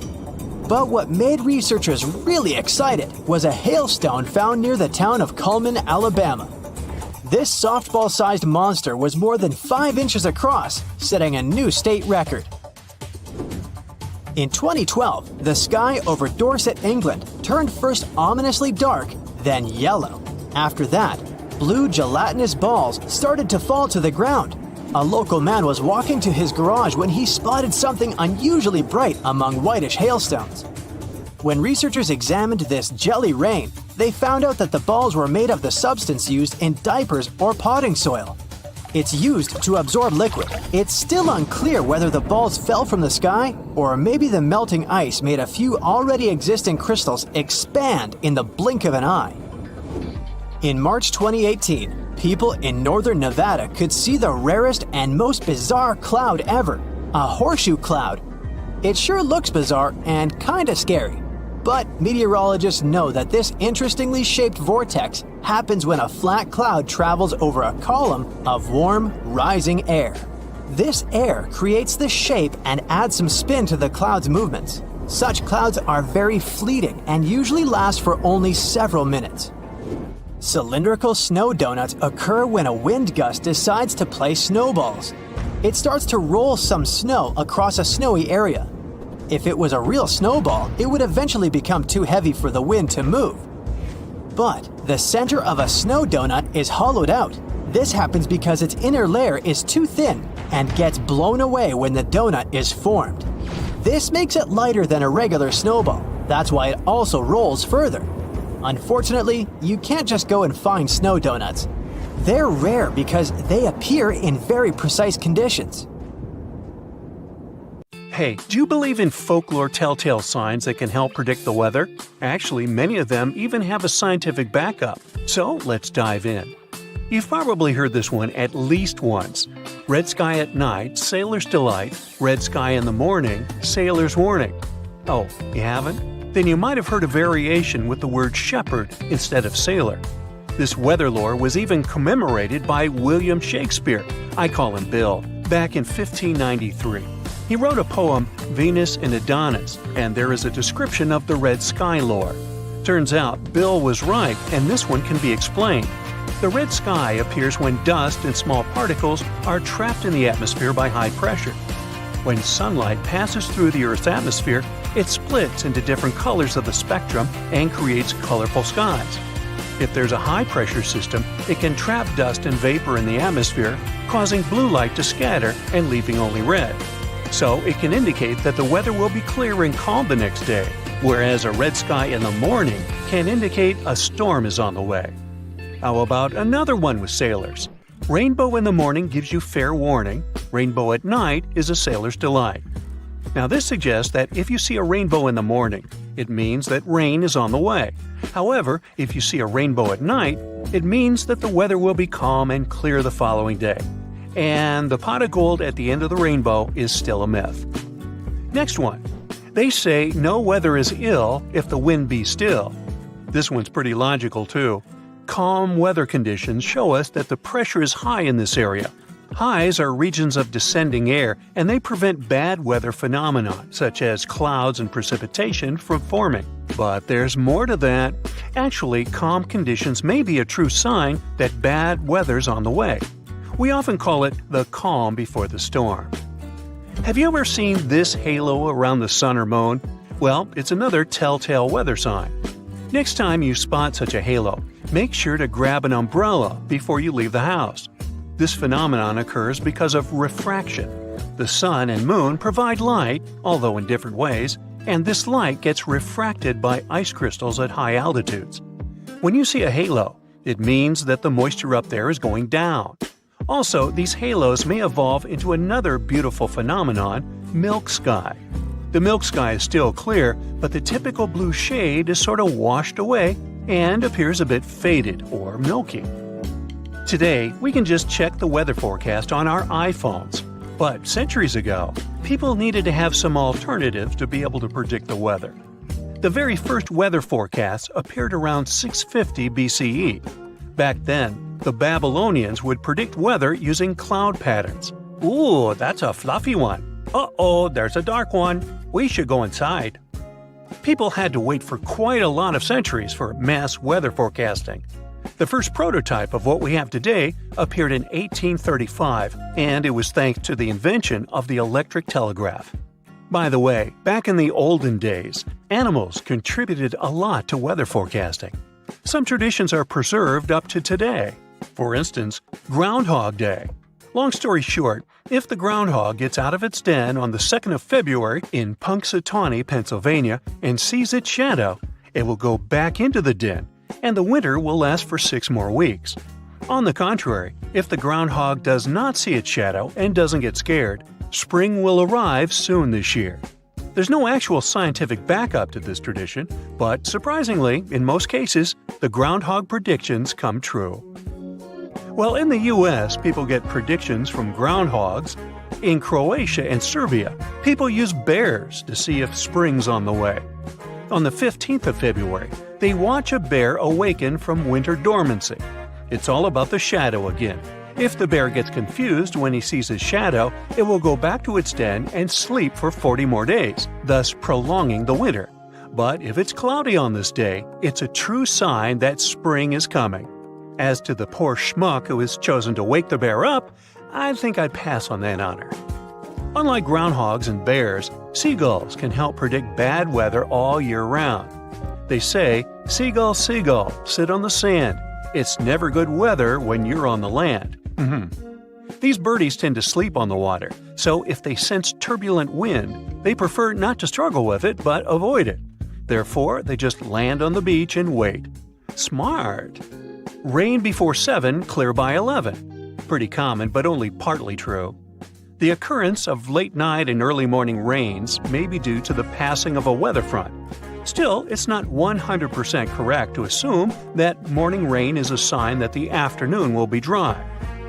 But what made researchers really excited was a hailstone found near the town of Cullman, Alabama. This softball-sized monster was more than 5 inches across, setting a new state record. In 2012, the sky over Dorset, England, turned first ominously dark, then yellow. After that, blue gelatinous balls started to fall to the ground. A local man was walking to his garage when he spotted something unusually bright among whitish hailstones. When researchers examined this jelly rain, they found out that the balls were made of the substance used in diapers or potting soil. It's used to absorb liquid. It's still unclear whether the balls fell from the sky or maybe the melting ice made a few already existing crystals expand in the blink of an eye. In March 2018, people in northern Nevada could see the rarest and most bizarre cloud ever, a horseshoe cloud. It sure looks bizarre and kinda scary. But meteorologists know that this interestingly shaped vortex happens when a flat cloud travels over a column of warm, rising air. This air creates the shape and adds some spin to the cloud's movements. Such clouds are very fleeting and usually last for only several minutes. Cylindrical snow donuts occur when a wind gust decides to play snowballs. It starts to roll some snow across a snowy area. If it was a real snowball, it would eventually become too heavy for the wind to move. But the center of a snow donut is hollowed out. This happens because its inner layer is too thin and gets blown away when the donut is formed. This makes it lighter than a regular snowball. That's why it also rolls further. Unfortunately, you can't just go and find snow donuts. They're rare because they appear in very precise conditions. Hey, do you believe in folklore telltale signs that can help predict the weather? Actually, many of them even have a scientific backup. So let's dive in. You've probably heard this one at least once. Red sky at night, sailor's delight. Red sky in the morning, sailor's warning. Oh, you haven't? Then you might have heard a variation with the word shepherd instead of sailor. This weather lore was even commemorated by William Shakespeare, I call him Bill, back in 1593. He wrote a poem, Venus and Adonis, and there is a description of the red sky lore. Turns out Bill was right, and this one can be explained. The red sky appears when dust and small particles are trapped in the atmosphere by high pressure. When sunlight passes through the Earth's atmosphere, it splits into different colors of the spectrum and creates colorful skies. If there's a high-pressure system, it can trap dust and vapor in the atmosphere, causing blue light to scatter and leaving only red. So it can indicate that the weather will be clear and calm the next day, whereas a red sky in the morning can indicate a storm is on the way. How about another one with sailors? Rainbow in the morning gives you fair warning. Rainbow at night is a sailor's delight. Now this suggests that if you see a rainbow in the morning, it means that rain is on the way. However, if you see a rainbow at night, it means that the weather will be calm and clear the following day. And the pot of gold at the end of the rainbow is still a myth. Next one. They say no weather is ill if the wind be still. This one's pretty logical too. Calm weather conditions show us that the pressure is high in this area. Highs are regions of descending air, and they prevent bad weather phenomena, such as clouds and precipitation, from forming. But there's more to that. Actually, calm conditions may be a true sign that bad weather's on the way. We often call it the calm before the storm. Have you ever seen this halo around the sun or moon? Well, it's another telltale weather sign. Next time you spot such a halo, make sure to grab an umbrella before you leave the house. This phenomenon occurs because of refraction. The sun and moon provide light, although in different ways, and this light gets refracted by ice crystals at high altitudes. When you see a halo, it means that the moisture up there is going down. Also, these halos may evolve into another beautiful phenomenon, milk sky. The milk sky is still clear, but the typical blue shade is sort of washed away and appears a bit faded or milky. Today, we can just check the weather forecast on our iPhones. But centuries ago, people needed to have some alternatives to be able to predict the weather. The very first weather forecasts appeared around 650 BCE. Back then, the Babylonians would predict weather using cloud patterns. Ooh, that's a fluffy one. Uh-oh, there's a dark one. We should go inside. People had to wait for quite a lot of centuries for mass weather forecasting. The first prototype of what we have today appeared in 1835, and it was thanks to the invention of the electric telegraph. By the way, back in the olden days, animals contributed a lot to weather forecasting. Some traditions are preserved up to today. For instance, Groundhog Day. Long story short, if the groundhog gets out of its den on the 2nd of February in Punxsutawney, Pennsylvania, and sees its shadow, it will go back into the den, and the winter will last for 6 more weeks. On the contrary, if the groundhog does not see its shadow and doesn't get scared, spring will arrive soon this year. There's no actual scientific backup to this tradition, but surprisingly, in most cases, the groundhog predictions come true. Well, in the US, people get predictions from groundhogs. In Croatia and Serbia, people use bears to see if spring's on the way. On the 15th of February, they watch a bear awaken from winter dormancy. It's all about the shadow again. If the bear gets confused when he sees his shadow, it will go back to its den and sleep for 40 more days, thus prolonging the winter. But if it's cloudy on this day, it's a true sign that spring is coming. As to the poor schmuck who has chosen to wake the bear up, I think I'd pass on that honor. Unlike groundhogs and bears, seagulls can help predict bad weather all year round. They say, "Seagull, seagull, sit on the sand. It's never good weather when you're on the land." These birdies tend to sleep on the water, so if they sense turbulent wind, they prefer not to struggle with it but avoid it. Therefore, they just land on the beach and wait. Smart! Rain before 7, clear by 11. Pretty common, but only partly true. The occurrence of late night and early morning rains may be due to the passing of a weather front. Still, it's not 100% correct to assume that morning rain is a sign that the afternoon will be dry.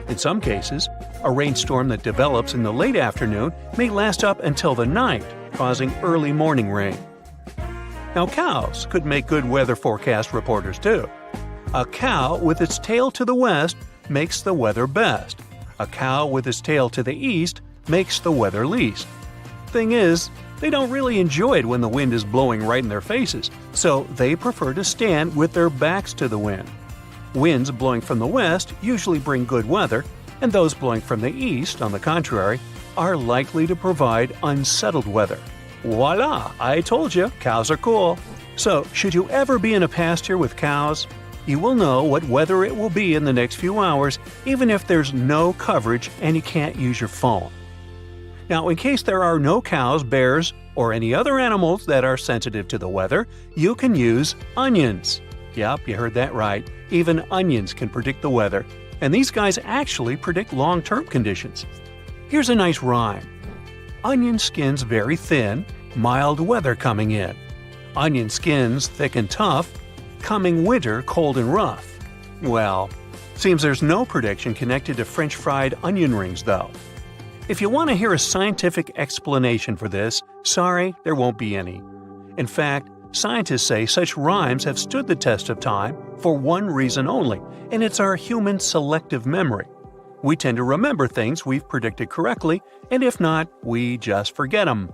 In some cases, a rainstorm that develops in the late afternoon may last up until the night, causing early morning rain. Now, cows could make good weather forecast reporters too. A cow with its tail to the west makes the weather best. A cow with its tail to the east makes the weather least. Thing is, they don't really enjoy it when the wind is blowing right in their faces, so they prefer to stand with their backs to the wind. Winds blowing from the west usually bring good weather, and those blowing from the east, on the contrary, are likely to provide unsettled weather. Voila! I told you, cows are cool. So, should you ever be in a pasture with cows, you will know what weather it will be in the next few hours, even if there's no coverage and you can't use your phone. Now, in case there are no cows, bears, or any other animals that are sensitive to the weather, you can use onions. Yep, you heard that right. Even onions can predict the weather. and these guys actually predict long-term conditions. Here's a nice rhyme. Onion skins very thin, mild weather coming in. Onion skins thick and tough, coming winter cold and rough. Well, seems there's no prediction connected to French fried onion rings though. If you want to hear a scientific explanation for this, sorry, there won't be any. In fact, scientists say such rhymes have stood the test of time for one reason only, and it's our human selective memory. We tend to remember things we've predicted correctly, and if not, we just forget them.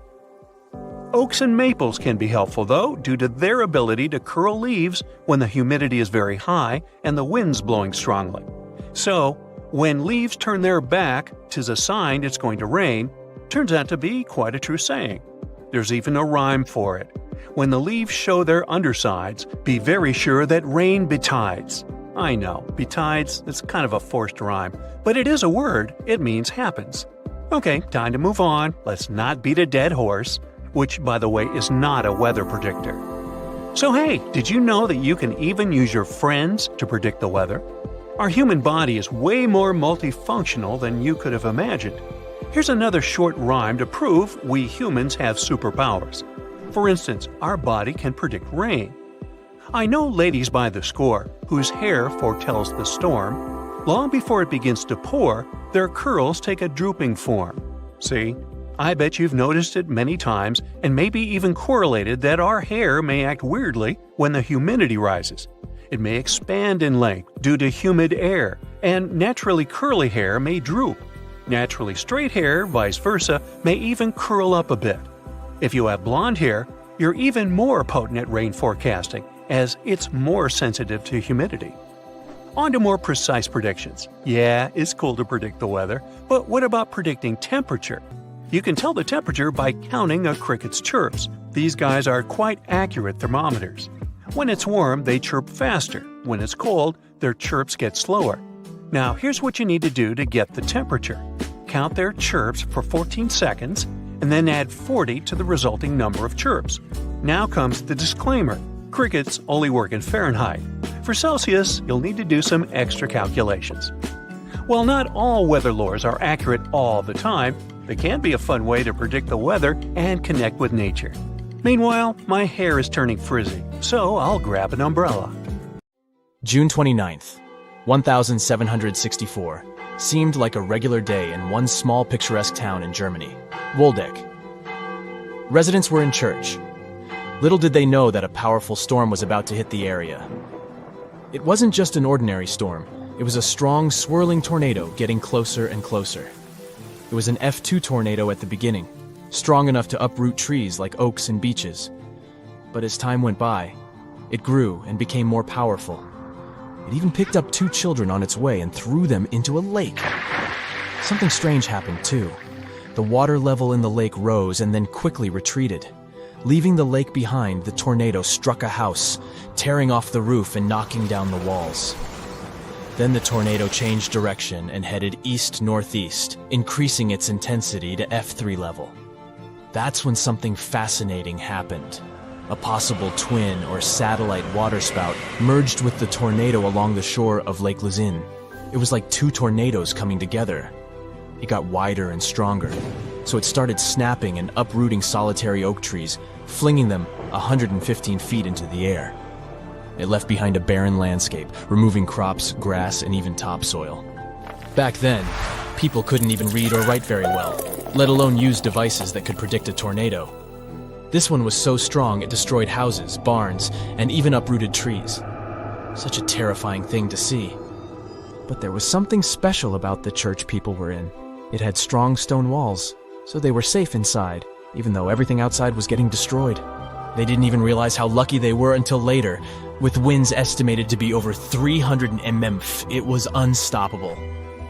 Oaks and maples can be helpful though, due to their ability to curl leaves when the humidity is very high and the wind's blowing strongly. So, when leaves turn their back, 'tis a sign it's going to rain, turns out to be quite a true saying. There's even a rhyme for it. When the leaves show their undersides, be very sure that rain betides. I know, betides, it's kind of a forced rhyme, but it is a word, it means happens. Okay, time to move on, let's not beat a dead horse, which, by the way, is not a weather predictor. So hey, did you know that you can even use your friends to predict the weather? Our human body is way more multifunctional than you could have imagined. Here's another short rhyme to prove we humans have superpowers. For instance, our body can predict rain. I know ladies by the score whose hair foretells the storm. Long before it begins to pour, their curls take a drooping form. See? I bet you've noticed it many times and maybe even correlated that our hair may act weirdly when the humidity rises. It may expand in length due to humid air, and naturally curly hair may droop. Naturally straight hair, vice versa, may even curl up a bit. If you have blonde hair, you're even more potent at rain forecasting, as it's more sensitive to humidity. On to more precise predictions. Yeah, it's cool to predict the weather, but what about predicting temperature? You can tell the temperature by counting a cricket's chirps. These guys are quite accurate thermometers. When it's warm, they chirp faster. When it's cold, their chirps get slower. Now, here's what you need to do to get the temperature. Count their chirps for 14 seconds, and then add 40 to the resulting number of chirps. Now comes the disclaimer. Crickets only work in Fahrenheit. For Celsius, you'll need to do some extra calculations. While not all weather lures are accurate all the time, they can be a fun way to predict the weather and connect with nature. Meanwhile, my hair is turning frizzy, so I'll grab an umbrella. June 29th, 1764, seemed like a regular day in one small picturesque town in Germany, Waldeck. Residents were in church. Little did they know that a powerful storm was about to hit the area. It wasn't just an ordinary storm, it was a strong, swirling tornado getting closer and closer. It was an F2 tornado at the beginning, strong enough to uproot trees like oaks and beeches. But as time went by, it grew and became more powerful. It even picked up 2 children on its way and threw them into a lake. Something strange happened too. The water level in the lake rose and then quickly retreated. Leaving the lake behind, the tornado struck a house, tearing off the roof and knocking down the walls. Then the tornado changed direction and headed east-northeast, increasing its intensity to F3 level. That's when something fascinating happened. A possible twin or satellite waterspout merged with the tornado along the shore of Lake Luzin. It was like 2 tornadoes coming together. It got wider and stronger, so it started snapping and uprooting solitary oak trees, flinging them 115 feet into the air. It left behind a barren landscape, removing crops, grass, and even topsoil. Back then, people couldn't even read or write very well, let alone use devices that could predict a tornado. This one was so strong it destroyed houses, barns, and even uprooted trees. Such a terrifying thing to see. But there was something special about the church people were in. It had strong stone walls, so they were safe inside, even though everything outside was getting destroyed. They didn't even realize how lucky they were until later. With winds estimated to be over 300 mph, it was unstoppable.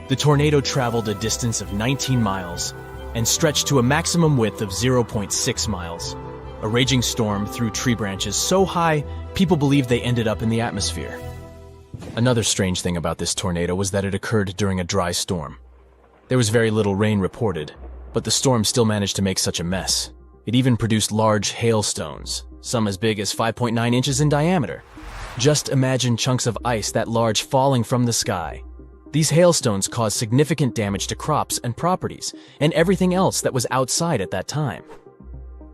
The tornado traveled a distance of 19 miles and stretched to a maximum width of 0.6 miles. A raging storm threw tree branches so high, people believed they ended up in the atmosphere. Another strange thing about this tornado was that it occurred during a dry storm. There was very little rain reported, but the storm still managed to make such a mess. It even produced large hailstones, some as big as 5.9 inches in diameter. Just imagine chunks of ice that large falling from the sky. These hailstones caused significant damage to crops and properties, and everything else that was outside at that time.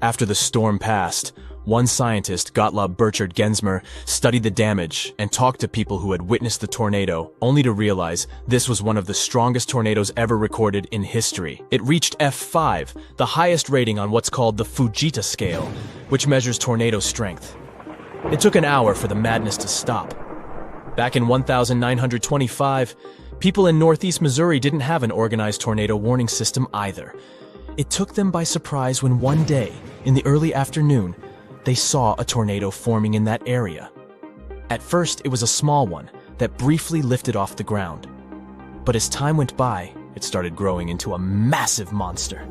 After the storm passed, one scientist, Gottlob Burchard Gensmer, studied the damage and talked to people who had witnessed the tornado, only to realize this was one of the strongest tornadoes ever recorded in history. It reached F5, the highest rating on what's called the Fujita scale, which measures tornado strength. It took an hour for the madness to stop. Back in 1925, people in northeast Missouri didn't have an organized tornado warning system either. It took them by surprise when one day, in the early afternoon, they saw a tornado forming in that area. At first, it was a small one that briefly lifted off the ground. But as time went by, it started growing into a massive monster.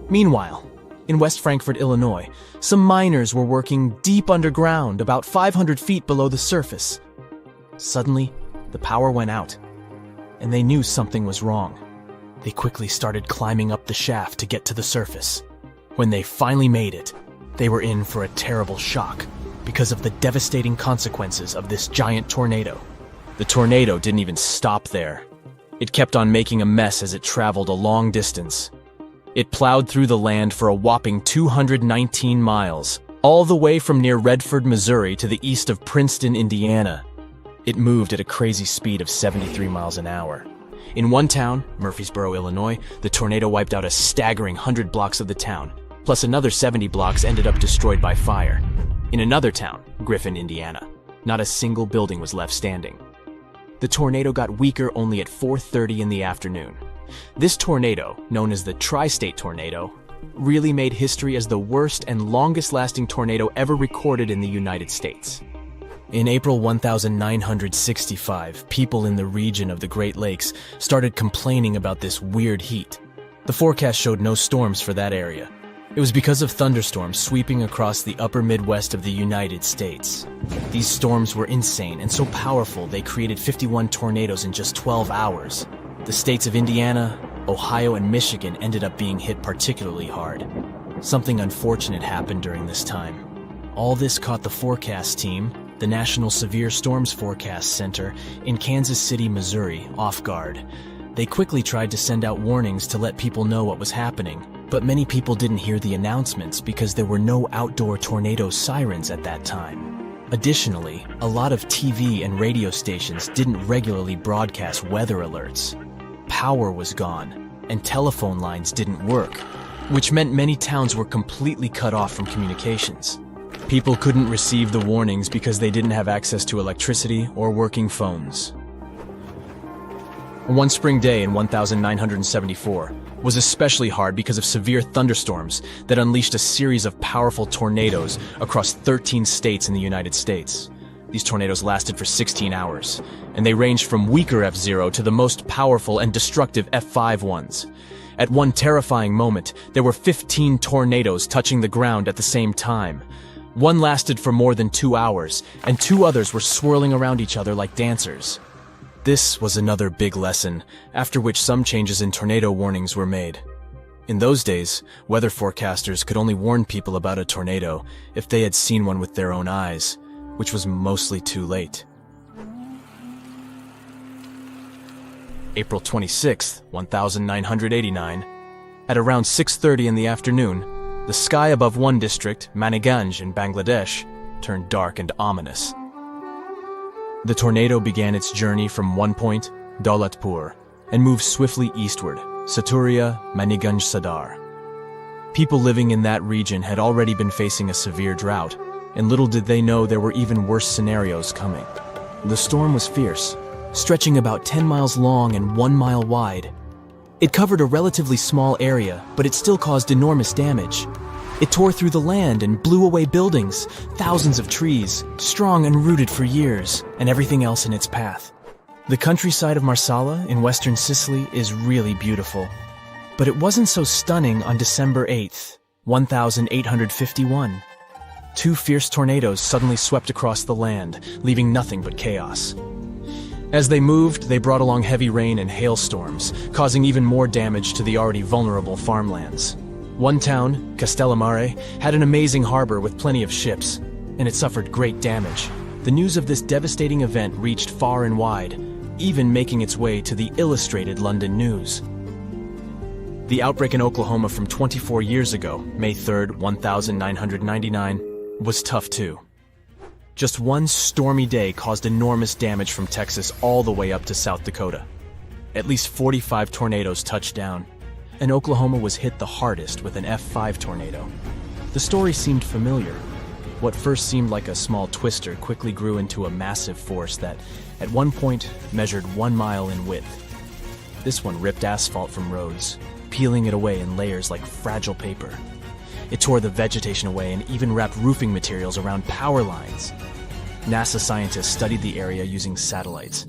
Meanwhile, in West Frankfort, Illinois, some miners were working deep underground, about 500 feet below the surface. Suddenly, the power went out, and they knew something was wrong. They quickly started climbing up the shaft to get to the surface. When they finally made it, they were in for a terrible shock because of the devastating consequences of this giant tornado. The tornado didn't even stop there. It kept on making a mess as it traveled a long distance. It plowed through the land for a whopping 219 miles, all the way from near Redford, Missouri to the east of Princeton, Indiana. It moved at a crazy speed of 73 miles an hour. In one town, Murfreesboro, Illinois, the tornado wiped out a staggering 100 blocks of the town, plus another 70 blocks ended up destroyed by fire. In another town, Griffin, Indiana, not a single building was left standing. The tornado got weaker only at 4:30 in the afternoon. This tornado, known as the Tri-State Tornado, really made history as the worst and longest-lasting tornado ever recorded in the United States. In April 1965, people in the region of the Great Lakes started complaining about this weird heat. The forecast showed no storms for that area. It was because of thunderstorms sweeping across the upper Midwest of the United States. These storms were insane and so powerful they created 51 tornadoes in just 12 hours. The states of Indiana, Ohio, and Michigan ended up being hit particularly hard. Something unfortunate happened during this time. All this caught the forecast team, the National Severe Storms Forecast Center in Kansas City, Missouri, off guard. They quickly tried to send out warnings to let people know what was happening, but many people didn't hear the announcements because there were no outdoor tornado sirens at that time. Additionally, a lot of TV and radio stations didn't regularly broadcast weather alerts. Power was gone, and telephone lines didn't work, which meant many towns were completely cut off from communications. People couldn't receive the warnings because they didn't have access to electricity or working phones. One spring day in 1974 was especially hard because of severe thunderstorms that unleashed a series of powerful tornadoes across 13 states in the United States. These tornadoes lasted for 16 hours, and they ranged from weaker F0 to the most powerful and destructive F5 ones. At one terrifying moment, there were 15 tornadoes touching the ground at the same time. One lasted for more than 2 hours, and 2 others were swirling around each other like dancers. This was another big lesson, after which some changes in tornado warnings were made. In those days, weather forecasters could only warn people about a tornado if they had seen one with their own eyes, which was mostly too late. April 26, 1989, at around 6:30 in the afternoon, the sky above one district, Maniganj in Bangladesh, turned dark and ominous. The tornado began its journey from one point, Daulatpur, and moved swiftly eastward, Saturia, Maniganj Sadar. People living in that region had already been facing a severe drought, and little did they know there were even worse scenarios coming. The storm was fierce, stretching about 10 miles long and 1 mile wide. It covered a relatively small area, but it still caused enormous damage. It tore through the land and blew away buildings, thousands of trees, strong and rooted for years, and everything else in its path. The countryside of Marsala in western Sicily is really beautiful. But it wasn't so stunning on December 8th, 1851. 2 fierce tornadoes suddenly swept across the land, leaving nothing but chaos. As they moved, they brought along heavy rain and hailstorms, causing even more damage to the already vulnerable farmlands. One town, Castellammare, had an amazing harbor with plenty of ships, and it suffered great damage. The news of this devastating event reached far and wide, even making its way to the Illustrated London News. The outbreak in Oklahoma from 24 years ago, May 3rd, 1999, was tough too. Just one stormy day caused enormous damage from Texas all the way up to South Dakota. At least 45 tornadoes touched down, and Oklahoma was hit the hardest with an F5 tornado. The story seemed familiar. What first seemed like a small twister quickly grew into a massive force that, at one point, measured 1 mile in width. This one ripped asphalt from roads, peeling it away in layers like fragile paper. It tore the vegetation away and even wrapped roofing materials around power lines. NASA scientists studied the area using satellites.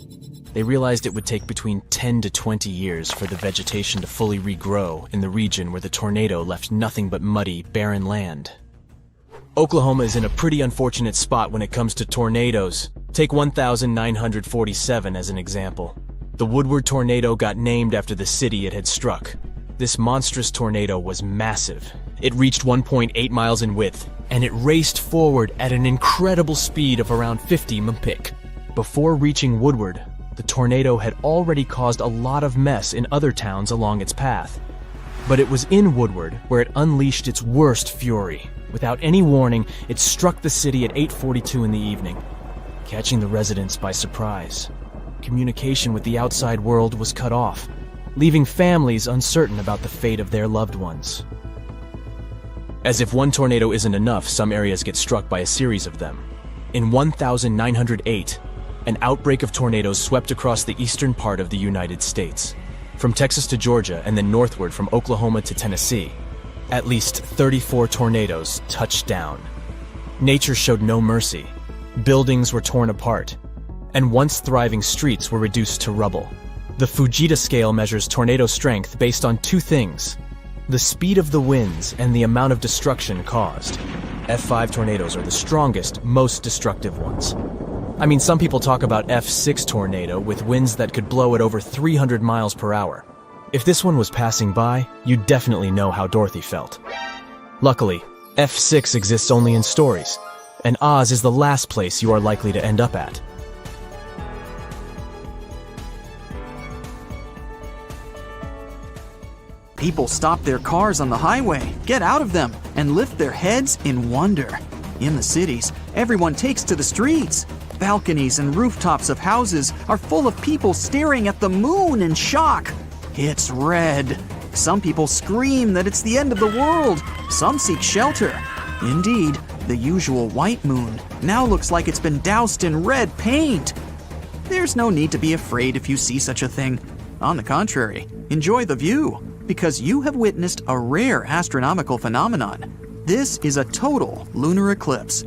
They realized it would take between 10 to 20 years for the vegetation to fully regrow in the region where the tornado left nothing but muddy, barren land. Oklahoma is in a pretty unfortunate spot when it comes to tornadoes. Take 1947 as an example. The Woodward tornado got named after the city it had struck. This monstrous tornado was massive. It reached 1.8 miles in width, and it raced forward at an incredible speed of around 50 mph. Before reaching Woodward, the tornado had already caused a lot of mess in other towns along its path. But it was in Woodward where it unleashed its worst fury. Without any warning, it struck the city at 8:42 in the evening, catching the residents by surprise. Communication with the outside world was cut off, leaving families uncertain about the fate of their loved ones. As if one tornado isn't enough, some areas get struck by a series of them. In 1908, an outbreak of tornadoes swept across the eastern part of the United States, from Texas to Georgia and then northward from Oklahoma to Tennessee. At least 34 tornadoes touched down. Nature showed no mercy. Buildings were torn apart, and once thriving streets were reduced to rubble. The Fujita scale measures tornado strength based on two things: the speed of the winds and the amount of destruction caused. F5 tornadoes are the strongest, most destructive ones. I mean, some people talk about F6 tornado with winds that could blow at over 300 miles per hour. If this one was passing by, you'd definitely know how Dorothy felt. Luckily, F6 exists only in stories, and Oz is the last place you are likely to end up at. People stop their cars on the highway, get out of them, and lift their heads in wonder. In the cities, everyone takes to the streets. Balconies and rooftops of houses are full of people staring at the moon in shock. It's red. Some people scream that it's the end of the world. Some seek shelter. Indeed, the usual white moon now looks like it's been doused in red paint. There's no need to be afraid if you see such a thing. On the contrary, enjoy the view, because you have witnessed a rare astronomical phenomenon. This is a total lunar eclipse.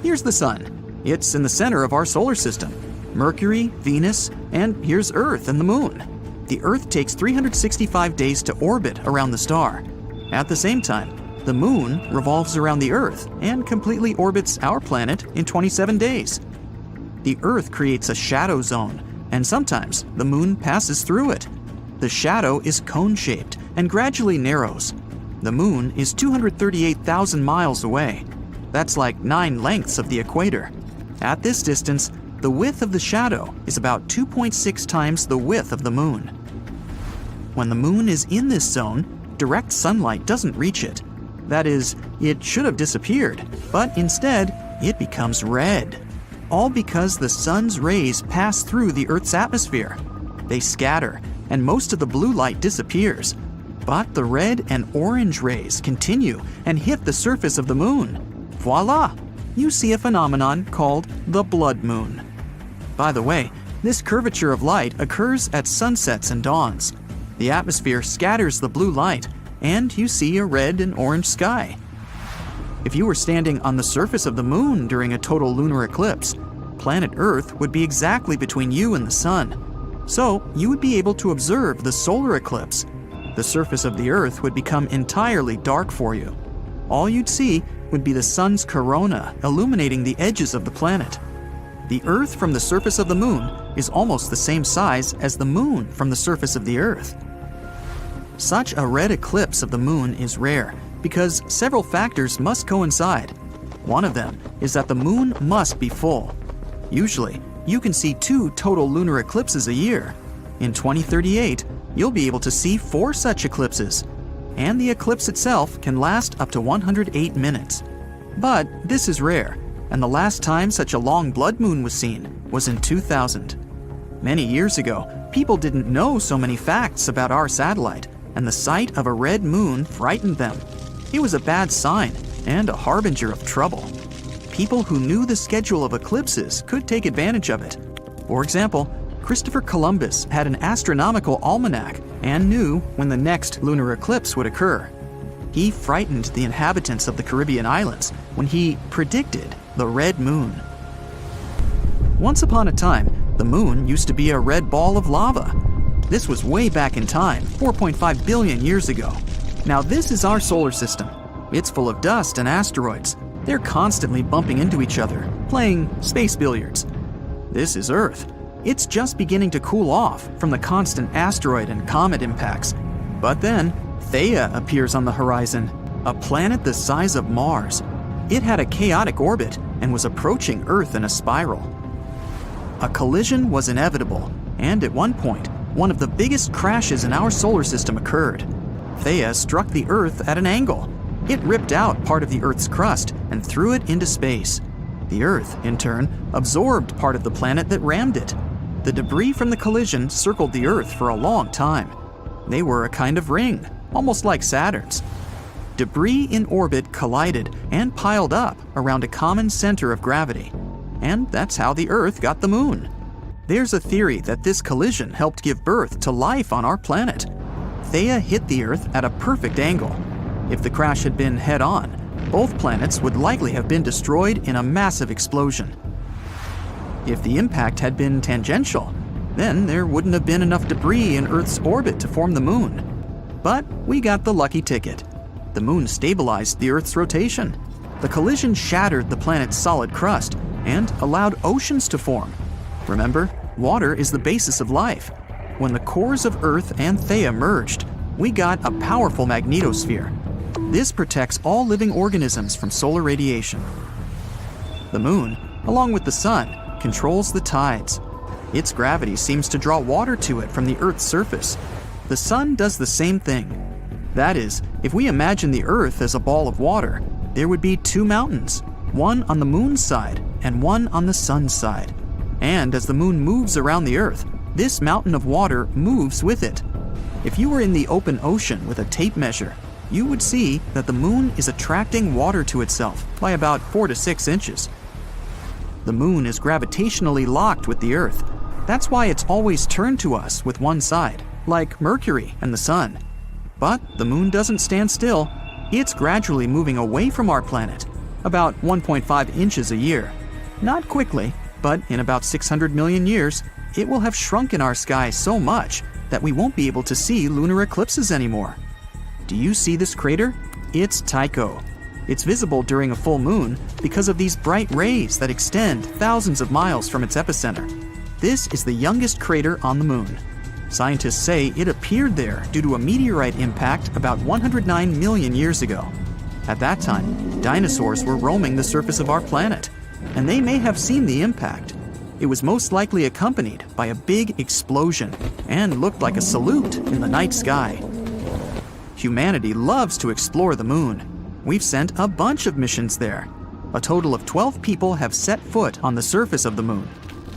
Here's the sun. It's in the center of our solar system. Mercury, Venus, and here's Earth and the moon. The Earth takes 365 days to orbit around the star. At the same time, the moon revolves around the Earth and completely orbits our planet in 27 days. The Earth creates a shadow zone, and sometimes the moon passes through it. The shadow is cone-shaped and gradually narrows. The moon is 238,000 miles away. That's like 9 lengths of the equator. At this distance, the width of the shadow is about 2.6 times the width of the moon. When the moon is in this zone, direct sunlight doesn't reach it. That is, it should have disappeared, but instead, it becomes red. All because the sun's rays pass through the Earth's atmosphere. They scatter, and most of the blue light disappears. But the red and orange rays continue and hit the surface of the moon. Voila! You see a phenomenon called the blood moon. By the way, this curvature of light occurs at sunsets and dawns. The atmosphere scatters the blue light, and you see a red and orange sky. If you were standing on the surface of the moon during a total lunar eclipse, planet Earth would be exactly between you and the sun. So you would be able to observe the solar eclipse. The surface of the Earth would become entirely dark for you. All you'd see would be the sun's corona illuminating the edges of the planet. The Earth from the surface of the moon is almost the same size as the moon from the surface of the Earth. Such a red eclipse of the moon is rare because several factors must coincide. One of them is that the moon must be full. Usually, you can see 2 total lunar eclipses a year. In 2038, you'll be able to see 4 such eclipses. And the eclipse itself can last up to 108 minutes. But this is rare, and the last time such a long blood moon was seen was in 2000. Many years ago, people didn't know so many facts about our satellite, and the sight of a red moon frightened them. It was a bad sign and a harbinger of trouble. People who knew the schedule of eclipses could take advantage of it. For example, Christopher Columbus had an astronomical almanac and knew when the next lunar eclipse would occur. He frightened the inhabitants of the Caribbean islands when he predicted the red moon. Once upon a time, the moon used to be a red ball of lava. This was way back in time, 4.5 billion years ago. Now this is our solar system. It's full of dust and asteroids. They're constantly bumping into each other, playing space billiards. This is Earth. It's just beginning to cool off from the constant asteroid and comet impacts. But then, Theia appears on the horizon, a planet the size of Mars. It had a chaotic orbit and was approaching Earth in a spiral. A collision was inevitable, and at one point, one of the biggest crashes in our solar system occurred. Theia struck the Earth at an angle. It ripped out part of the Earth's crust and threw it into space. The Earth, in turn, absorbed part of the planet that rammed it. The debris from the collision circled the Earth for a long time. They were a kind of ring, almost like Saturn's. Debris in orbit collided and piled up around a common center of gravity. And that's how the Earth got the moon. There's a theory that this collision helped give birth to life on our planet. Theia hit the Earth at a perfect angle. If the crash had been head-on, both planets would likely have been destroyed in a massive explosion. If the impact had been tangential, then there wouldn't have been enough debris in Earth's orbit to form the moon. But we got the lucky ticket. The moon stabilized the Earth's rotation. The collision shattered the planet's solid crust and allowed oceans to form. Remember, water is the basis of life. When the cores of Earth and Theia merged, we got a powerful magnetosphere. This protects all living organisms from solar radiation. The moon, along with the sun, controls the tides. Its gravity seems to draw water to it from the Earth's surface. The sun does the same thing. That is, if we imagine the Earth as a ball of water, there would be 2 mountains, one on the moon's side and one on the sun's side. And as the moon moves around the Earth, this mountain of water moves with it. If you were in the open ocean with a tape measure, you would see that the moon is attracting water to itself by about 4 to 6 inches. The moon is gravitationally locked with the Earth. That's why it's always turned to us with one side, like Mercury and the sun. But the moon doesn't stand still. It's gradually moving away from our planet, about 1.5 inches a year. Not quickly, but in about 600 million years, it will have shrunk in our sky so much that we won't be able to see lunar eclipses anymore. Do you see this crater? It's Tycho. It's visible during a full moon because of these bright rays that extend thousands of miles from its epicenter. This is the youngest crater on the moon. Scientists say it appeared there due to a meteorite impact about 109 million years ago. At that time, dinosaurs were roaming the surface of our planet, and they may have seen the impact. It was most likely accompanied by a big explosion and looked like a salute in the night sky. Humanity loves to explore the moon. We've sent a bunch of missions there. A total of 12 people have set foot on the surface of the moon.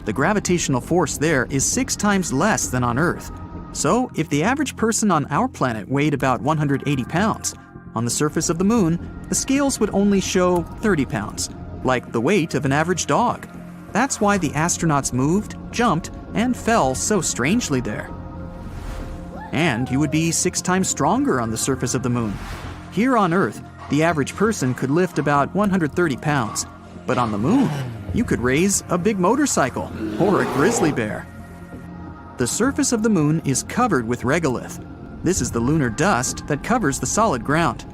The gravitational force there is 6 times less than on Earth. So if the average person on our planet weighed about 180 pounds, on the surface of the moon, the scales would only show 30 pounds, like the weight of an average dog. That's why the astronauts moved, jumped, and fell so strangely there. And you would be 6 times stronger on the surface of the moon. Here on Earth, the average person could lift about 130 pounds, but on the moon, you could raise a big motorcycle or a grizzly bear. The surface of the moon is covered with regolith. This is the lunar dust that covers the solid ground.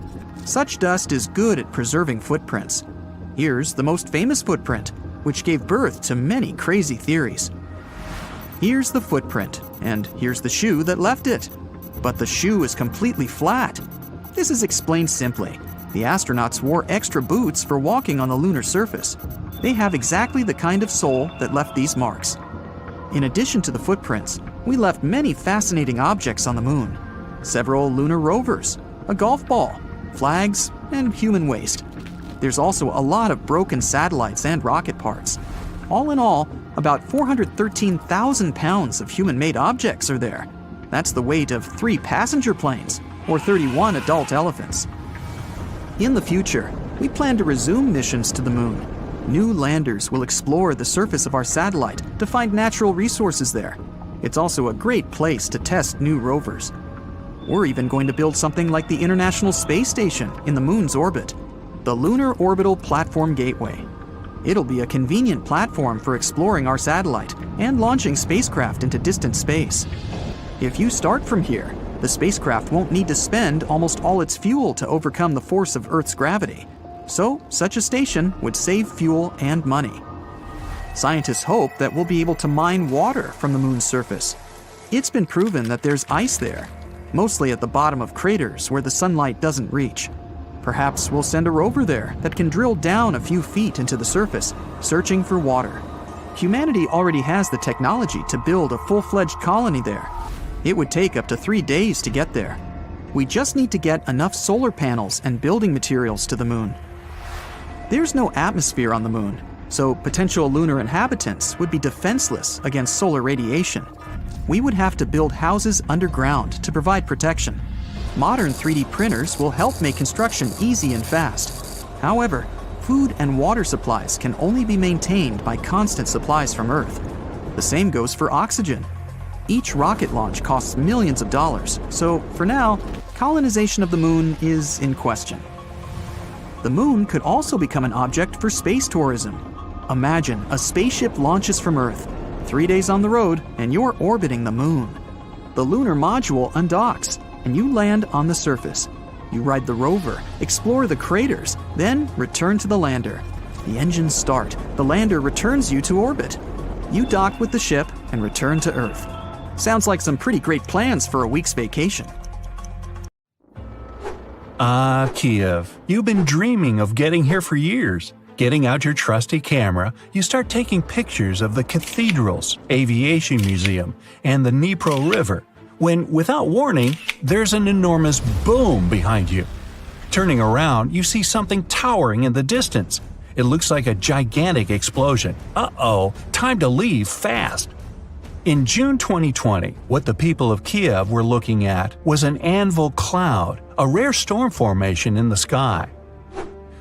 Such dust is good at preserving footprints. Here's the most famous footprint, which gave birth to many crazy theories. Here's the footprint, and here's the shoe that left it. But the shoe is completely flat. This is explained simply. The astronauts wore extra boots for walking on the lunar surface. They have exactly the kind of sole that left these marks. In addition to the footprints, we left many fascinating objects on the moon. Several lunar rovers, a golf ball, flags, and human waste. There's also a lot of broken satellites and rocket parts. All in all, about 413,000 pounds of human-made objects are there. That's the weight of 3 passenger planes, or 31 adult elephants. In the future, we plan to resume missions to the moon. New landers will explore the surface of our satellite to find natural resources there. It's also a great place to test new rovers. We're even going to build something like the International Space Station in the moon's orbit, the Lunar Orbital Platform Gateway. It'll be a convenient platform for exploring our satellite and launching spacecraft into distant space. If you start from here, the spacecraft won't need to spend almost all its fuel to overcome the force of Earth's gravity. So, such a station would save fuel and money. Scientists hope that we'll be able to mine water from the moon's surface. It's been proven that there's ice there, mostly at the bottom of craters where the sunlight doesn't reach. Perhaps we'll send a rover there that can drill down a few feet into the surface, searching for water. Humanity already has the technology to build a full-fledged colony there. It would take up to 3 days to get there. We just need to get enough solar panels and building materials to the moon. There's no atmosphere on the moon, so potential lunar inhabitants would be defenseless against solar radiation. We would have to build houses underground to provide protection. Modern 3D printers will help make construction easy and fast. However, food and water supplies can only be maintained by constant supplies from Earth. The same goes for oxygen. Each rocket launch costs millions of dollars, so for now, colonization of the moon is in question. The moon could also become an object for space tourism. Imagine a spaceship launches from Earth, 3 days on the road, and you're orbiting the moon. The lunar module undocks, and you land on the surface. You ride the rover, explore the craters, then return to the lander. The engines start, the lander returns you to orbit. You dock with the ship and return to Earth. Sounds like some pretty great plans for a week's vacation. Ah, Kiev, you've been dreaming of getting here for years. Getting out your trusty camera, you start taking pictures of the cathedrals, aviation museum, and the Dnipro River, when, without warning, there's an enormous boom behind you. Turning around, you see something towering in the distance. It looks like a gigantic explosion. Uh-oh, time to leave fast. In June 2020, what the people of Kiev were looking at was an anvil cloud, a rare storm formation in the sky.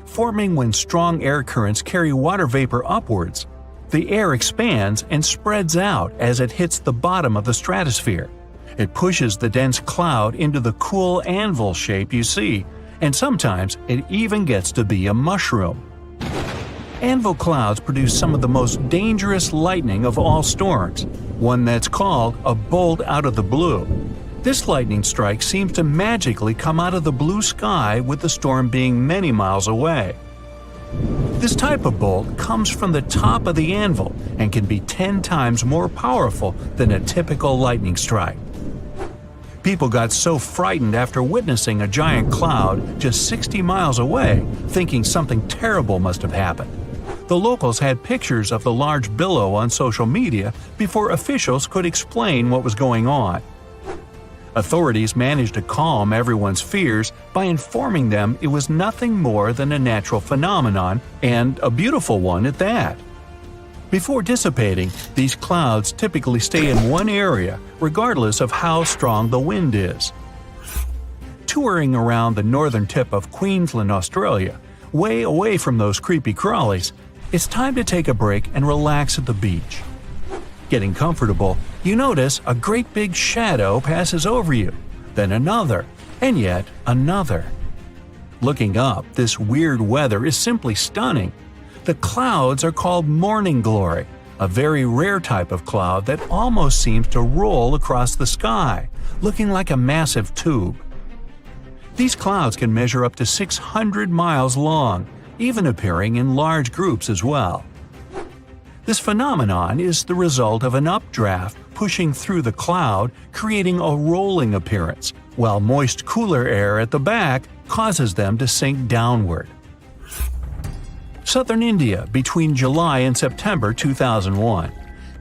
Forming when strong air currents carry water vapor upwards, the air expands and spreads out as it hits the bottom of the stratosphere. It pushes the dense cloud into the cool anvil shape you see, and sometimes it even gets to be a mushroom. Anvil clouds produce some of the most dangerous lightning of all storms, one that's called a bolt out of the blue. This lightning strike seems to magically come out of the blue sky with the storm being many miles away. This type of bolt comes from the top of the anvil and can be 10 times more powerful than a typical lightning strike. People got so frightened after witnessing a giant cloud just 60 miles away, thinking something terrible must have happened. The locals had pictures of the large billow on social media before officials could explain what was going on. Authorities managed to calm everyone's fears by informing them it was nothing more than a natural phenomenon, and a beautiful one at that. Before dissipating, these clouds typically stay in one area regardless of how strong the wind is. Touring around the northern tip of Queensland, Australia, way away from those creepy crawlies, it's time to take a break and relax at the beach. Getting comfortable, you notice a great big shadow passes over you, then another, and yet another. Looking up, this weird weather is simply stunning. The clouds are called morning glory, a very rare type of cloud that almost seems to roll across the sky, looking like a massive tube. These clouds can measure up to 600 miles long, even appearing in large groups as well. This phenomenon is the result of an updraft pushing through the cloud, creating a rolling appearance, while moist cooler air at the back causes them to sink downward. Southern India between July and September 2001.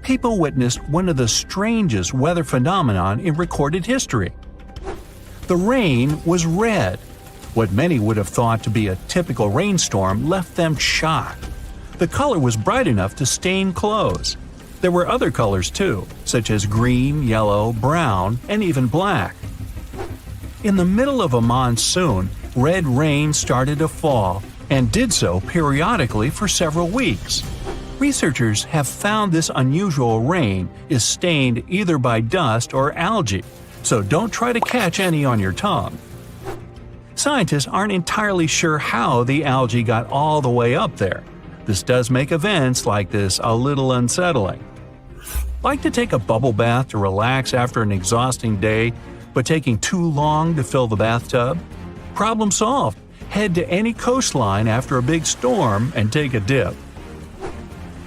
People witnessed one of the strangest weather phenomenon in recorded history. The rain was red. What many would have thought to be a typical rainstorm left them shocked. The color was bright enough to stain clothes. There were other colors too, such as green, yellow, brown, and even black. In the middle of a monsoon, red rain started to fall, and did so periodically for several weeks. Researchers have found this unusual rain is stained either by dust or algae, so don't try to catch any on your tongue. Scientists aren't entirely sure how the algae got all the way up there. This does make events like this a little unsettling. Like to take a bubble bath to relax after an exhausting day, but taking too long to fill the bathtub? Problem solved. Head to any coastline after a big storm and take a dip.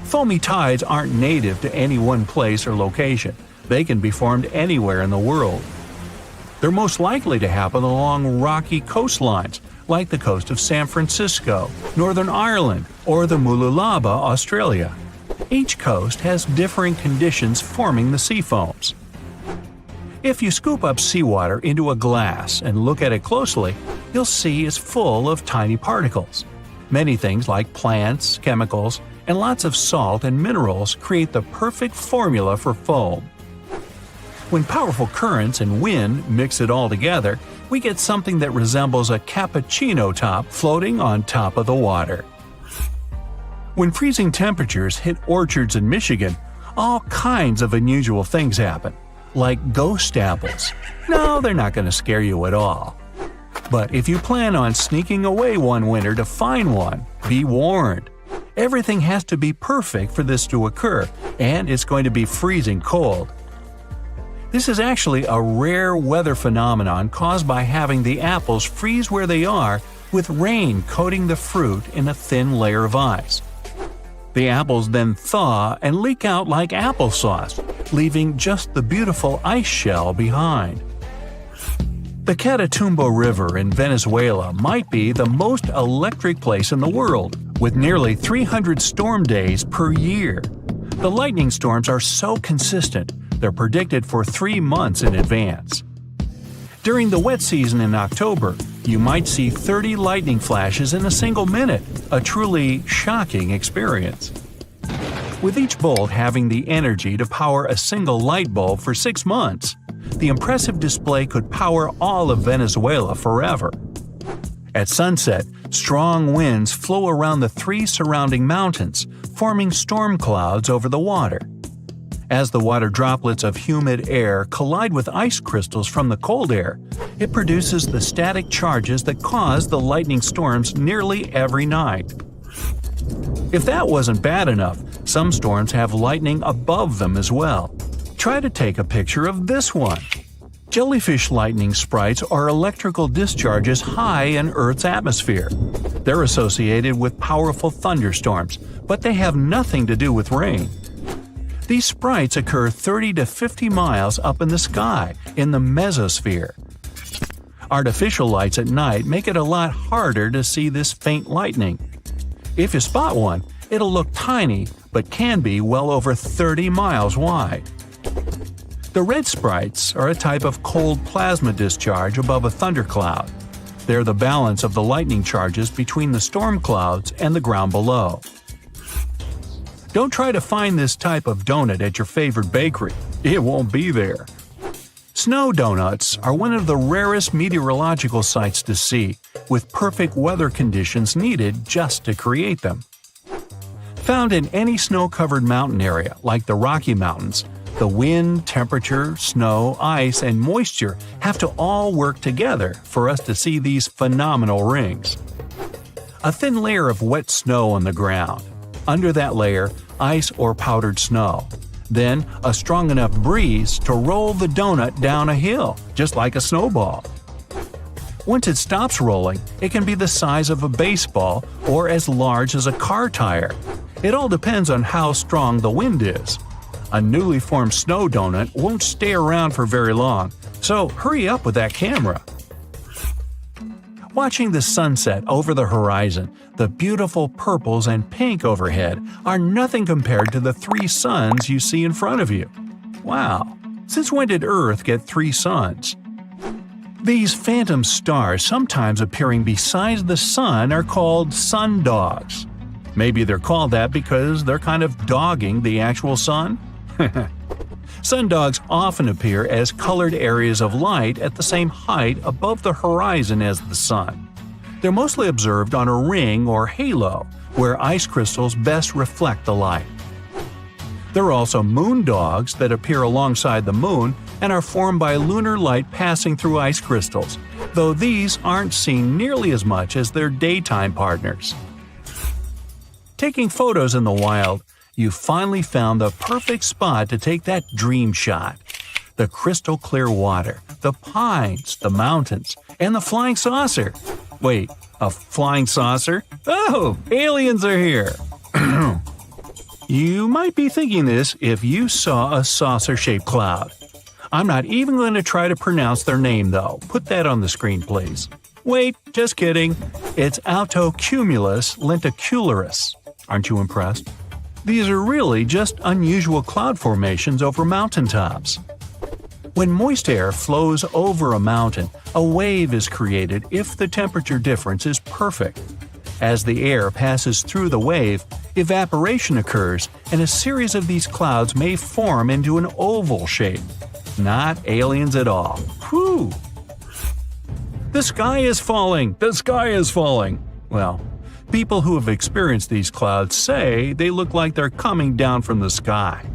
Foamy tides aren't native to any one place or location. They can be formed anywhere in the world. They're most likely to happen along rocky coastlines, like the coast of San Francisco, Northern Ireland, or the Mooloolaba, Australia. Each coast has differing conditions forming the sea foams. If you scoop up seawater into a glass and look at it closely, you'll see it's full of tiny particles. Many things like plants, chemicals, and lots of salt and minerals create the perfect formula for foam. When powerful currents and wind mix it all together, we get something that resembles a cappuccino top floating on top of the water. When freezing temperatures hit orchards in Michigan, all kinds of unusual things happen, like ghost apples. No, they're not going to scare you at all. But if you plan on sneaking away one winter to find one, be warned. Everything has to be perfect for this to occur, and it's going to be freezing cold. This is actually a rare weather phenomenon caused by having the apples freeze where they are with rain coating the fruit in a thin layer of ice. The apples then thaw and leak out like applesauce, leaving just the beautiful ice shell behind. The Catatumbo River in Venezuela might be the most electric place in the world, with nearly 300 storm days per year. The lightning storms are so consistent, they're predicted for 3 months in advance. During the wet season in October, you might see 30 lightning flashes in a single minute, a truly shocking experience. With each bolt having the energy to power a single light bulb for 6 months, the impressive display could power all of Venezuela forever. At sunset, strong winds flow around the 3 surrounding mountains, forming storm clouds over the water. As the water droplets of humid air collide with ice crystals from the cold air, it produces the static charges that cause the lightning storms nearly every night. If that wasn't bad enough, some storms have lightning above them as well. Try to take a picture of this one. Jellyfish lightning sprites are electrical discharges high in Earth's atmosphere. They're associated with powerful thunderstorms, but they have nothing to do with rain. These sprites occur 30 to 50 miles up in the sky, in the mesosphere. Artificial lights at night make it a lot harder to see this faint lightning. If you spot one, it'll look tiny, but can be well over 30 miles wide. The red sprites are a type of cold plasma discharge above a thundercloud. They're the balance of the lightning charges between the storm clouds and the ground below. Don't try to find this type of donut at your favorite bakery. It won't be there. Snow donuts are one of the rarest meteorological sights to see, with perfect weather conditions needed just to create them. Found in any snow-covered mountain area like the Rocky Mountains, the wind, temperature, snow, ice, and moisture have to all work together for us to see these phenomenal rings. A thin layer of wet snow on the ground. Under that layer, ice or powdered snow. Then, a strong enough breeze to roll the donut down a hill, just like a snowball. Once it stops rolling, it can be the size of a baseball or as large as a car tire. It all depends on how strong the wind is. A newly formed snow donut won't stay around for very long, so hurry up with that camera. Watching the sunset over the horizon, the beautiful purples and pink overhead are nothing compared to the 3 suns you see in front of you. Wow, since when did Earth get 3 suns? These phantom stars sometimes appearing beside the sun are called sundogs. Maybe they're called that because they're kind of dogging the actual sun? Sundogs often appear as colored areas of light at the same height above the horizon as the sun. They're mostly observed on a ring or halo, where ice crystals best reflect the light. There are also moondogs that appear alongside the moon and are formed by lunar light passing through ice crystals, though these aren't seen nearly as much as their daytime partners. Taking photos in the wild, you finally found the perfect spot to take that dream shot. The crystal clear water, the pines, the mountains, and the flying saucer. Wait, a flying saucer? Oh, aliens are here! You might be thinking this if you saw a saucer-shaped cloud. I'm not even going to try to pronounce their name though. Put that on the screen, please. Wait, just kidding. It's altocumulus lenticularis. Aren't you impressed? These are really just unusual cloud formations over mountaintops. When moist air flows over a mountain, a wave is created if the temperature difference is perfect. As the air passes through the wave, evaporation occurs and a series of these clouds may form into an oval shape. Not aliens at all. Whew! The sky is falling! The sky is falling! Well, people who have experienced these clouds say they look like they're coming down from the sky.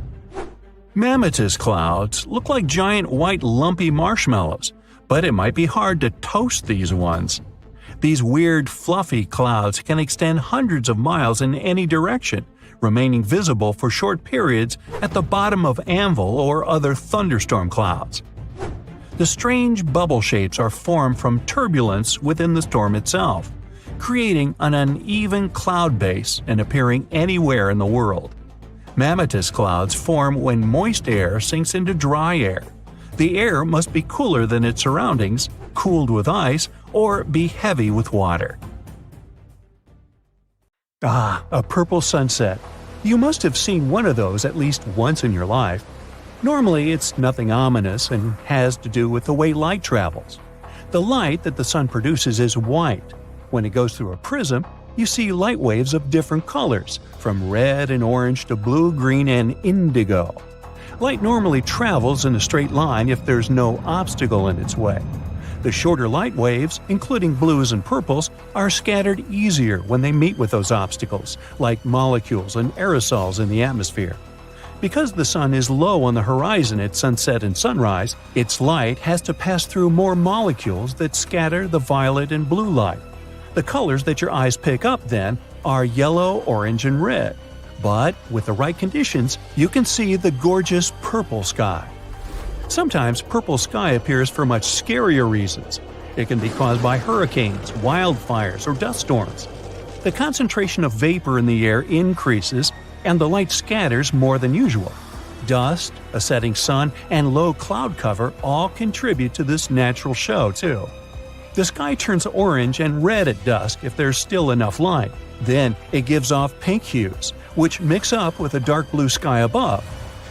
Mammatus clouds look like giant white lumpy marshmallows, but it might be hard to toast these ones. These weird fluffy clouds can extend hundreds of miles in any direction, remaining visible for short periods at the bottom of anvil or other thunderstorm clouds. The strange bubble shapes are formed from turbulence within the storm itself, creating an uneven cloud base and appearing anywhere in the world. Mammatus clouds form when moist air sinks into dry air. The air must be cooler than its surroundings, cooled with ice, or be heavy with water. Ah, a purple sunset. You must have seen one of those at least once in your life. Normally, it's nothing ominous and has to do with the way light travels. The light that the sun produces is white. When it goes through a prism, you see light waves of different colors, from red and orange to blue, green, and indigo. Light normally travels in a straight line if there's no obstacle in its way. The shorter light waves, including blues and purples, are scattered easier when they meet with those obstacles, like molecules and aerosols in the atmosphere. Because the sun is low on the horizon at sunset and sunrise, its light has to pass through more molecules that scatter the violet and blue light. The colors that your eyes pick up, then, are yellow, orange, and red. But with the right conditions, you can see the gorgeous purple sky. Sometimes purple sky appears for much scarier reasons. It can be caused by hurricanes, wildfires, or dust storms. The concentration of vapor in the air increases, and the light scatters more than usual. Dust, a setting sun, and low cloud cover all contribute to this natural show, too. The sky turns orange and red at dusk if there's still enough light. Then it gives off pink hues, which mix up with a dark blue sky above.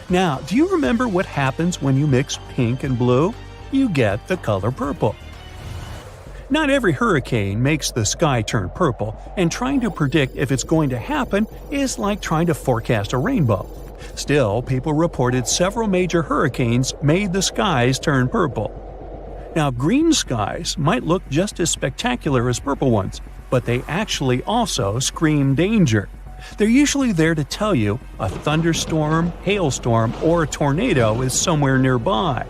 Now, do you remember what happens when you mix pink and blue? You get the color purple. Not every hurricane makes the sky turn purple, and trying to predict if it's going to happen is like trying to forecast a rainbow. Still, people reported several major hurricanes made the skies turn purple. Now, green skies might look just as spectacular as purple ones, but they actually also scream danger. They're usually there to tell you a thunderstorm, hailstorm, or a tornado is somewhere nearby.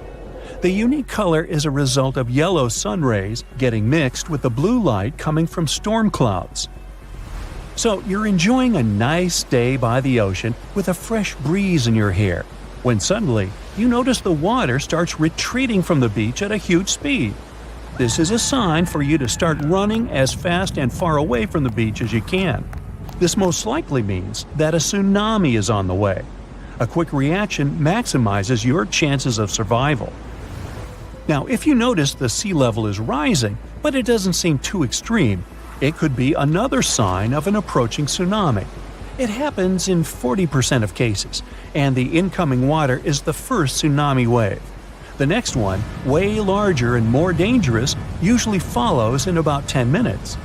The unique color is a result of yellow sun rays getting mixed with the blue light coming from storm clouds. So you're enjoying a nice day by the ocean with a fresh breeze in your hair, when suddenly you notice the water starts retreating from the beach at a huge speed. This is a sign for you to start running as fast and far away from the beach as you can. This most likely means that a tsunami is on the way. A quick reaction maximizes your chances of survival. Now, if you notice the sea level is rising, But it doesn't seem too extreme. It could be another sign of an approaching tsunami. It happens in 40% of cases, and the incoming water is the first tsunami wave. The next one, way larger and more dangerous, usually follows in about 10 minutes.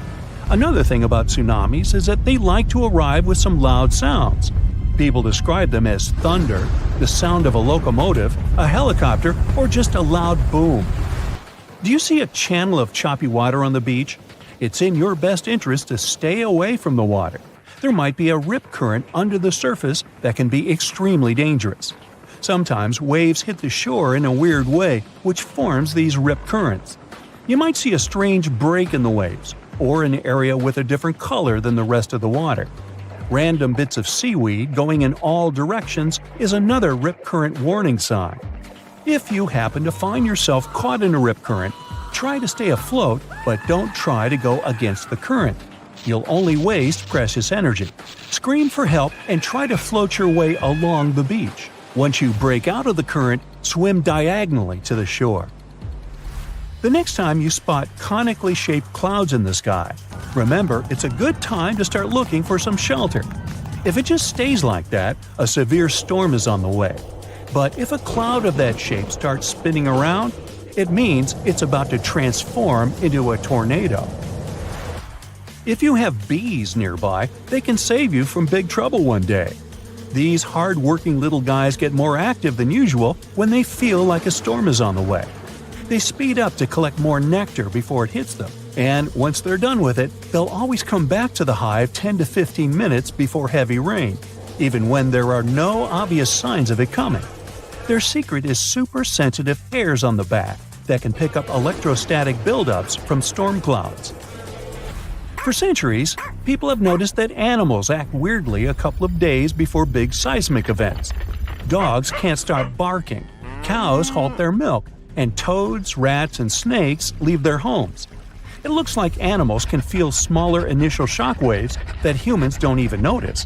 Another thing about tsunamis is that they like to arrive with some loud sounds. People describe them as thunder, the sound of a locomotive, a helicopter, or just a loud boom. Do you see a channel of choppy water on the beach? It's in your best interest to stay away from the water. There might be a rip current under the surface that can be extremely dangerous. Sometimes waves hit the shore in a weird way, which forms these rip currents. You might see a strange break in the waves, or an area with a different color than the rest of the water. Random bits of seaweed going in all directions is another rip current warning sign. If you happen to find yourself caught in a rip current, try to stay afloat, but don't try to go against the current. You'll only waste precious energy. Scream for help and try to float your way along the beach. Once you break out of the current, swim diagonally to the shore. The next time you spot conically shaped clouds in the sky, remember it's a good time to start looking for some shelter. If it just stays like that, a severe storm is on the way. But if a cloud of that shape starts spinning around, it means it's about to transform into a tornado. If you have bees nearby, they can save you from big trouble one day. These hard-working little guys get more active than usual when they feel like a storm is on the way. They speed up to collect more nectar before it hits them, and once they're done with it, they'll always come back to the hive 10 to 15 minutes before heavy rain, even when there are no obvious signs of it coming. Their secret is super sensitive hairs on the back that can pick up electrostatic buildups from storm clouds. For centuries, people have noticed that animals act weirdly a couple of days before big seismic events. Dogs can't stop barking, cows halt their milk, and toads, rats, and snakes leave their homes. It looks like animals can feel smaller initial shock waves that humans don't even notice.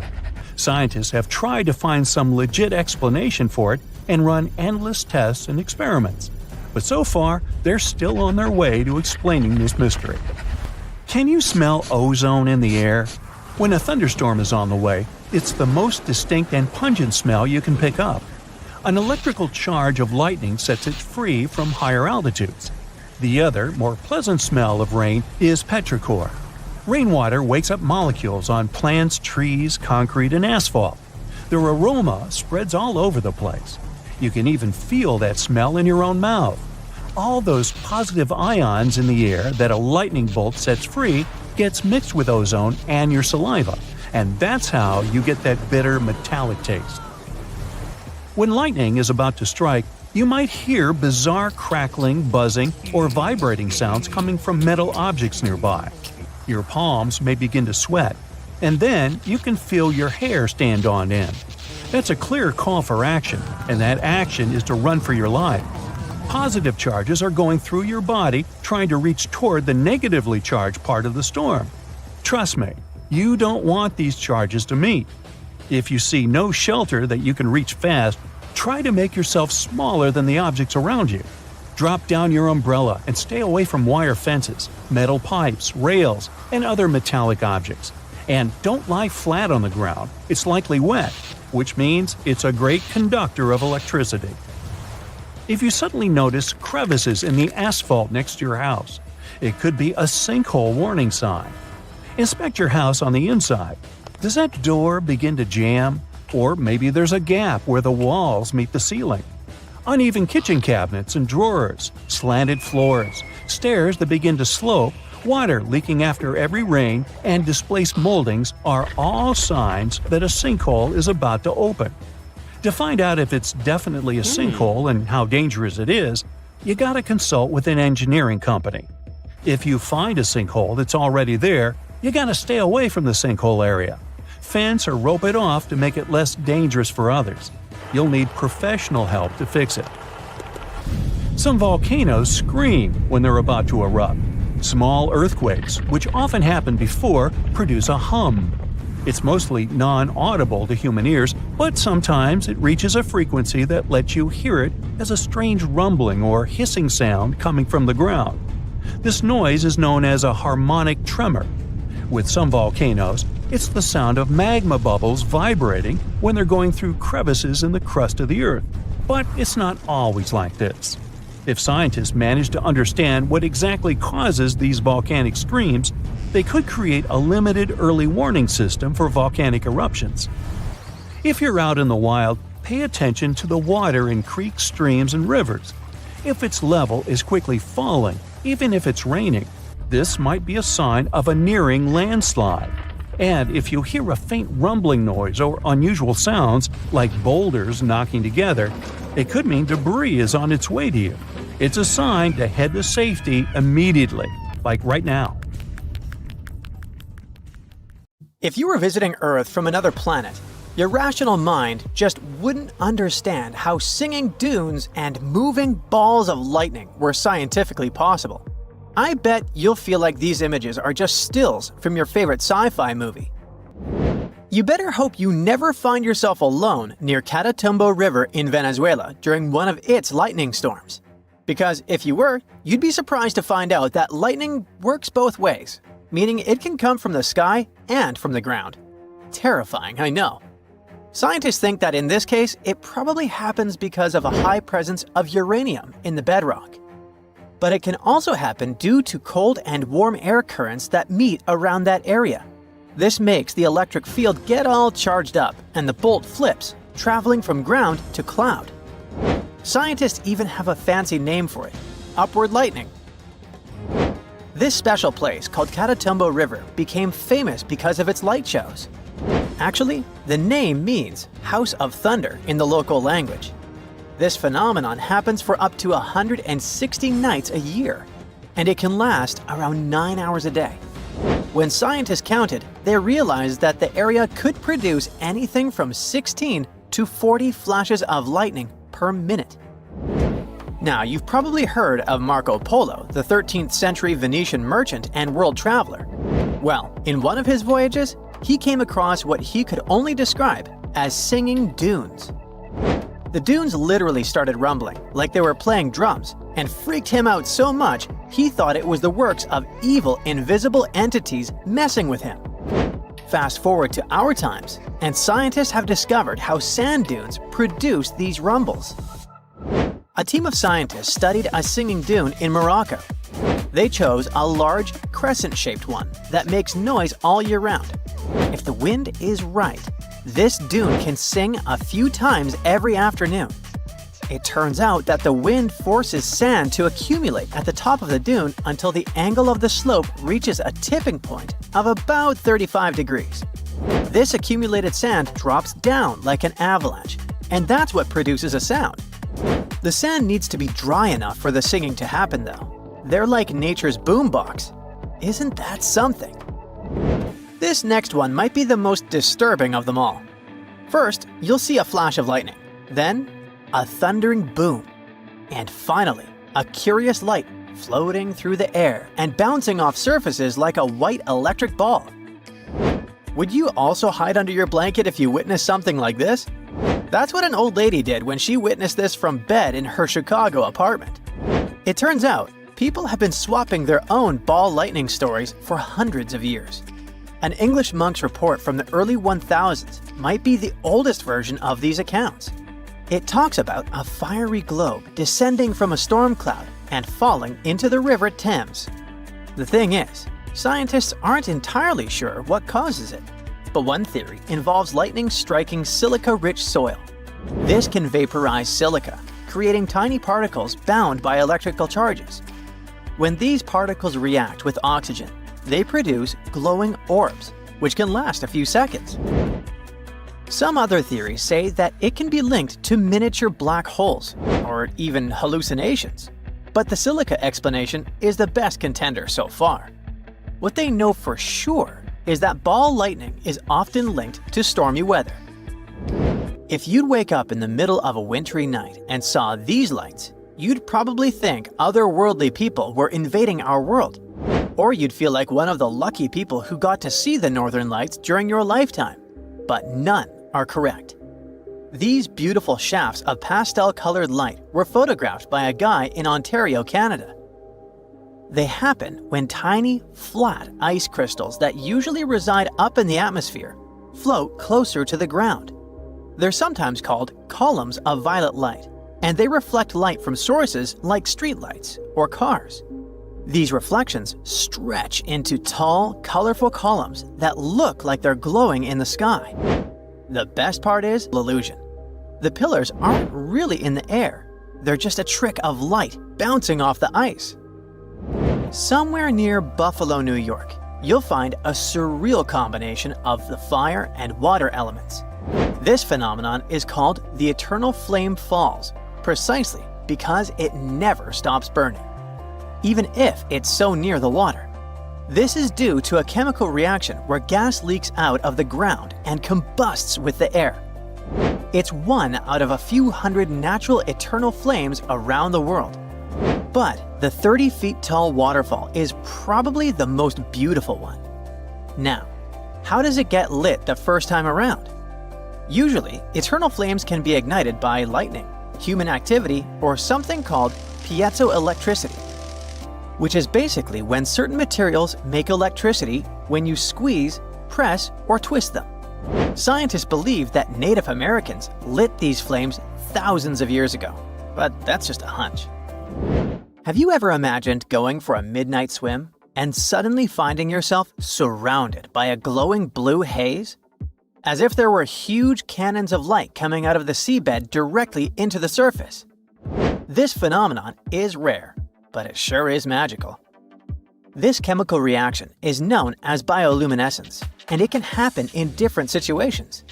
Scientists have tried to find some legit explanation for it and run endless tests and experiments. But so far, they're still on their way to explaining this mystery. Can you smell ozone in the air? When a thunderstorm is on the way, it's the most distinct and pungent smell you can pick up. An electrical charge of lightning sets it free from higher altitudes. The other, more pleasant smell of rain is petrichor. Rainwater wakes up molecules on plants, trees, concrete, and asphalt. Their aroma spreads all over the place. You can even feel that smell in your own mouth. All those positive ions in the air that a lightning bolt sets free gets mixed with ozone and your saliva, and that's how you get that bitter metallic taste. When lightning is about to strike, you might hear bizarre crackling, buzzing, or vibrating sounds coming from metal objects nearby. Your palms may begin to sweat, and then you can feel your hair stand on end. That's a clear call for action, and that action is to run for your life. Positive charges are going through your body trying to reach toward the negatively charged part of the storm. Trust me, you don't want these charges to meet. If you see no shelter that you can reach fast, try to make yourself smaller than the objects around you. Drop down your umbrella and stay away from wire fences, metal pipes, rails, and other metallic objects. And don't lie flat on the ground, it's likely wet, which means it's a great conductor of electricity. If you suddenly notice crevices in the asphalt next to your house, it could be a sinkhole warning sign. Inspect your house on the inside. Does that door begin to jam? Or maybe there's a gap where the walls meet the ceiling. Uneven kitchen cabinets and drawers, slanted floors, stairs that begin to slope, water leaking after every rain, and displaced moldings are all signs that a sinkhole is about to open. To find out if it's definitely a sinkhole and how dangerous it is, you gotta consult with an engineering company. If you find a sinkhole that's already there, you gotta stay away from the sinkhole area. Fence or rope it off to make it less dangerous for others. You'll need professional help to fix it. Some volcanoes scream when they're about to erupt. Small earthquakes, which often happen before, produce a hum. It's mostly non-audible to human ears, but sometimes it reaches a frequency that lets you hear it as a strange rumbling or hissing sound coming from the ground. This noise is known as a harmonic tremor. With some volcanoes, it's the sound of magma bubbles vibrating when they're going through crevices in the crust of the Earth. But it's not always like this. If scientists manage to understand what exactly causes these volcanic screams, they could create a limited early warning system for volcanic eruptions. If you're out in the wild, pay attention to the water in creeks, streams, and rivers. If its level is quickly falling, even if it's raining, this might be a sign of a nearing landslide. And if you hear a faint rumbling noise or unusual sounds, like boulders knocking together, it could mean debris is on its way to you. It's a sign to head to safety immediately, like right now. If you were visiting Earth from another planet, your rational mind just wouldn't understand how singing dunes and moving balls of lightning were scientifically possible. I bet you'll feel like these images are just stills from your favorite sci-fi movie. You better hope you never find yourself alone near Catatumbo River in Venezuela during one of its lightning storms. Because if you were, you'd be surprised to find out that lightning works both ways, meaning it can come from the sky and from the ground. Terrifying, I know. Scientists think that in this case, it probably happens because of a high presence of uranium in the bedrock. But it can also happen due to cold and warm air currents that meet around that area. This makes the electric field get all charged up and the bolt flips, traveling from ground to cloud. Scientists even have a fancy name for it: upward lightning. This special place called Catatumbo River became famous because of its light shows. Actually, the name means House of Thunder in the local language. This phenomenon happens for up to 160 nights a year, and it can last around 9 hours a day. When scientists counted, they realized that the area could produce anything from 16 to 40 flashes of lightning per minute. Now, you've probably heard of Marco Polo, the 13th century Venetian merchant and world traveler. Well, in one of his voyages, he came across what he could only describe as singing dunes. The dunes literally started rumbling, like they were playing drums, and freaked him out so much he thought it was the works of evil, invisible entities messing with him. Fast forward to our times, and scientists have discovered how sand dunes produce these rumbles. A team of scientists studied a singing dune in Morocco. They chose a large, crescent-shaped one that makes noise all year round. If the wind is right, this dune can sing a few times every afternoon. It turns out that the wind forces sand to accumulate at the top of the dune until the angle of the slope reaches a tipping point of about 35 degrees. This accumulated sand drops down like an avalanche, and that's what produces a sound. The sand needs to be dry enough for the singing to happen, though. They're like nature's boombox. Isn't that something? This next one might be the most disturbing of them all. First, you'll see a flash of lightning, then a thundering boom, and finally, a curious light floating through the air and bouncing off surfaces like a white electric ball. Would you also hide under your blanket if you witnessed something like this? That's what an old lady did when she witnessed this from bed in her Chicago apartment. It turns out, people have been swapping their own ball lightning stories for hundreds of years. An English monk's report from the early 1000s might be the oldest version of these accounts. It talks about a fiery globe descending from a storm cloud and falling into the river Thames. The thing is, scientists aren't entirely sure what causes it, but one theory involves lightning striking silica-rich soil. This can vaporize silica, creating tiny particles bound by electrical charges. When these particles react with oxygen, they produce glowing orbs, which can last a few seconds. Some other theories say that it can be linked to miniature black holes, or even hallucinations. But the silica explanation is the best contender so far. What they know for sure is that ball lightning is often linked to stormy weather. If you'd wake up in the middle of a wintry night and saw these lights, you'd probably think otherworldly people were invading our world. Or you'd feel like one of the lucky people who got to see the northern lights during your lifetime. But none are correct. These beautiful shafts of pastel-colored light were photographed by a guy in Ontario, Canada. They happen when tiny, flat ice crystals that usually reside up in the atmosphere float closer to the ground. They're sometimes called columns of violet light, and they reflect light from sources like streetlights or cars. These reflections stretch into tall, colorful columns that look like they're glowing in the sky. The best part is illusion. The pillars aren't really in the air. They're just a trick of light bouncing off the ice. Somewhere near Buffalo, New York, you'll find a surreal combination of the fire and water elements. This phenomenon is called the Eternal Flame Falls, precisely because it never stops burning, even if it's so near the water. This is due to a chemical reaction where gas leaks out of the ground and combusts with the air. It's one out of a few hundred natural eternal flames around the world. But the 30 feet tall waterfall is probably the most beautiful one. Now, how does it get lit the first time around? Usually, eternal flames can be ignited by lightning, human activity, or something called piezoelectricity, which is basically when certain materials make electricity when you squeeze, press, or twist them. Scientists believe that Native Americans lit these flames thousands of years ago, but that's just a hunch. Have you ever imagined going for a midnight swim and suddenly finding yourself surrounded by a glowing blue haze? As if there were huge cannons of light coming out of the seabed directly into the surface. This phenomenon is rare, but it sure is magical. This chemical reaction is known as bioluminescence, and it can happen in different situations.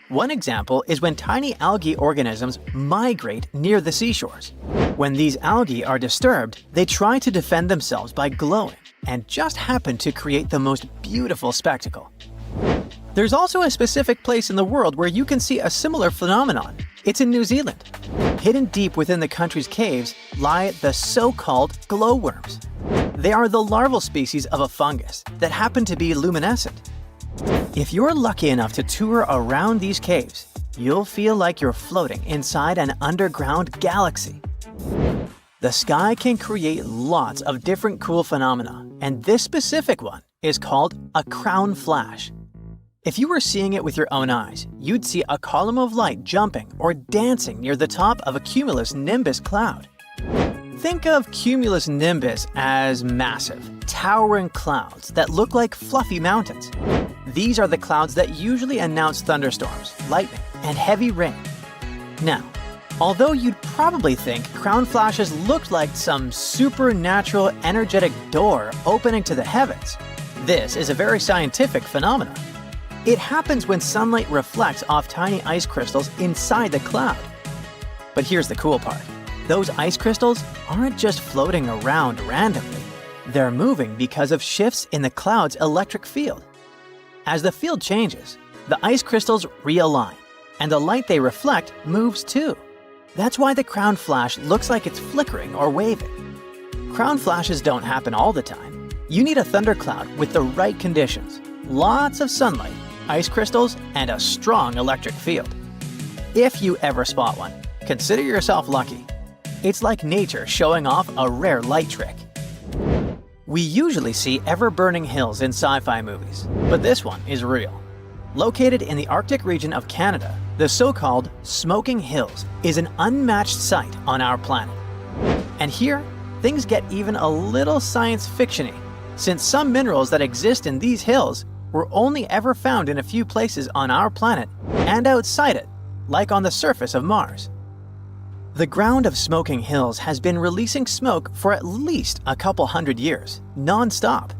One example is when tiny algae organisms migrate near the seashores. When these algae are disturbed, they try to defend themselves by glowing, and just happen to create the most beautiful spectacle. There's also a specific place in the world where you can see a similar phenomenon. It's in New Zealand. Hidden deep within the country's caves lie the so-called glowworms. They are the larval species of a fungus that happen to be luminescent. If you're lucky enough to tour around these caves, you'll feel like you're floating inside an underground galaxy. The sky can create lots of different cool phenomena, and this specific one is called a crown flash. If you were seeing it with your own eyes, you'd see a column of light jumping or dancing near the top of a cumulus nimbus cloud. Think of cumulus nimbus as massive, towering clouds that look like fluffy mountains. These are the clouds that usually announce thunderstorms, lightning, and heavy rain. Now, although you'd probably think crown flashes looked like some supernatural energetic door opening to the heavens, this is a very scientific phenomenon. It happens when sunlight reflects off tiny ice crystals inside the cloud. But here's the cool part. Those ice crystals aren't just floating around randomly. They're moving because of shifts in the cloud's electric field. As the field changes, the ice crystals realign, and the light they reflect moves too. That's why the crown flash looks like it's flickering or waving. Crown flashes don't happen all the time. You need a thundercloud with the right conditions, lots of sunlight, ice crystals, and a strong electric field. If you ever spot one, consider yourself lucky. It's like nature showing off a rare light trick. We usually see ever-burning hills in sci-fi movies, but this one is real. Located in the Arctic region of Canada, the so-called Smoking Hills is an unmatched sight on our planet. And here, things get even a little science fiction-y, since some minerals that exist in these hills were only ever found in a few places on our planet and outside it, like on the surface of Mars. The ground of Smoking Hills has been releasing smoke for at least a couple hundred years, non-stop.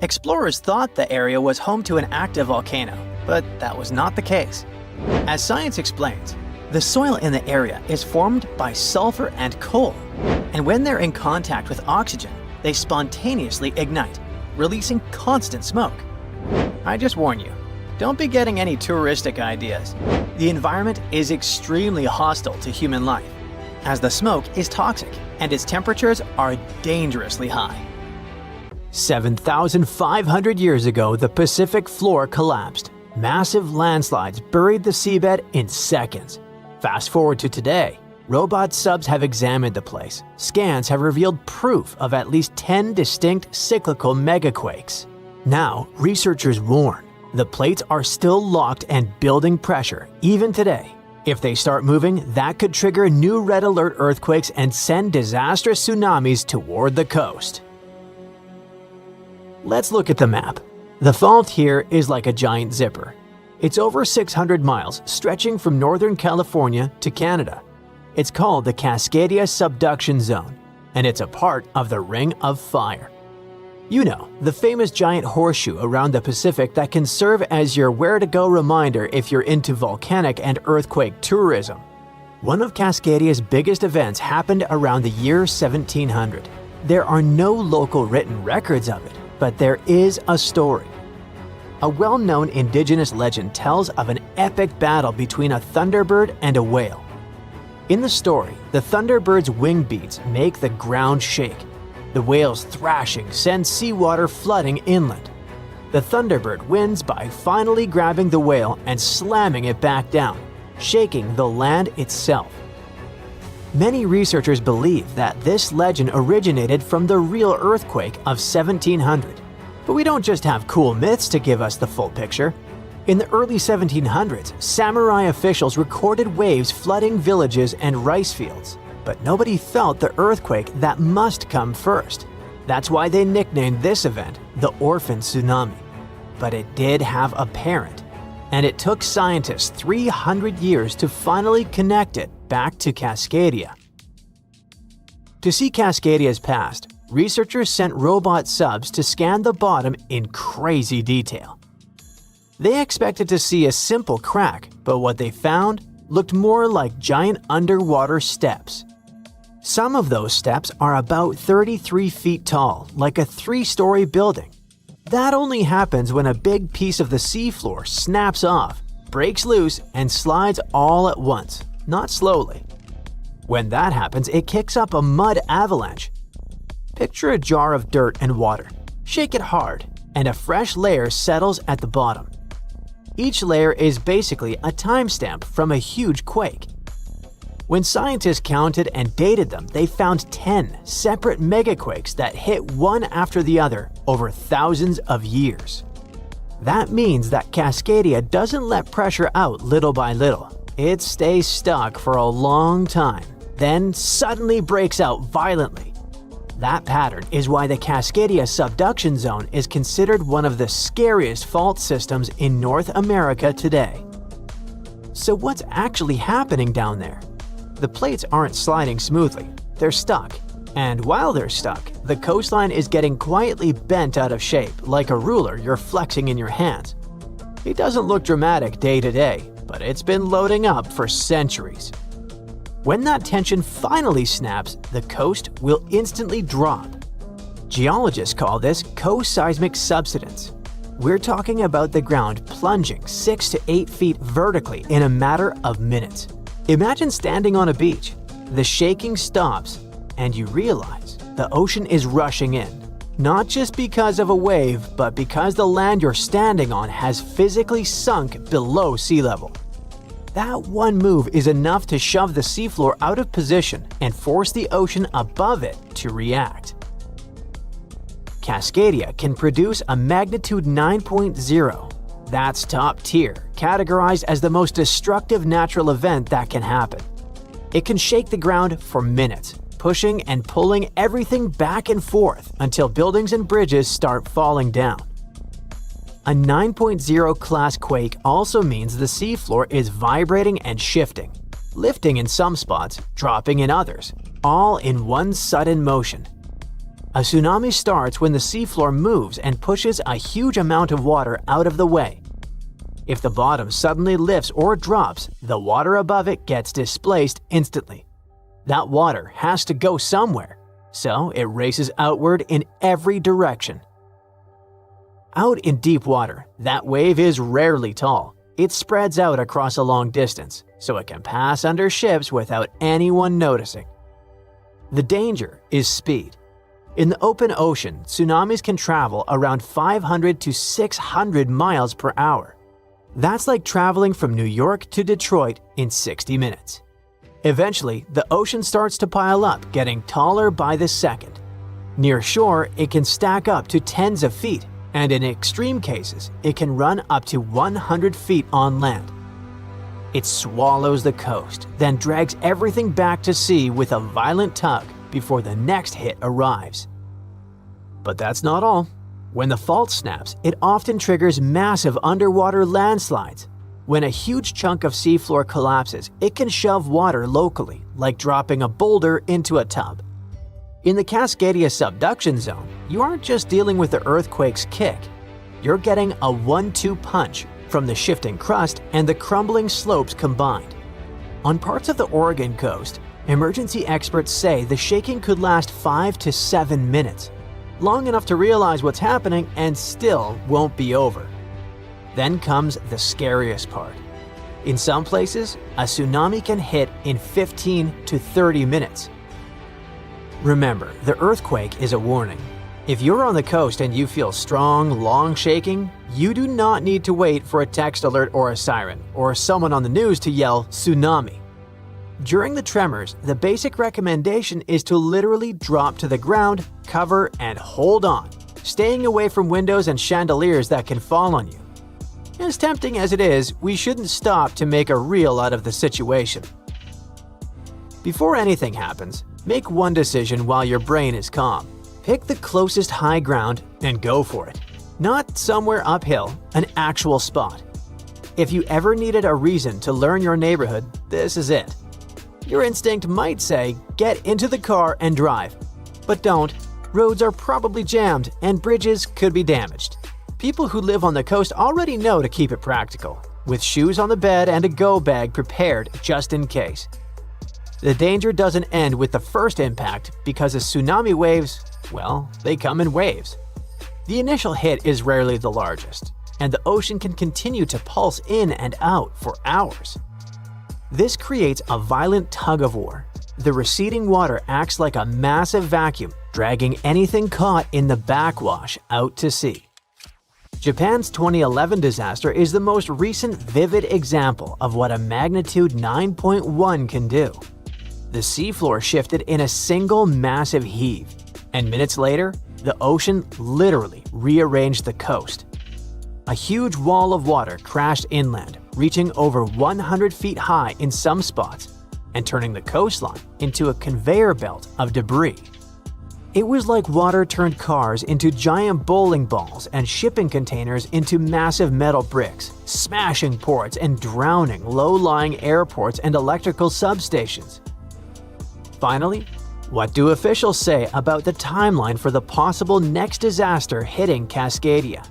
Explorers thought the area was home to an active volcano, but that was not the case. As science explains, the soil in the area is formed by sulfur and coal, and when they're in contact with oxygen, they spontaneously ignite, releasing constant smoke. I just warn you, don't be getting any touristic ideas. The environment is extremely hostile to human life, as the smoke is toxic and its temperatures are dangerously high. 7,500 years ago, the Pacific floor collapsed. Massive landslides buried the seabed in seconds. Fast forward to today, Robot subs have examined the place. Scans have revealed proof of at least 10 distinct cyclical megaquakes. Now, researchers warn, the plates are still locked and building pressure, even today. If they start moving, that could trigger new red alert earthquakes and send disastrous tsunamis toward the coast. Let's look at the map. The fault here is like a giant zipper. It's over 600 miles, stretching from northern California to Canada. It's called the Cascadia Subduction Zone, and it's a part of the Ring of Fire. You know, the famous giant horseshoe around the Pacific that can serve as your where-to-go reminder if you're into volcanic and earthquake tourism. One of Cascadia's biggest events happened around the year 1700. There are no local written records of it, but there is a story. A well-known indigenous legend tells of an epic battle between a thunderbird and a whale. In the story, the thunderbird's wing beats make the ground shake. The whale's thrashing sends seawater flooding inland. The thunderbird wins by finally grabbing the whale and slamming it back down, shaking the land itself. Many researchers believe that this legend originated from the real earthquake of 1700. But we don't just have cool myths to give us the full picture. In the early 1700s, samurai officials recorded waves flooding villages and rice fields. But nobody felt the earthquake that must come first. That's why they nicknamed this event the Orphan Tsunami. But it did have a parent, and it took scientists 300 years to finally connect it back to Cascadia. To see Cascadia's past, researchers sent robot subs to scan the bottom in crazy detail. They expected to see a simple crack, but what they found looked more like giant underwater steps. Some of those steps are about 33 feet tall, like a 3-story building. That only happens when a big piece of the seafloor snaps off, breaks loose, and slides all at once, not slowly. When that happens, it kicks up a mud avalanche. Picture a jar of dirt and water. Shake it hard, and a fresh layer settles at the bottom. Each layer is basically a timestamp from a huge quake. When scientists counted and dated them, they found 10 separate megaquakes that hit one after the other over thousands of years. That means that Cascadia doesn't let pressure out little by little. It stays stuck for a long time, then suddenly breaks out violently. That pattern is why the Cascadia Subduction Zone is considered one of the scariest fault systems in North America today. So what's actually happening down there? The plates aren't sliding smoothly, they're stuck. And while they're stuck, the coastline is getting quietly bent out of shape like a ruler you're flexing in your hands. It doesn't look dramatic day to day, but it's been loading up for centuries. When that tension finally snaps, the coast will instantly drop. Geologists call this co-seismic subsidence. We're talking about the ground plunging 6 to 8 feet vertically in a matter of minutes. Imagine standing on a beach. The shaking stops, and you realize the ocean is rushing in. Not just because of a wave, but because the land you're standing on has physically sunk below sea level. That one move is enough to shove the seafloor out of position and force the ocean above it to react. Cascadia can produce a magnitude 9.0. That's top tier, categorized as the most destructive natural event that can happen. It can shake the ground for minutes, pushing and pulling everything back and forth until buildings and bridges start falling down. A 9.0 class quake also means the seafloor is vibrating and shifting, lifting in some spots, dropping in others, all in one sudden motion. A tsunami starts when the seafloor moves and pushes a huge amount of water out of the way. If the bottom suddenly lifts or drops, the water above it gets displaced instantly. That water has to go somewhere, so it races outward in every direction. Out in deep water, that wave is rarely tall. It spreads out across a long distance, so it can pass under ships without anyone noticing. The danger is speed. In the open ocean, tsunamis can travel around 500 to 600 miles per hour. That's like traveling from New York to Detroit in 60 minutes. Eventually, the ocean starts to pile up, getting taller by the second. Near shore, it can stack up to tens of feet, and in extreme cases, it can run up to 100 feet on land. It swallows the coast, then drags everything back to sea with a violent tug before the next hit arrives. But that's not all. When the fault snaps, it often triggers massive underwater landslides. When a huge chunk of seafloor collapses, it can shove water locally, like dropping a boulder into a tub. In the Cascadia subduction zone, you aren't just dealing with the earthquake's kick. You're getting a 1-2 punch from the shifting crust and the crumbling slopes combined. On parts of the Oregon coast, emergency experts say the shaking could last 5 to 7 minutes, long enough to realize what's happening and still won't be over. Then comes the scariest part. In some places, a tsunami can hit in 15 to 30 minutes. Remember, the earthquake is a warning. If you're on the coast and you feel strong, long shaking, you do not need to wait for a text alert or a siren, or someone on the news to yell tsunami. During the tremors, the basic recommendation is to literally drop to the ground, cover, and hold on, staying away from windows and chandeliers that can fall on you. As tempting as it is, we shouldn't stop to make a reel out of the situation. Before anything happens, make one decision while your brain is calm. Pick the closest high ground and go for it. Not somewhere uphill, an actual spot. If you ever needed a reason to learn your neighborhood, this is it. Your instinct might say, get into the car and drive. But don't. Roads are probably jammed and bridges could be damaged. People who live on the coast already know to keep it practical, with shoes on the bed and a go bag prepared just in case. The danger doesn't end with the first impact because the tsunami waves, well, they come in waves. The initial hit is rarely the largest, and the ocean can continue to pulse in and out for hours. This creates a violent tug-of-war. The receding water acts like a massive vacuum, dragging anything caught in the backwash out to sea. Japan's 2011 disaster is the most recent vivid example of what a magnitude 9.1 can do. The seafloor shifted in a single massive heave, and minutes later, the ocean literally rearranged the coast. A huge wall of water crashed inland, reaching over 100 feet high in some spots, and turning the coastline into a conveyor belt of debris. It was like water turned cars into giant bowling balls and shipping containers into massive metal bricks, smashing ports and drowning low-lying airports and electrical substations. Finally, what do officials say about the timeline for the possible next disaster hitting Cascadia?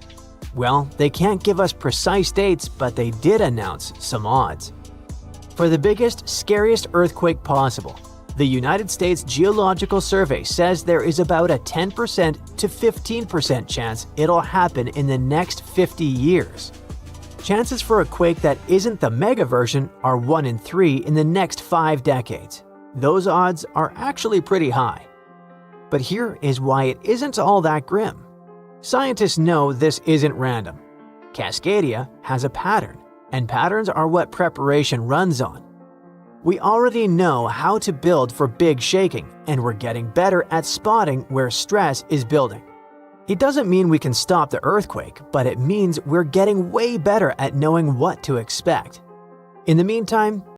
Well, they can't give us precise dates, but they did announce some odds. For the biggest, scariest earthquake possible, the United States Geological Survey says there is about a 10% to 15% chance it'll happen in the next 50 years. Chances for a quake that isn't the mega version are 1 in 3 in the next 5 decades. Those odds are actually pretty high. But here is why it isn't all that grim. Scientists know this isn't random. Cascadia has a pattern, and patterns are what preparation runs on. We already know how to build for big shaking, and we're getting better at spotting where stress is building. It doesn't mean we can stop the earthquake, but it means we're getting way better at knowing what to expect. In the meantime,